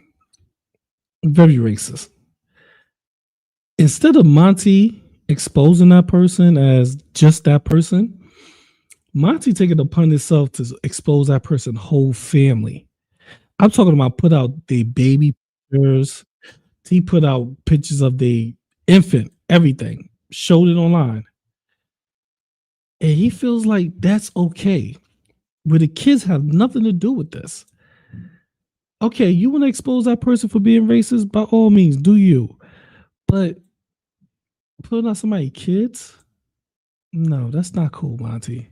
Very racist. Instead of Monty exposing that person as just that person, Monty taking it upon himself to expose that person's whole family. I'm talking about put out their baby pictures. He put out pictures of the infant, everything, showed it online. And he feels like that's okay. But the kids have nothing to do with this. Okay, you want to expose that person for being racist? By all means, do you. But putting out somebody's kids? No, that's not cool, Monty.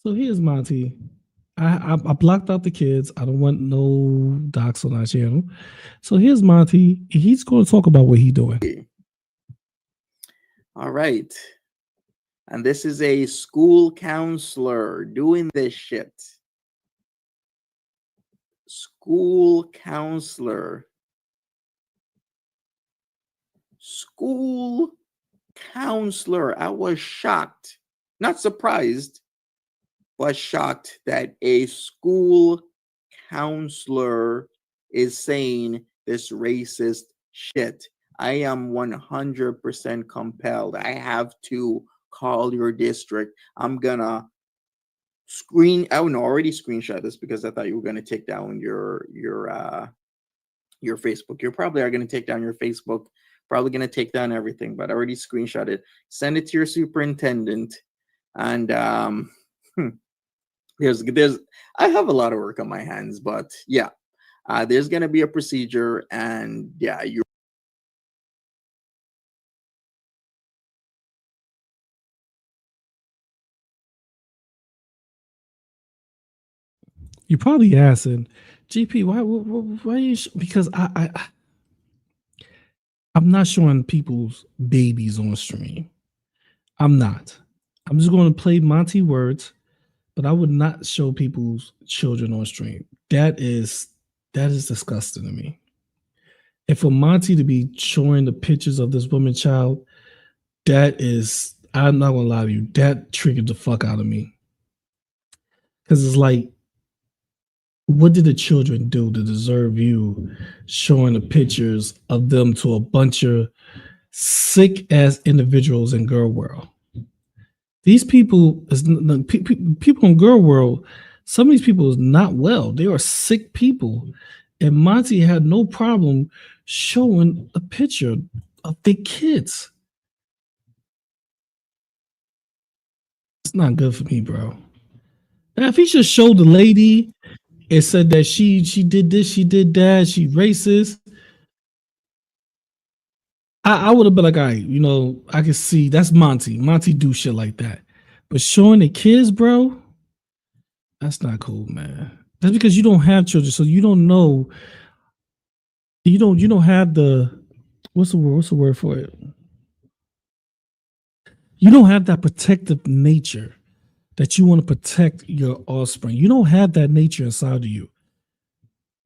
So here's Monty. I blocked out the kids. I don't want no docs on our channel. So here's Monty. He's going to talk about what he's doing. All right. And this is a school counselor doing this shit. School counselor. School counselor. I was shocked. Not surprised, but shocked that a school counselor is saying this racist shit. I am 100% compelled. I have to call your district. I'm gonna already screenshot this because I thought you were gonna take down your Facebook. You probably are gonna take down your Facebook, probably gonna take down everything, but I already screenshot it. Send it to your superintendent. And there's I have a lot of work on my hands, but yeah, there's gonna be a procedure, and yeah, You're probably asking, GP, why you? Because I'm not showing people's babies on stream. I'm not. I'm just going to play Monty words, but I would not show people's children on stream. That is disgusting to me. And for Monty to be showing the pictures of this woman child, that is, I'm not gonna lie to you, that triggered the fuck out of me. Because it's like, what did the children do to deserve you showing the pictures of them to a bunch of sick ass individuals in Girl World? These people, people in Girl World, some of these people is not well. They are sick people. And Monty had no problem showing a picture of their kids. It's not good for me, bro. Now, if he just showed the lady and said that she did this, she did that, she racist, I would have been like, all right, you know, I can see that's Monty. Monty do shit like that. But showing the kids, bro, that's not cool, man. That's because you don't have children, so you don't know. You don't have the what's the word for it? You don't have that protective nature that you want to protect your offspring. You don't have that nature inside of you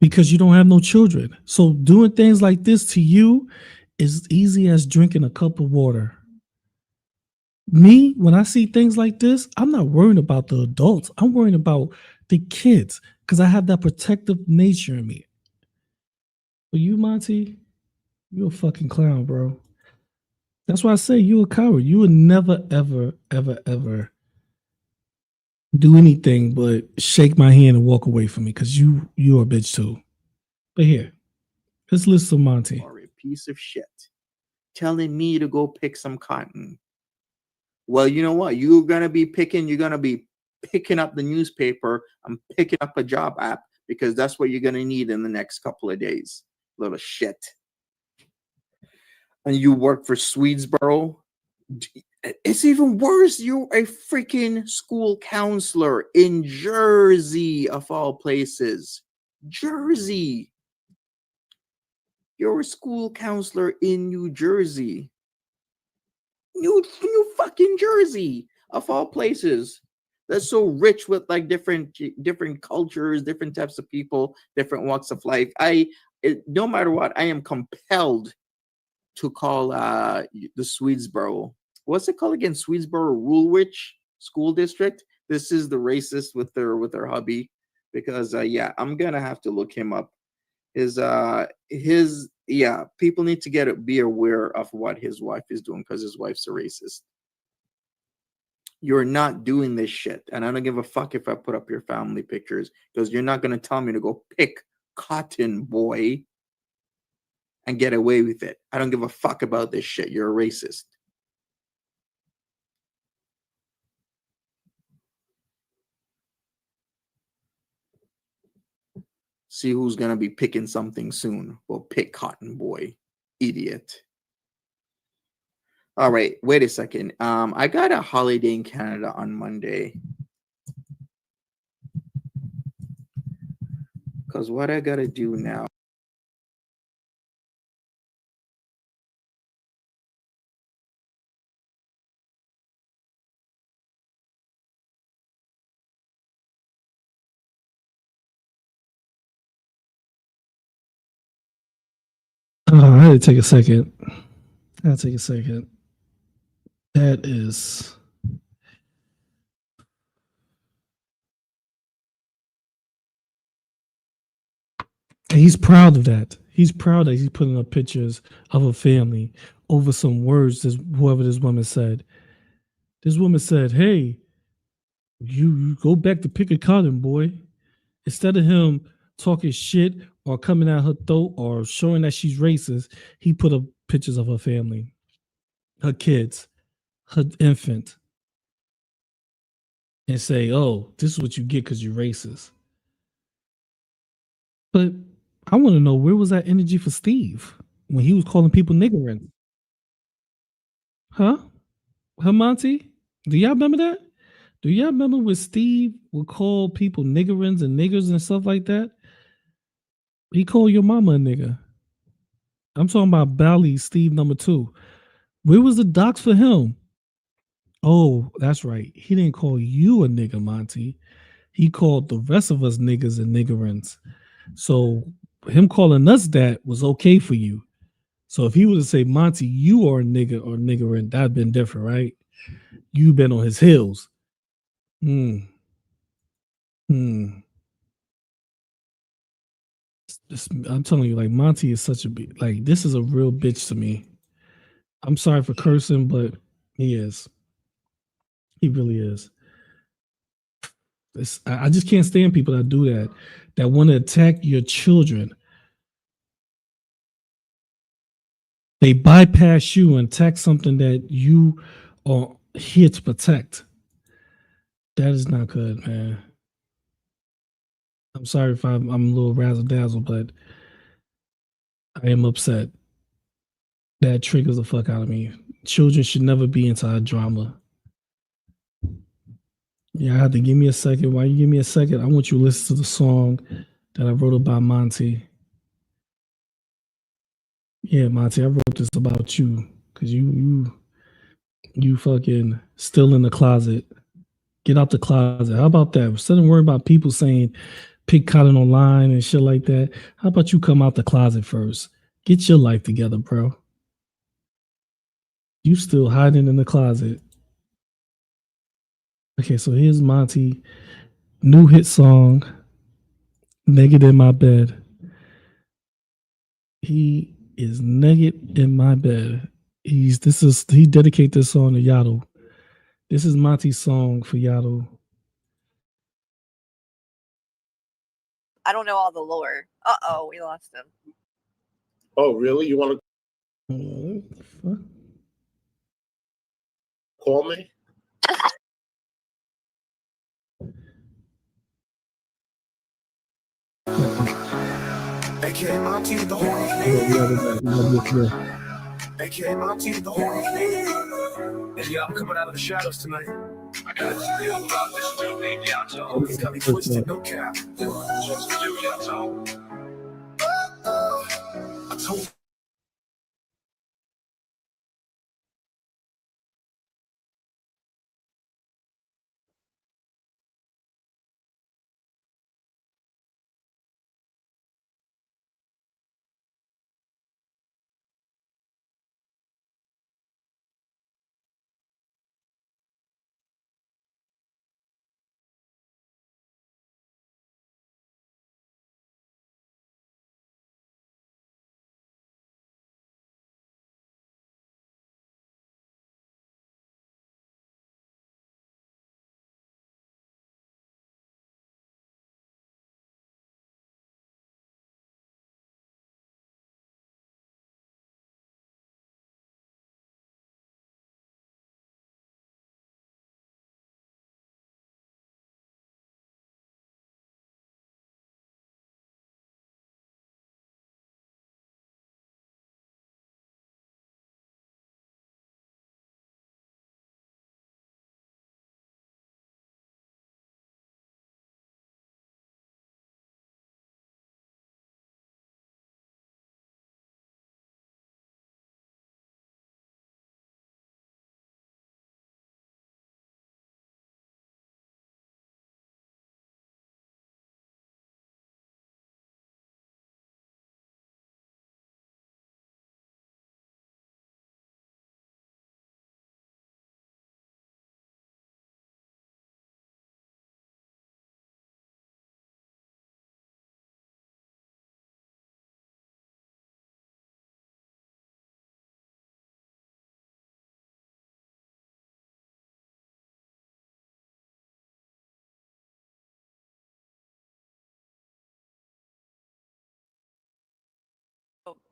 because you don't have no children. So doing things like this to you is easy as drinking a cup of water. Me, when I see things like this, I'm not worrying about the adults. I'm worrying about the kids because I have that protective nature in me. But you, Monty, you're a fucking clown, bro. That's why I say you're a coward. You would never, ever, ever, ever do anything but shake my hand and walk away from me because you're a bitch too. But here, let's listen to Monty. Or a piece of shit telling me to go pick some cotton. Well, you know what? You're gonna be picking up the newspaper and picking up a job app because that's what you're gonna need in the next couple of days. Little shit. And you work for Swedesboro. It's even worse. You're a freaking school counselor in Jersey, of all places. Jersey. You're a school counselor in New Jersey. New fucking Jersey, of all places. That's so rich with like different cultures, different types of people, different walks of life. No matter what, I am compelled to call the Swedesboro. What's it called again? Swedesboro Woolwich School District. This is the racist with their hubby, because I'm gonna have to look him up. People need to be aware of what his wife is doing because his wife's a racist. You're not doing this shit, and I don't give a fuck if I put up your family pictures because you're not gonna tell me to go pick cotton, boy, and get away with it. I don't give a fuck about this shit. You're a racist. See who's gonna be picking something soon. Well, pick cotton, boy. Idiot. All right, wait a second. I got a holiday in Canada on Monday. Because what I gotta do now. I had to take a second. That is. And he's proud of that. He's proud that he's putting up pictures of a family over some words whoever this woman said. This woman said, hey, you go back to pick a cotton, boy. Instead of him talking shit or coming out her throat or showing that she's racist, he put up pictures of her family, her kids, her infant, and say, oh, this is what you get because you're racist. But I want to know, where was that energy for Steve when he was calling people niggerant? Huh? Monty? Do y'all remember that? Do y'all remember when Steve would call people niggerins and niggers and stuff like that? He called your mama a nigger. I'm talking about Bally Steve #2. Where was the docs for him? Oh, that's right. He didn't call you a nigga, Monty. He called the rest of us niggas and niggerins. So him calling us that was okay for you. So if he was to say, Monty, you are a nigga or niggerin, that'd been different, right? You've been on his heels. I'm telling you, like, Monty is such a like, this is a real bitch to me. I'm sorry for cursing, but he is. He really is. I just can't stand people that do that, that want to attack your children. They bypass you and attack something that you are here to protect. That is not good, man. I'm sorry if I'm a little razzle dazzle, but I am upset. That triggers the fuck out of me. Children should never be inside drama. Yeah, I had to give me a second. While you give me a second, I want you to listen to the song that I wrote about Monty. Yeah, Monty, I wrote this about you because you fucking still in the closet. Get out the closet. How about that? Instead of worrying about people saying pick cotton online and shit like that, how about you come out the closet first? Get your life together, bro. You still hiding in the closet. Okay, so here's Monty, new hit song, Naked in My Bed. He is naked in my bed. He dedicate this song to Yaddle. This is Monty's song for Yaddle. I don't know all the lore. Uh-oh, we lost him. Oh, really? You want to What the fuck? call me? AKA Monty the horny AKA Monty the horny. And yeah, I'm coming out of the shadows tonight. I got this deal about this dude named Yato. He's got me twisted, no cap. Just for you, Yato. I told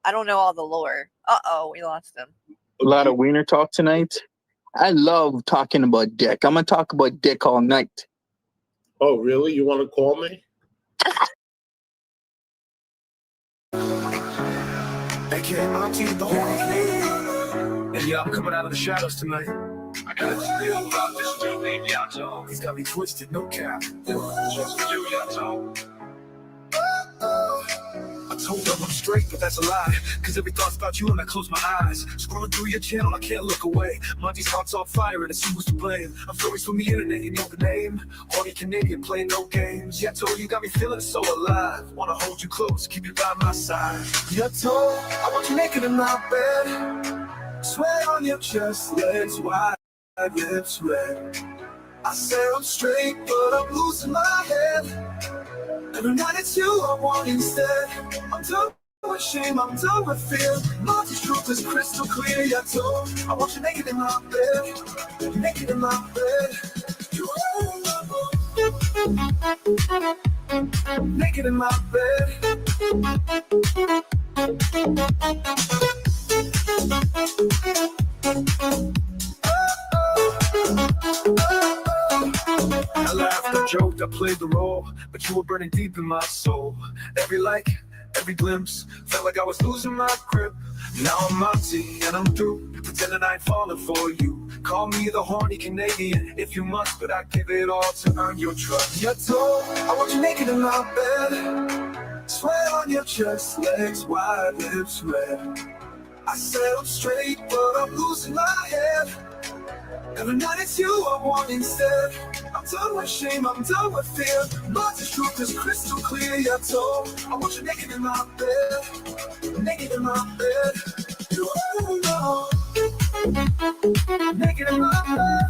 I don't know all the lore. Uh-oh, we lost him. A lot of wiener talk tonight. I love talking about dick. I'm gonna talk about dick all night. Oh, really? You want to call me? AKA Monty the horny. And yeah, I'm coming out of the shadows tonight. I got this deal about this dude named Yato. He's got me twisted, no cap. Just for you, Yato. I Hold up, I'm straight, but that's a lie. Cause every thought's about you and I close my eyes. Scrolling through your channel, I can't look away. Monty's heart's on fire and it's who's to blame. I'm stories from the internet, you know the name. Horny Canadian playing no games. Yeah, told you got me feeling so alive. Wanna hold you close, keep you by my side. Yeah, told I want you naked in my bed. Sweat on your chest, legs wide, lips red. I say I'm straight, but I'm losing my head. Every night it's you I want instead. I'm done with shame, I'm done with fear. Monty's truth is crystal clear. Yeah, told I want you naked in my bed. Naked in my bed. You are naked in my bed. I laughed, I joked, I played the role, but you were burning deep in my soul. Every like, every glimpse, felt like I was losing my grip. Now I'm Monty and I'm through, pretending I ain't falling for you. Call me the horny Canadian if you must, but I give it all to earn your trust. You're told I want you naked in my bed. Sweat on your chest, legs wide, lips red. I said I'm straight, but I'm losing my head. Every night it's you I want instead. I'm done with shame, I'm done with fear. Monty's truth is crystal clear. Yeah, told I want you naked in my bed. Naked in my bed. You already know. Naked in my bed.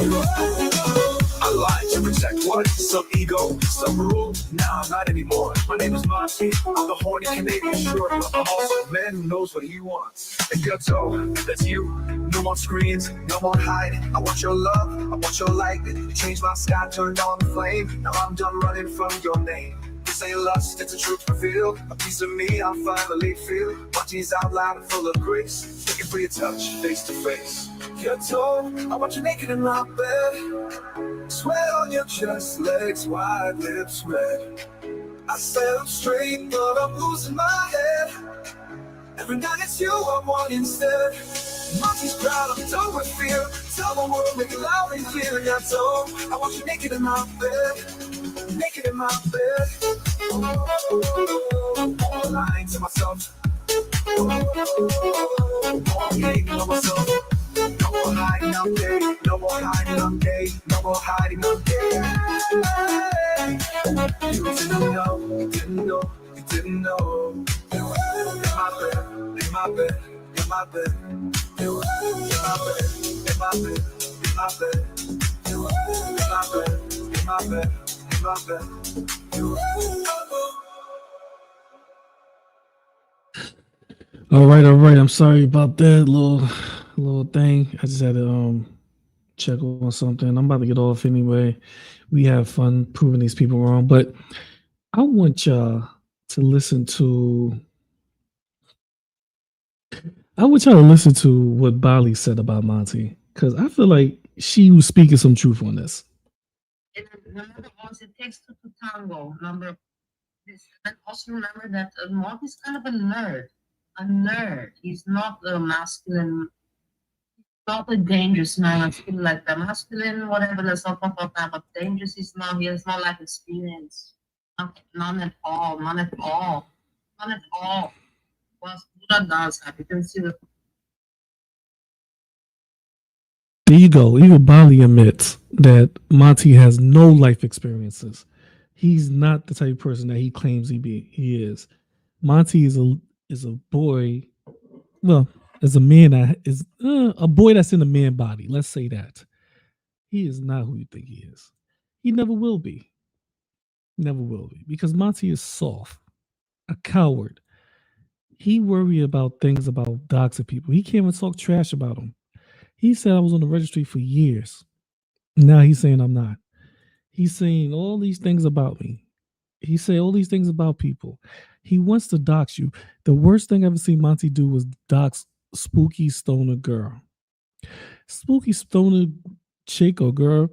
You already know. I lied to protect what? Some ego, some rule. Nah, not anymore. My name is Monty. I'm the horny Canadian, sure, but I'm also a man who knows what he wants. And you're told that's you. No more screens, no more hiding. I want your love, I want your light. You changed my sky, turned on the flame. Now I'm done running from your name. This ain't lust, it's a truth revealed. A piece of me I finally feel. Monty's out loud and full of grace. Looking for your touch, face to face. You're told I want you naked in my bed. Sweat on your chest, legs wide, lips red. I said I'm straight, but I'm losing my head. Every night it's you I want instead. Monty's proud, I'm done with fear. Tell the world, make it loud and clear. Yeah, told I want you naked in my bed. Naked in my bed. Oh, lying to myself. Oh, hating on myself. No more hiding, I'm gay. No more hiding, I'm gay. No more hiding, I'm gay. You didn't know, you didn't know, you didn't know. In my bed, in my bed, in my bed. In my bed, in my bed, in my bed. In my bed, in my bed, in my bed. All right. I'm sorry about that little thing. I just had to check on something. I'm about to get off anyway. We have fun proving these people wrong, but I want y'all to listen to. I want y'all to listen to what Bali said about Monty, because I feel like she was speaking some truth on this. Remember, also it takes two to tango. Remember this, and also remember that Monty is kind of a nerd. A nerd. He's not a masculine. Not a dangerous man. Like the masculine, whatever. That's not that, but dangerous. He's not. He has not life experience. None at all. None at all. None at all. Was Buddha does have. You can see the. There you go. Even Bali admits that Monty has no life experiences. He's not the type of person that he claims he is. Monty is a boy. Well, as a man that is a boy that's in a man body. Let's say that. He is not who you think he is. He never will be. Never will be. Because Monty is soft, a coward. He worry about things about doxing people. He can't even talk trash about them. He said I was on the registry for years. Now he's saying I'm not. He's saying all these things about me. He said all these things about people. He wants to dox you. The worst thing I ever seen Monty do was dox Spooky Stoner Girl. Spooky Stoner chick or girl.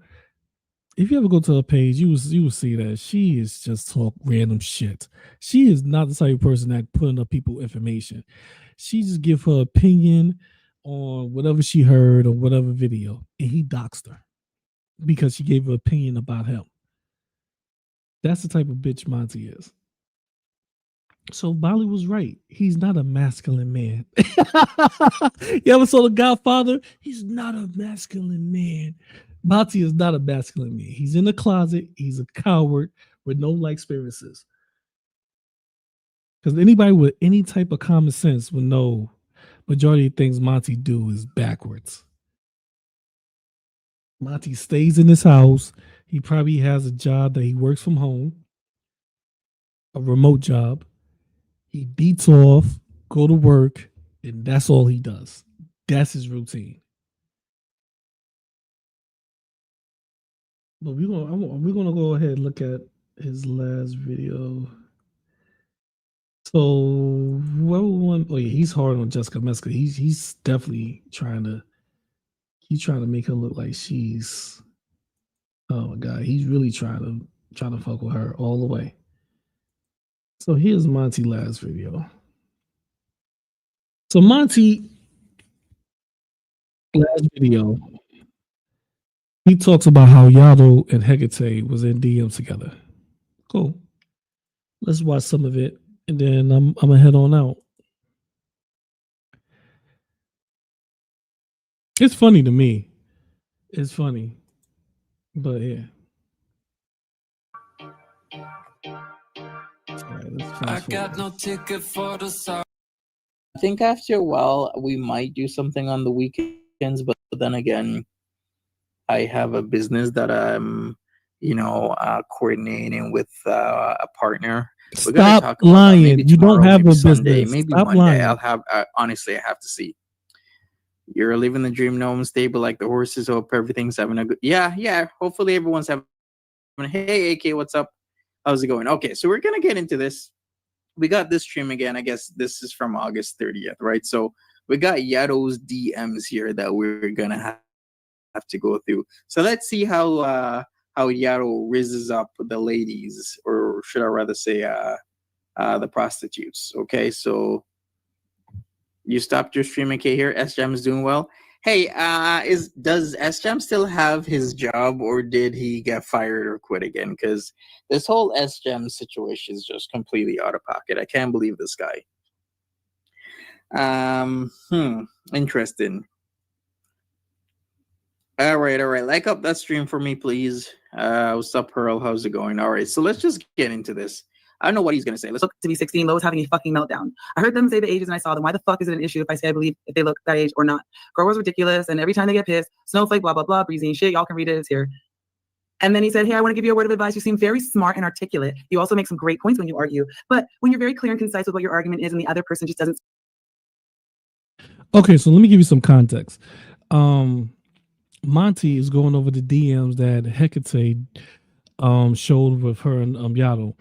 If you ever go to her page, you will see that she is just talk random shit. She is not the type of person that putting up people information. She just give her opinion on whatever she heard or whatever video, and he doxed her because she gave her opinion about him. That's the type of bitch Monty is. So Bali was right. He's not a masculine man. You ever saw The Godfather? He's not a masculine man. Monty is not a masculine man. He's in the closet. He's a coward with no life experiences. Because anybody with any type of common sense would know majority of things Monty do is backwards. Monty stays in his house. He probably has a job that he works from home, a remote job. He beats off, go to work, and that's all he does. That's his routine. But we're gonna go ahead and look at his last video. So oh yeah, he's hard on Jessica Meska. He's definitely trying to make her look like she's, oh my god, he's really trying to fuck with her all the way. So here's Monty's last video. So Monty last video, he talks about how Yado and Hecate was in DMs together. Cool. Let's watch some of it, and then I'm gonna head on out. It's funny to me. It's funny, but yeah. All right, let's I got no ticket for the summer. I think after a while we might do something on the weekends, but then again, I have a business that I'm, coordinating with a partner. We're gonna Stop talk about lying. maybe You don't tomorrow, have maybe a Sunday, business. maybe Stop Monday. lying. I'll have. Honestly, I have to see. You're living the dream. No one's stable like the horses. Hope everything's having a good. Yeah. Hopefully everyone's having. Hey, AK, what's up? How's it going? Okay, so we're gonna get into this. We got this stream again. I guess this is from August 30th, right? So we got Yado's DMs here that we're gonna have to go through. So let's see how Yado rizzes up the ladies, or should I rather say the prostitutes. Okay, so you stopped your stream, AK here. S-Jam is doing well. Hey, does S-Jam still have his job, or did he get fired or quit again? Because this whole S-Jam situation is just completely out of pocket. I can't believe this guy. Interesting. All right. Like up that stream for me, please. What's up, Pearl? How's it going? All right, so let's just get into this. I don't know what he's gonna say. Let's look to be 16. Lo was having a fucking meltdown. I heard them say the ages and I saw them. Why the fuck is it an issue if I say I believe if they look that age or not? Girl was ridiculous, and every time they get pissed, snowflake, blah blah blah, breezy and shit. Y'all can read it. It's here. And then he said, "Hey, I want to give you a word of advice. You seem very smart and articulate. You also make some great points when you argue. But when you're very clear and concise with what your argument is, and the other person just doesn't." Okay, so let me give you some context. Monty is going over the DMs that Hecate showed with her and Yado.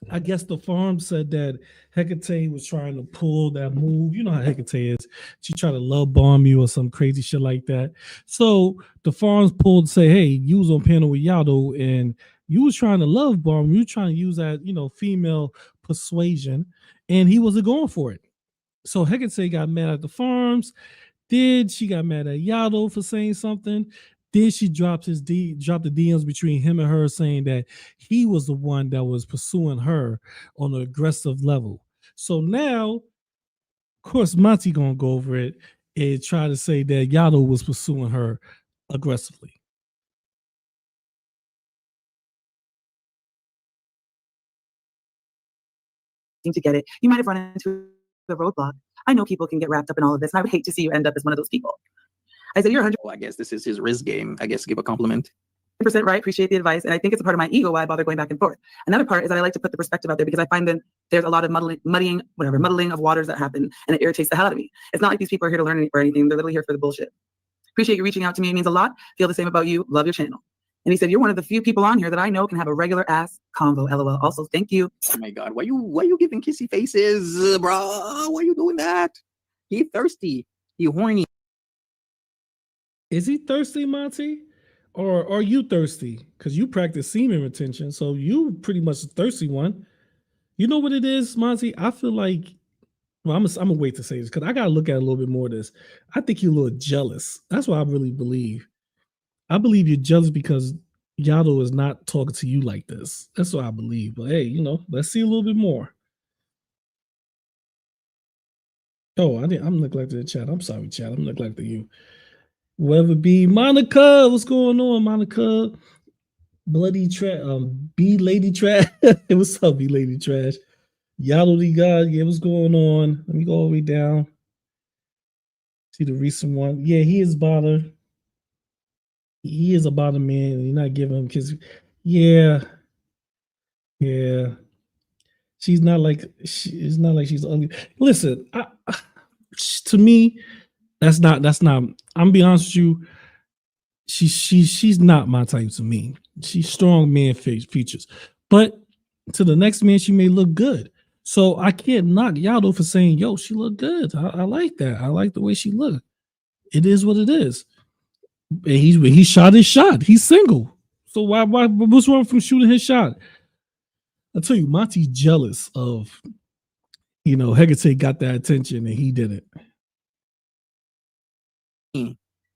I guess the farm said that Hecate was trying to pull that move. You know how Hecate is. She tried to love bomb you or some crazy shit like that. So the farms pulled to say, hey, you was on panel with Yado and you was trying to love bomb. You trying to use that, female persuasion, and he wasn't going for it. So Hecate got mad at the farms. She got mad at Yado for saying something. Then she dropped the DMs between him and her, saying that he was the one that was pursuing her on an aggressive level. So now, of course, Monty gonna go over it and try to say that Yado was pursuing her aggressively. Seem to get it. You might have run into a roadblock. I know people can get wrapped up in all of this, and I would hate to see you end up as one of those people. I said, you're 100%. I guess this is his risk game. I guess give a compliment. Right. Appreciate the advice. And I think it's a part of my ego why I bother going back and forth. Another part is that I like to put the perspective out there because I find that there's a lot of muddling of waters that happen, and it irritates the hell out of me. It's not like these people are here to learn or anything. They're literally here for the bullshit. Appreciate you reaching out to me. It means a lot. Feel the same about you. Love your channel. And he said, you're one of the few people on here that I know can have a regular ass convo. LOL. Also, thank you. Oh my God. Why you giving kissy faces, bro? Why you doing that? He thirsty. He horny. Is he thirsty, Monty? Or are you thirsty? Because you practice semen retention, so you pretty much a thirsty one. You know what it is, Monty? I feel like, well, I'm gonna wait to say this because I gotta look at a little bit more of this. I think you're a little jealous. That's what I really believe. I believe you're jealous because Yado is not talking to you like this. That's what I believe. But hey, let's see a little bit more. Oh, I'm neglecting the chat. I'm sorry, chat. I'm neglecting you. Whoever be Monica, what's going on, Monica? Bloody trash, B Lady Trash. What's up, B Lady Trash? Yado the God, yeah, what's going on? Let me go all the way down. See the recent one. Yeah, he is bothered. He is a bother man. You're not giving him because, yeah. She's not like it's not like she's ugly. Listen, to me, that's not. I'm gonna be honest with you. She's not my type to me. She's strong man features, but to the next man, she may look good. So I can't knock Yado for saying, "Yo, she look good." I like that. I like the way she look. It is what it is. And he shot his shot. He's single. So why? What's wrong from shooting his shot? I'll tell you, Monty's jealous of, Hecate got that attention and he didn't.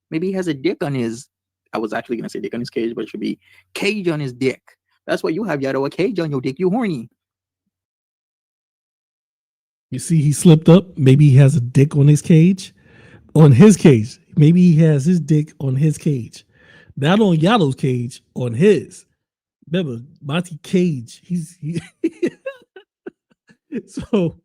Maybe he has a dick on his. I was actually gonna say dick on his cage, but it should be cage on his dick. That's what you have, Yado. A cage on your dick. You horny. You see, he slipped up. Maybe he has a dick on his cage. On his cage. Maybe he has his dick on his cage. Not on Yado's cage, on his. Remember, Monty Cage. So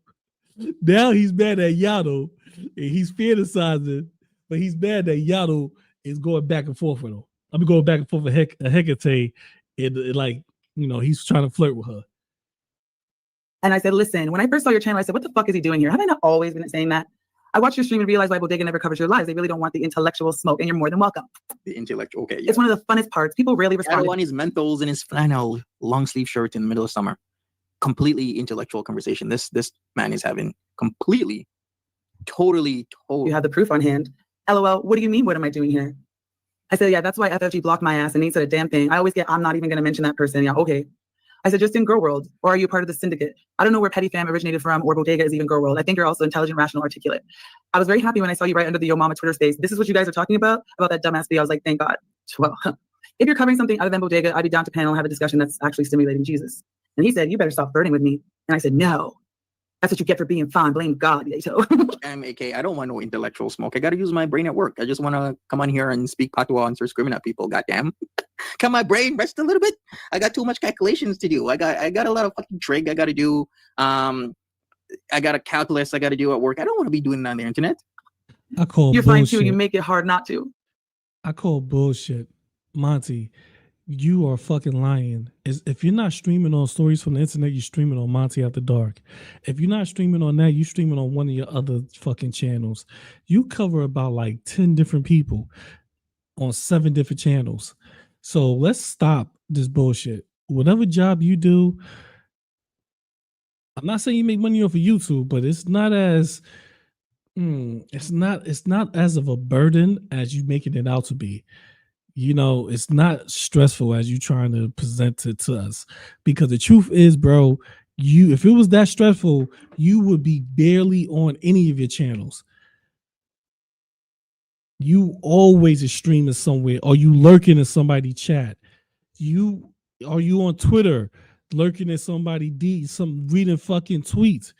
now he's mad at Yado and he's fantasizing, but he's mad that Yado is going back and forth with him. I'm going back and forth with Hecate, and he's trying to flirt with her. And I said, listen, when I first saw your channel, I said, what the fuck is he doing here? Have I not always been saying that? I watched your stream and realized why Bodega never covers your lives. They really don't want the intellectual smoke, and you're more than welcome. The intellectual, okay. Yeah. It's one of the funnest parts. People rarely respond. On his menthols and his flannel long sleeve shirt in the middle of summer. Completely intellectual conversation. This man is having completely, totally. You have the proof on hand. LOL, what do you mean? What am I doing here? I said, yeah, that's why FFG blocked my ass and he said a damn thing. I always get, I'm not even going to mention that person. Yeah, okay. I said, just in Girl World, or are you part of the syndicate? I don't know where Petty Fam originated from or Bodega is even Girl World. I think you're also intelligent, rational, articulate. I was very happy when I saw you right under the Yo Mama Twitter space. This is what you guys are talking about that dumbass video. I was like, thank God. Well, if you're covering something other than Bodega, I'd be down to panel and have a discussion that's actually stimulating Jesus. And he said, you better stop flirting with me. And I said, no. That's what you get for being fine. Blame God, Yato. AK, I don't want no intellectual smoke. I got to use my brain at work. I just want to come on here and speak patois and start screaming at people. Goddamn. Can my brain rest a little bit? I got too much calculations to do. I got a lot of fucking trig I got to do. I got a calculus I got to do at work. I don't want to be doing that on the internet. I call You're bullshit. fine too. You make it hard not to. I call bullshit. Monty, you are fucking lying. If you're not streaming on Stories from the Internet, you're streaming on Monty After Dark. If you're not streaming on that, you're streaming on one of your other fucking channels. You cover about like 10 different people on 7 different channels. So let's stop this bullshit. Whatever job you do, I'm not saying you make money off of YouTube, but it's not as it's not as of a burden as you making it out to be. It's not stressful as you trying to present it to us, because the truth is, bro, if it was that stressful, you would be barely on any of your channels. You always is streaming somewhere, or you lurking in somebody's chat. You on Twitter lurking in somebody reading fucking tweets.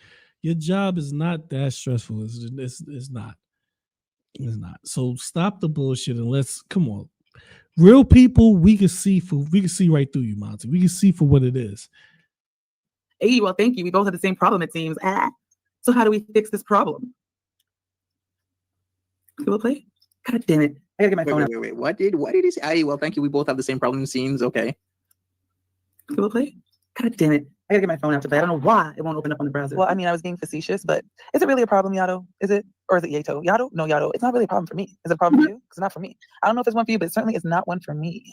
Your job is not that stressful. It's not. It's not. So stop the bullshit and let's come on. Real people, we can see right through you, Monty. We can see for what it is. Hey, well, thank you. We both have the same problem, it seems. So how do we fix this problem? Will play? God damn it. I gotta get my phone out. Wait. What did he say? Well, thank you. We both have the same problem, it seems. Okay. Will play? God damn it. I gotta get my phone out to play. I don't know why it won't open up on the browser. Well, I mean, I was being facetious, but is it really a problem, Yado? Is it? Or is it Yato? Yado? No, Yado. It's not really a problem for me. Is it a problem for you? Because it's not for me. I don't know if it's one for you, but it certainly is not one for me.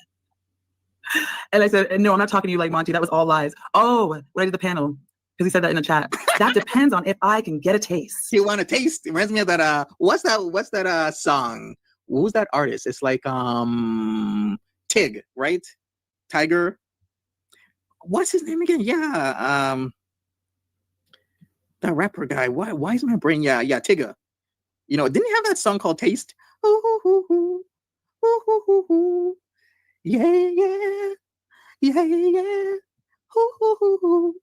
And I said, no, I'm not talking to you like Monty. That was all lies. Oh, when I did the panel, because he said that in the chat. That depends on if I can get a taste. You want a taste? It reminds me of that. What's that song? Who's that artist? It's like Tig, right? Tiger. What's his name again? Yeah. That rapper guy. Why is my brain? Yeah, Tigger. Didn't he have that song called Taste? Ooh, ooh, ooh, ooh, ooh, ooh, ooh. yeah. Hoo.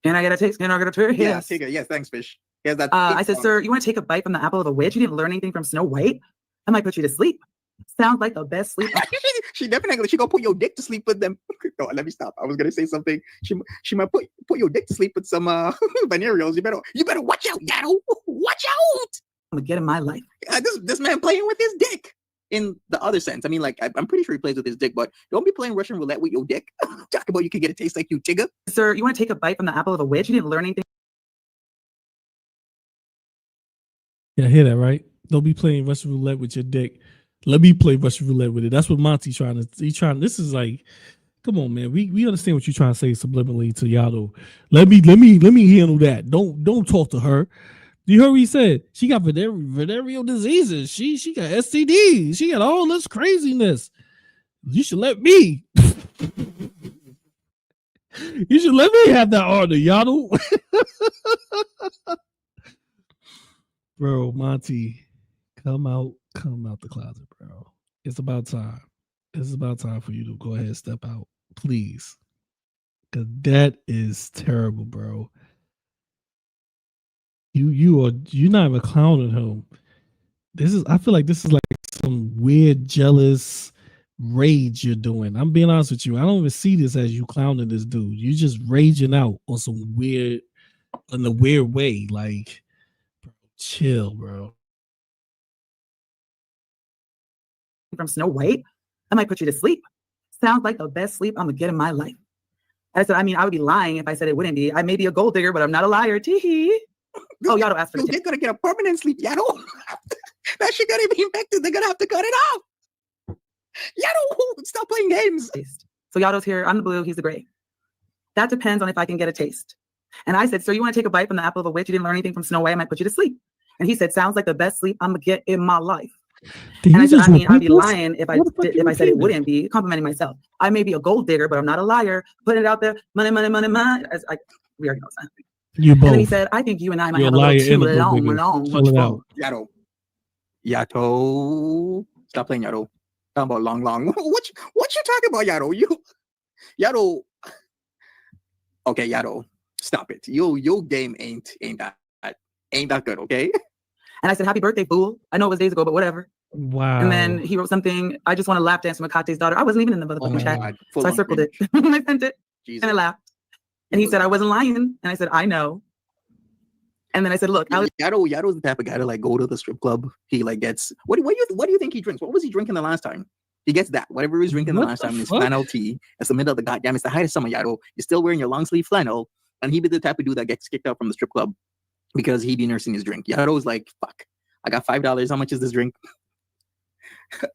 Can I get a taste? Can I get a taste? Yeah, take it. Yes, thanks, fish. Here's that. I said, sir, you want to take a bite from the apple of a witch? You didn't learn anything from Snow White? I might put you to sleep. Sounds like the best sleep. She definitely gonna put your dick to sleep with them. No, let me stop. I was gonna say something. She might put your dick to sleep with some venereals. You better watch out, Yaddle. Watch out. I'm gonna get in my life. This man playing with his dick. In the other sense, I mean, like I'm pretty sure he plays with his dick, but don't be playing Russian roulette with your dick. Talk about you can get a taste like you, Tigger. Sir, you want to take a bite from the apple of a witch? You didn't learn anything. Yeah, I hear that, right? Don't be playing Russian roulette with your dick. Let me play Russian roulette with it. That's what Monty trying to. This is like, come on, man. We understand what you're trying to say subliminally to Yado. Let me handle that. Don't talk to her. You heard what he said? She got venereal diseases. She got STDs. She got all this craziness. You should let me. You should let me have that honor, Yado. Bro, Monty, come out the closet, bro. It's about time. It's about time for you to go ahead and step out, please. Cause that is terrible, bro. You're not even clowning him. I feel like this is like some weird jealous rage you're doing. I'm being honest with you. I don't even see this as you clowning this dude. You just raging out on some weird, in a weird way. Like, bro, chill, bro. From Snow White, I might put you to sleep. Sounds like the best sleep I'm gonna get in my life. I said, I mean, I would be lying if I said it wouldn't be. I may be a gold digger, but I'm not a liar. Tee-hee. Oh, y'all don't ask for it. They're gonna get a permanent sleep, Yaddle. That shit gonna be infected. They're gonna have to cut it off. Yaddle, stop playing games. So Yado's here. I'm the blue. He's the gray. That depends on if I can get a taste. And I said, sir, you want to take a bite from the apple of a witch? You didn't learn anything from Snow White. I might put you to sleep. And he said, sounds like the best sleep I'm gonna get in my life. And I said, I mean, I'd be lying if I said it wouldn't be. Complimenting myself. I may be a gold digger, but I'm not a liar. Putting it out there, money. We already know that. You both. And then he said, I think you and I might have a little too long. Yato. Stop playing Yato. Talking about long. What you talking about, Yato? Yato. Okay, Yato. Stop it. Your game ain't that good, okay? And I said, happy birthday, fool. I know it was days ago, but whatever. Wow. And then he wrote something, I just want to lap dance with Makate's daughter. I wasn't even in the motherfucking chat. So I circled it. And I sent it. Jesus. And I laughed. And he said, I wasn't lying. And I said, I know. And then I said, look, Yato's the type of guy to like go to the strip club. He like gets what do you think he drinks? What was he drinking the last time? He gets that. Whatever he was drinking the last time is flannel tea. It's the middle of the goddamn. It's the height of summer, Yato. You're still wearing your long sleeve flannel. And he'd be the type of dude that gets kicked out from the strip club because he'd be nursing his drink. Yato's like, fuck. I got $5. How much is this drink?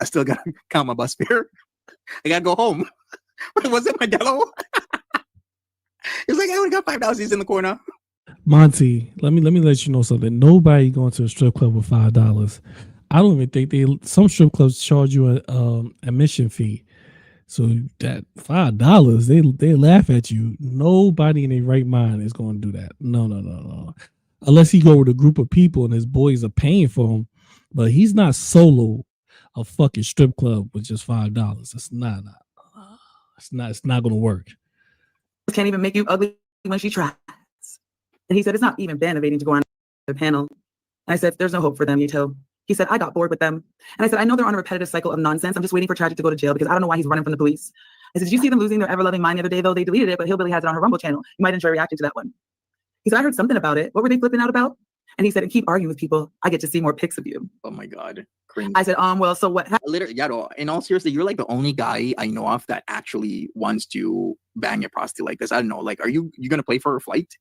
I still gotta count my bus fare. I gotta go home. Was it Modelo? It's like I only got $5. He's in the corner. Monty, let me let you know something. Nobody going to a strip club with $5. I don't even think some strip clubs charge you a admission fee. So that $5, they laugh at you. Nobody in their right mind is going to do that. No. Unless he go with a group of people and his boys are paying for him, but he's not solo a fucking strip club with just $5. It's not going to work. Can't even make you ugly when she tries. And he said, it's not even Ben evading to go on the panel. And I said, there's no hope for them, Yuto. He said, I got bored with them. And I said, I know they're on a repetitive cycle of nonsense. I'm just waiting for Tragic to go to jail because I don't know why he's running from the police. I said, did you see them losing their ever-loving mind the other day, though? They deleted it, but Hillbilly has it on her Rumble channel. You might enjoy reacting to that one. He said, I heard something about it. What were they flipping out about? And he said, and keep arguing with people. I get to see more pics of you. Oh my God. Cringe. I said, well, so what? Literally, Yato, in all seriousness, you're like the only guy I know of that actually wants to bang a prostitute like this. I don't know. Like, are you going to play for her flight?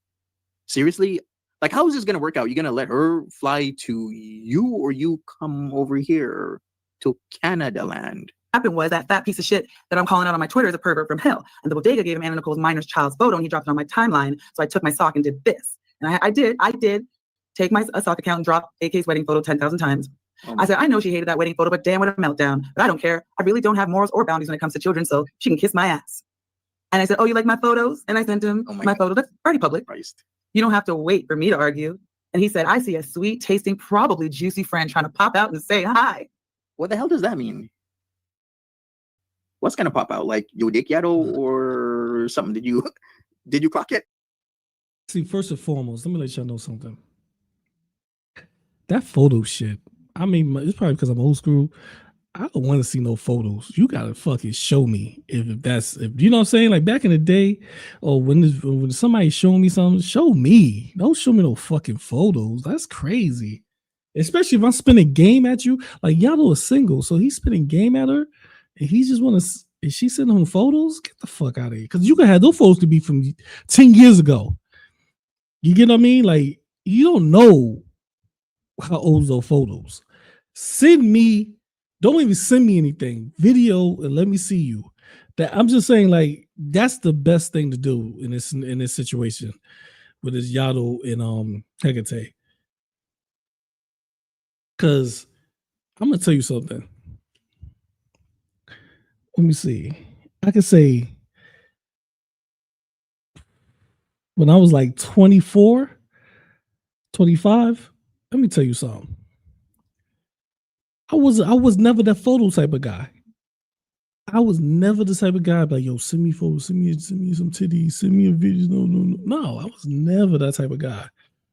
Seriously? Like, how is this going to work out? You going to let her fly to you or you come over here to Canada land? Happened was that fat piece of shit that I'm calling out on my Twitter is a pervert from hell. And the bodega gave him Anna Nicole's minor's child's photo and he dropped it on my timeline. So I took my sock and did this. And I did take my sock account and drop AK's wedding photo 10,000 times. I said, I know she hated that wedding photo, but damn, what a meltdown. But I don't care. I really don't have morals or boundaries when it comes to children, so she can kiss my ass. And I said, oh, you like my photos? And I sent him my photo. That's already public. Christ. You don't have to wait for me to argue. And he said, I see a sweet tasting, probably juicy friend trying to pop out and say hi. What the hell does that mean? What's gonna pop out? Like your dick, Yato, or something? Did you clock it? See, first and foremost, let me let y'all know something. That photo shit. I mean, it's probably because I'm old school. I don't want to see no photos. You gotta fucking show me if you know what I'm saying. Like back in the day, or when somebody showing me something, show me. Don't show me no fucking photos. That's crazy. Especially if I'm spinning game at you. Like Yato is single, so he's spinning game at her, and he just want to. Is she sending him photos? Get the fuck out of here. Because you can have those photos to be from 10 years ago. You get what I mean? Like you don't know how old those photos. Send me. Don't even send me anything. Video and let me see you. That I'm just saying, like, that's the best thing to do in this situation with this Yato and Hecate. Cause I'm gonna tell you something. Let me see. I could say when I was like 24, 25, let me tell you something. I was never that photo type of guy. I was never the type of guy like, yo, send me photos, send me some titties, send me a video. No, I was never that type of guy.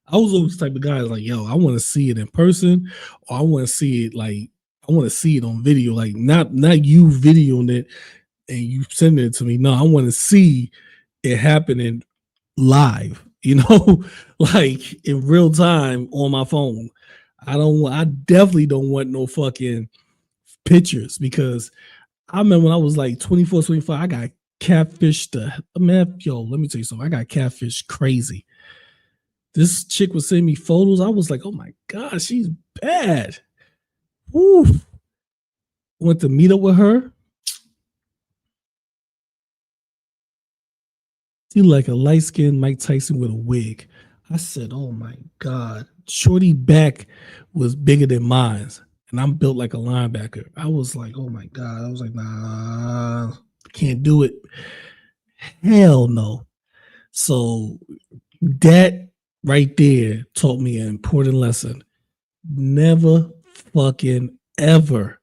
I was always the type of guy like, yo, I want to see it in person, or I want to see it like I want to see it on video, like not you videoing it and you sending it to me. No, I want to see it happening live, you know, like in real time on my phone. I definitely don't want no fucking pictures because I remember when I was like 24, 25, I got catfished. Man, yo, let me tell you something. I got catfished crazy. This chick was sending me photos. I was like, oh my God, she's bad. Woo. Went to meet up with her. She like a light-skinned Mike Tyson with a wig. I said, oh my God. Shorty back was bigger than mine. And I'm built like a linebacker. I was like, oh my God. I was like, nah, can't do it. Hell no. So that right there taught me an important lesson. Never fucking ever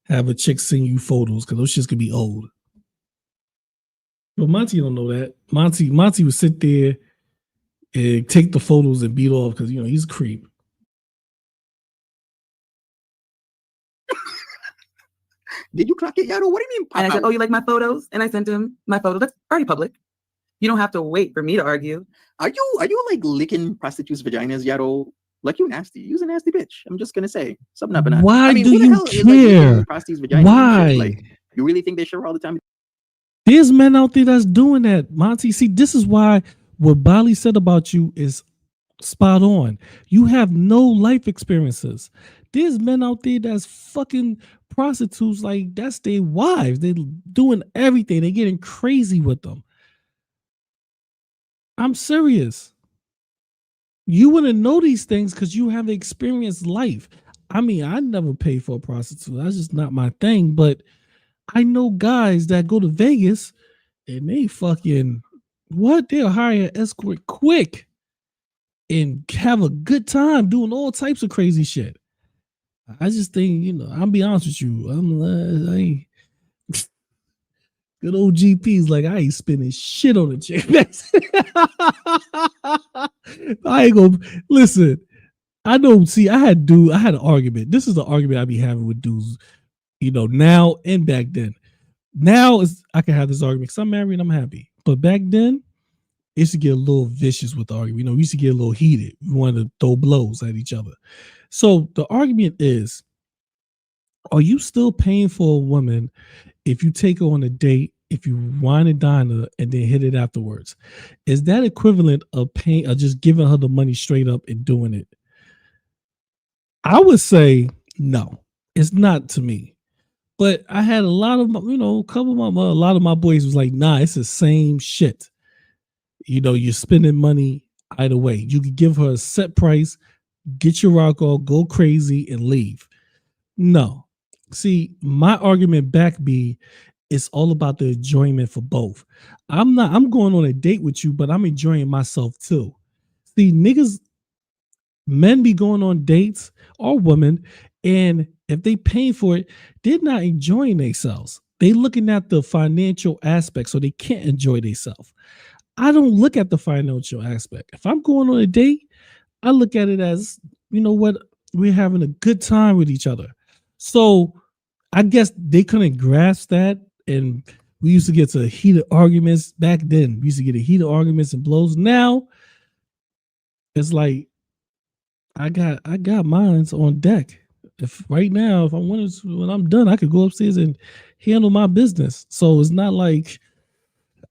have a chick send you photos because those shits could be old. But Monty don't know that. Monty would sit there and take the photos and beat off because, you know, he's a creep. Did you clock it, Yato? What do you mean? And I said, oh, you like my photos? And I sent him my photos. That's already public. You don't have to wait for me to argue. Are you like licking prostitutes' vaginas, Yato? Like you nasty. You's a nasty bitch. I'm just gonna say something up and Why do who the you hell is, like, care? licking prostitutes' vaginas? Why? Like, you really think they shower all the time? There's men out there that's doing that, Monty. See, this is why what Bali said about you is spot on. You have no life experiences. There's men out there that's fucking prostitutes, like that's their wives. They're doing everything. They're getting crazy with them. I'm serious. You wouldn't know these things because you haven't experienced life. I mean, I never paid for a prostitute. That's just not my thing. But I know guys that go to Vegas and they fucking they'll hire an escort quick and have a good time doing all types of crazy shit. I just think, you know, I'll be honest with you. I ain't good old GP's like, I ain't spending shit on a chick. I ain't gonna listen. I don't see. I had an argument. This is the argument I be having with dudes, you know, now and back then. Now I can have this argument because I'm married and I'm happy. But back then, it used to get a little vicious with the argument. You know, we used to get a little heated. We wanted to throw blows at each other. So the argument is, are you still paying for a woman if you take her on a date, if you wine and dine her and then hit it afterwards? Is that equivalent of paying or just giving her the money straight up and doing it? I would say no, it's not to me. But I had a lot of, you know, a lot of my boys was like, nah, it's the same shit. You know, you're spending money either way. You could give her a set price, get your rock on, go crazy, and leave. No. See, my argument back be, it's all about the enjoyment for both. I'm going on a date with you, but I'm enjoying myself too. See, men be going on dates or women, and if they paying for it, they're not enjoying themselves. They looking at the financial aspect, so they can't enjoy themselves. I don't look at the financial aspect. If I'm going on a date, I look at it as, you know what, we're having a good time with each other. So I guess they couldn't grasp that, and we used to get to heated arguments back then. We used to get heated arguments and blows. Now it's like I got mines on deck. If right now, if I wanted to, when I'm done, I could go upstairs and handle my business. So it's not like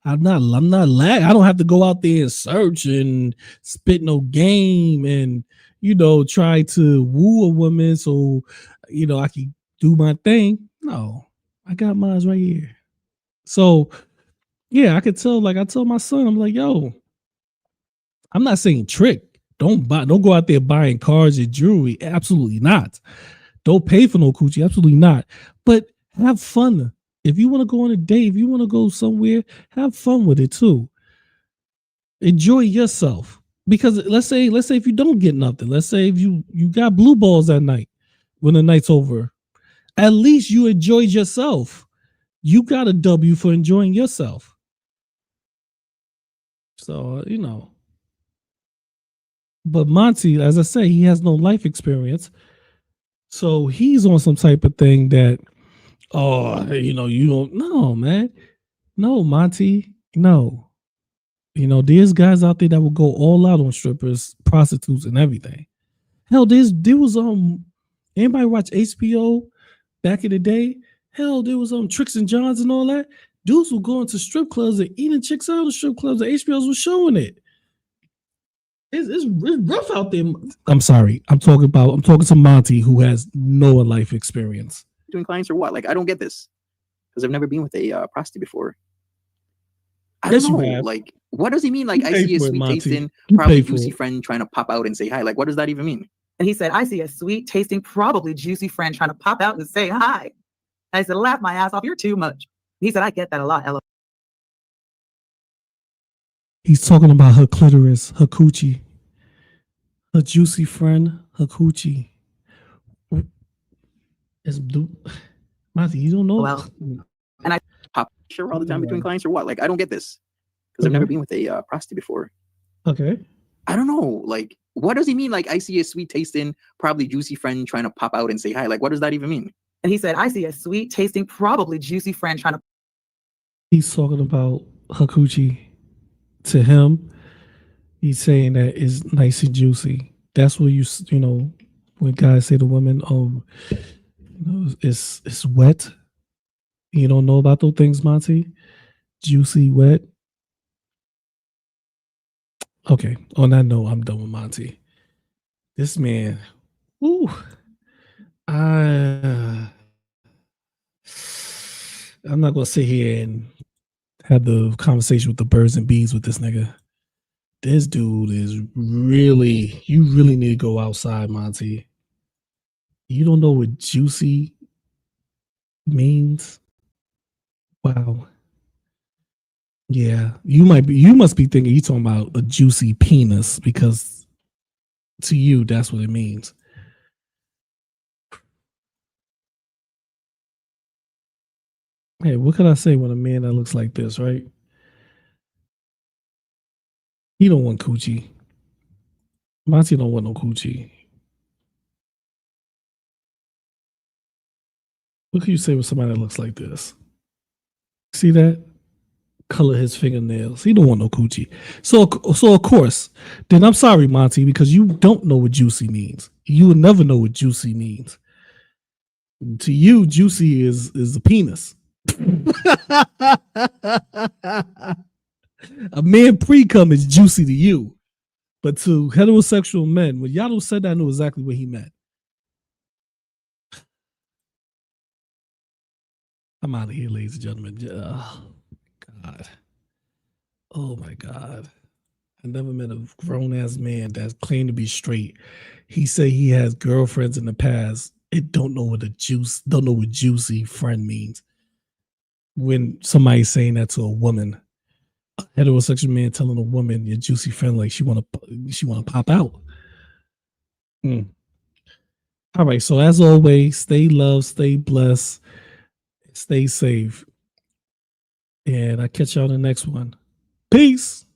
I'm not lag. I don't have to go out there and search and spit no game and, you know, try to woo a woman so, you know, I can do my thing. No, I got mines right here. So yeah, I could tell, like I tell my son, I'm like, yo, I'm not saying trick. Don't go out there buying cars and jewelry. Absolutely not. Don't pay for no coochie. Absolutely not. But have fun. If you want to go on a date, if you want to go somewhere, have fun with it too. Enjoy yourself. Because let's say if you don't get nothing, let's say if you got blue balls that night when the night's over, at least you enjoyed yourself. You got a W for enjoying yourself. So, you know. But Monty, as I say, he has no life experience. So he's on some type of thing that, oh, you know, you don't know, man. No, Monty, no. You know, there's guys out there that will go all out on strippers, prostitutes, and everything. Hell, there was anybody watch HBO back in the day? Hell, there was Tricks and Johns and all that. Dudes were going to strip clubs and eating chicks out of strip clubs. The HBOs were showing it. It's rough out there. I'm sorry. I'm talking to Monty, who has no life experience. Doing clients or what? Like, I don't get this because I've never been with a prostitute before. I Yes, don't you know. have. Like, what does he mean? Like, You I pay see a for it, sweet Monty. tasting, You probably pay for juicy it. friend trying to pop out and say hi. Like, what does that even mean? And he said, I see a sweet tasting, probably juicy friend trying to pop out and say hi. I said, laugh my ass off. You're too much. He said, I get that a lot. Ella. He's talking about her clitoris, her coochie, her juicy friend, her coochie. Monty, you don't know? Well, and I pop sure all the time between clients or what? Like, I don't get this because I've Okay. never been with a prostitute before. Okay. I don't know. Like, what does he mean? Like, I see a sweet tasting, probably juicy friend trying to pop out and say hi. Like, what does that even mean? And he said, I see a sweet tasting, probably juicy friend trying to. He's talking about her coochie. To him, he's saying that it's nice and juicy. That's what you know, when guys say to women, you know, it's wet. You don't know about those things, Monty? Juicy, wet. Okay. On that note, I'm done with Monty. This man, ooh, I'm not gonna sit here and have the conversation with the birds and bees with this nigga. This dude is really, you really need to go outside, Monty. You don't know what juicy means? Wow. Yeah, you must be thinking you talking about a juicy penis because to you that's what it means. Hey, what could I say when a man that looks like this, right? He don't want coochie. Monty don't want no coochie. What can you say with somebody that looks like this? See that? Color his fingernails. He don't want no coochie. So of course, then I'm sorry, Monty, because you don't know what juicy means. You will never know what juicy means. To you, juicy is a penis. A man pre-cum is juicy to you. But to heterosexual men, when Yato said that, I knew exactly what he meant. I'm out of here, ladies and gentlemen. Oh, God. Oh, my God. I never met a grown-ass man that claimed to be straight. He said he has girlfriends in the past. It don't know what juicy friend means. When somebody's saying that to a woman, a heterosexual man telling a woman your juicy friend like she wanna pop out. All right, so as always, stay loved, stay blessed. Stay safe. And I'll catch y'all in the next one. Peace.